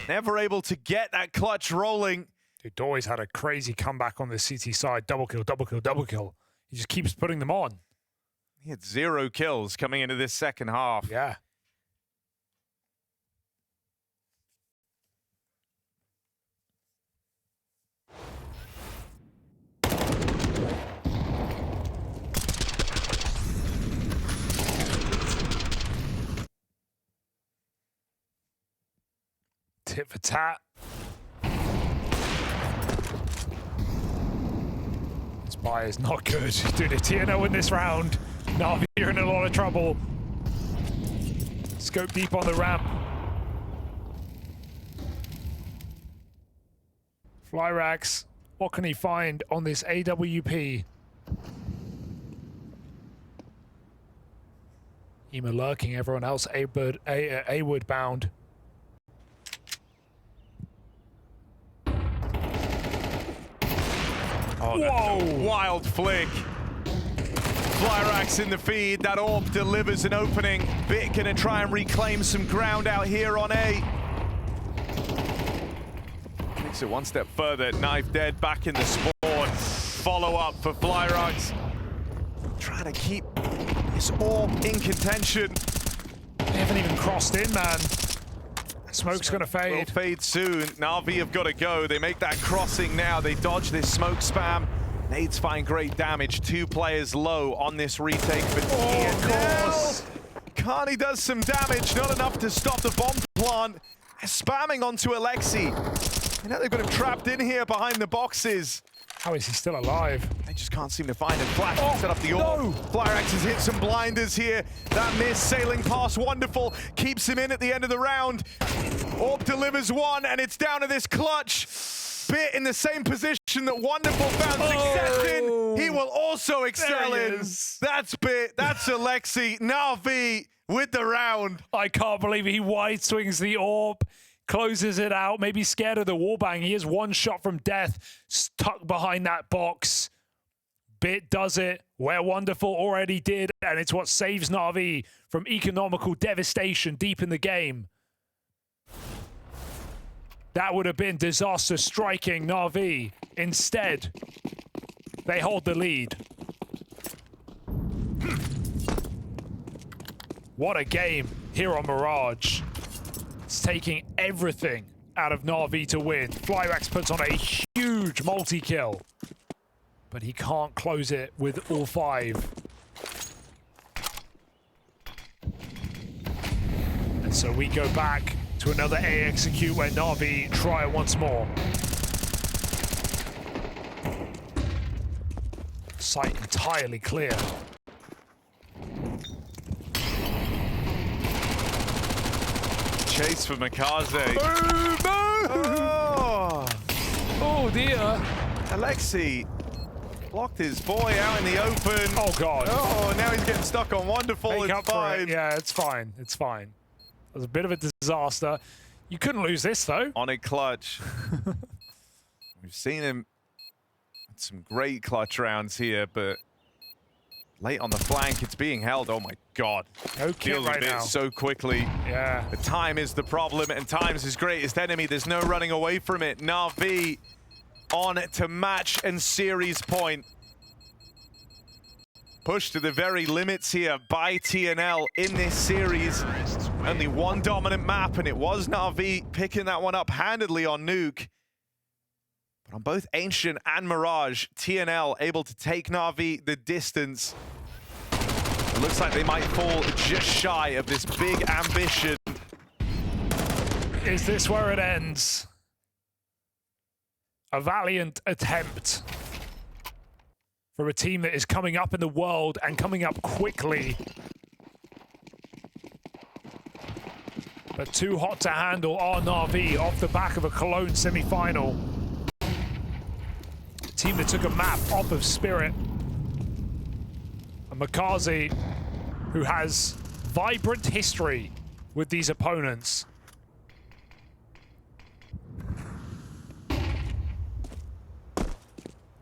Never able to get that clutch rolling. dude, Doy's had a crazy comeback on the CT side. Double kill, double kill, double kill. He just keeps putting them on. He had 0 kills coming into this second half. Yeah. Tit for tat. This buy is not good. Dude, if TNL win this round, Navi are in a lot of trouble. Scope deep on the ramp. Flyrax, what can he find on this AWP? Ema lurking, everyone else A-Wood bound. Oh, whoa! Wild flick. Flyrax in the feed. That orb delivers an opening. Bit gonna try and reclaim some ground out here on A. Takes it one step further. Knife dead back in the spawn. Follow up for Flyrax. Trying to keep his orb in contention. They haven't even crossed in, man. Smoke's gonna Will fade. fade soon. Na'Vi have got to go. They make that crossing now. They dodge this smoke spam. Nades find great damage. 2 players low on this retake for TNL. Carney does some damage, not enough to stop the bomb plant. They're spamming onto Alexi. You know they've got him trapped in here behind the boxes. How is he still alive? They just can't seem to find him. Flash set up the orb. no! Flyrax has hit some blinders here. That miss sailing past Wonderful keeps him in at the end of the round. Orb delivers one, and it's down to this clutch. Bit in the same position that Wonderful found success in. He will also excel There he in. is. That's Bit. That's Alexi. Na'Vi with the round. I can't believe he wide swings the orb, closes it out, maybe scared of the wallbang. He is one shot from death, stuck behind that box. Bit does it where Wonderful already did, and it's what saves Na'Vi from economical devastation deep in the game. That would have been disaster striking NAVI. Instead, they hold the lead. What a game here on Mirage. It's taking everything out of NAVI to win. Flyrax puts on a huge multi-kill, but he can't close it with all 5. And so we go back to another A execute where NAVI try it once more. Site entirely clear. Chase for Makaze. Oh dear. Alexi blocked his boy out in the open. Oh god. Oh, now he's getting stuck on Wonderful. Make It's up for fine. it. Yeah, it's fine. It's fine. It was a bit of a disaster. You couldn't lose this though. On a clutch. We've seen him with some great clutch rounds here, but late on the flank, it's being held. Oh my god. No kid Kills right a bit now. so quickly. Yeah. The time is the problem, and time's his greatest enemy. There's no running away from it. NAVI on to match and series point. Pushed to the very limits here by TNL in this series. Only one dominant map, and it was NAVI picking that one up handedly on Nuke. But on both Ancient and Mirage, TNL able to take NAVI the distance. It looks like they might fall just shy of this big ambition. Is this where it ends? A valiant attempt for a team that is coming up in the world and coming up quickly. But too hot to handle are NAVI off the back of a Cologne semi-final. Team that took a map off of Spirit. And Makaze, who has vibrant history with these opponents.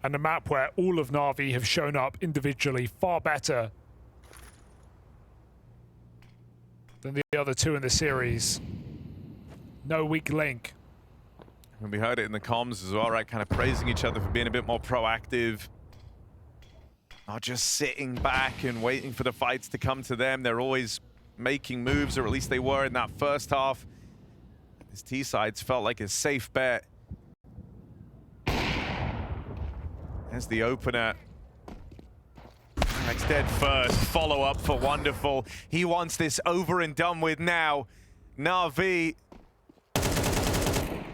And a map where all of NAVI have shown up individually far better than the other 2 in the series. No weak link. And we heard it in the comms as well, right? Kind of praising each other for being a bit more proactive. Not just sitting back and waiting for the fights to come to them. They're always making moves, or at least they were in that first half. This T-sides felt like a safe bet. There's the opener. Next dead first. Follow-up for Wonderful. He wants this over and done with now. NAVI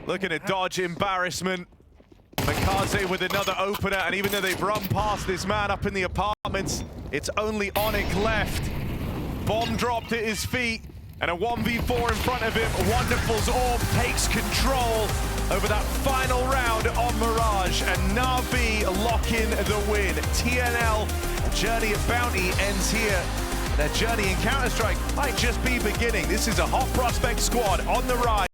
looking to dodge embarrassment. Makaze with another opener, and even though they've run past this man up in the apartments, it's only Onyx left. Bomb dropped at his feet, and a 1v4 in front of him. Wonderful's orb takes control over that final round on Mirage, and NAVI lock in the win. TNL, the journey at Bounty ends here. Their journey in Counter-Strike might just be beginning. This is a hot prospect squad on the rise.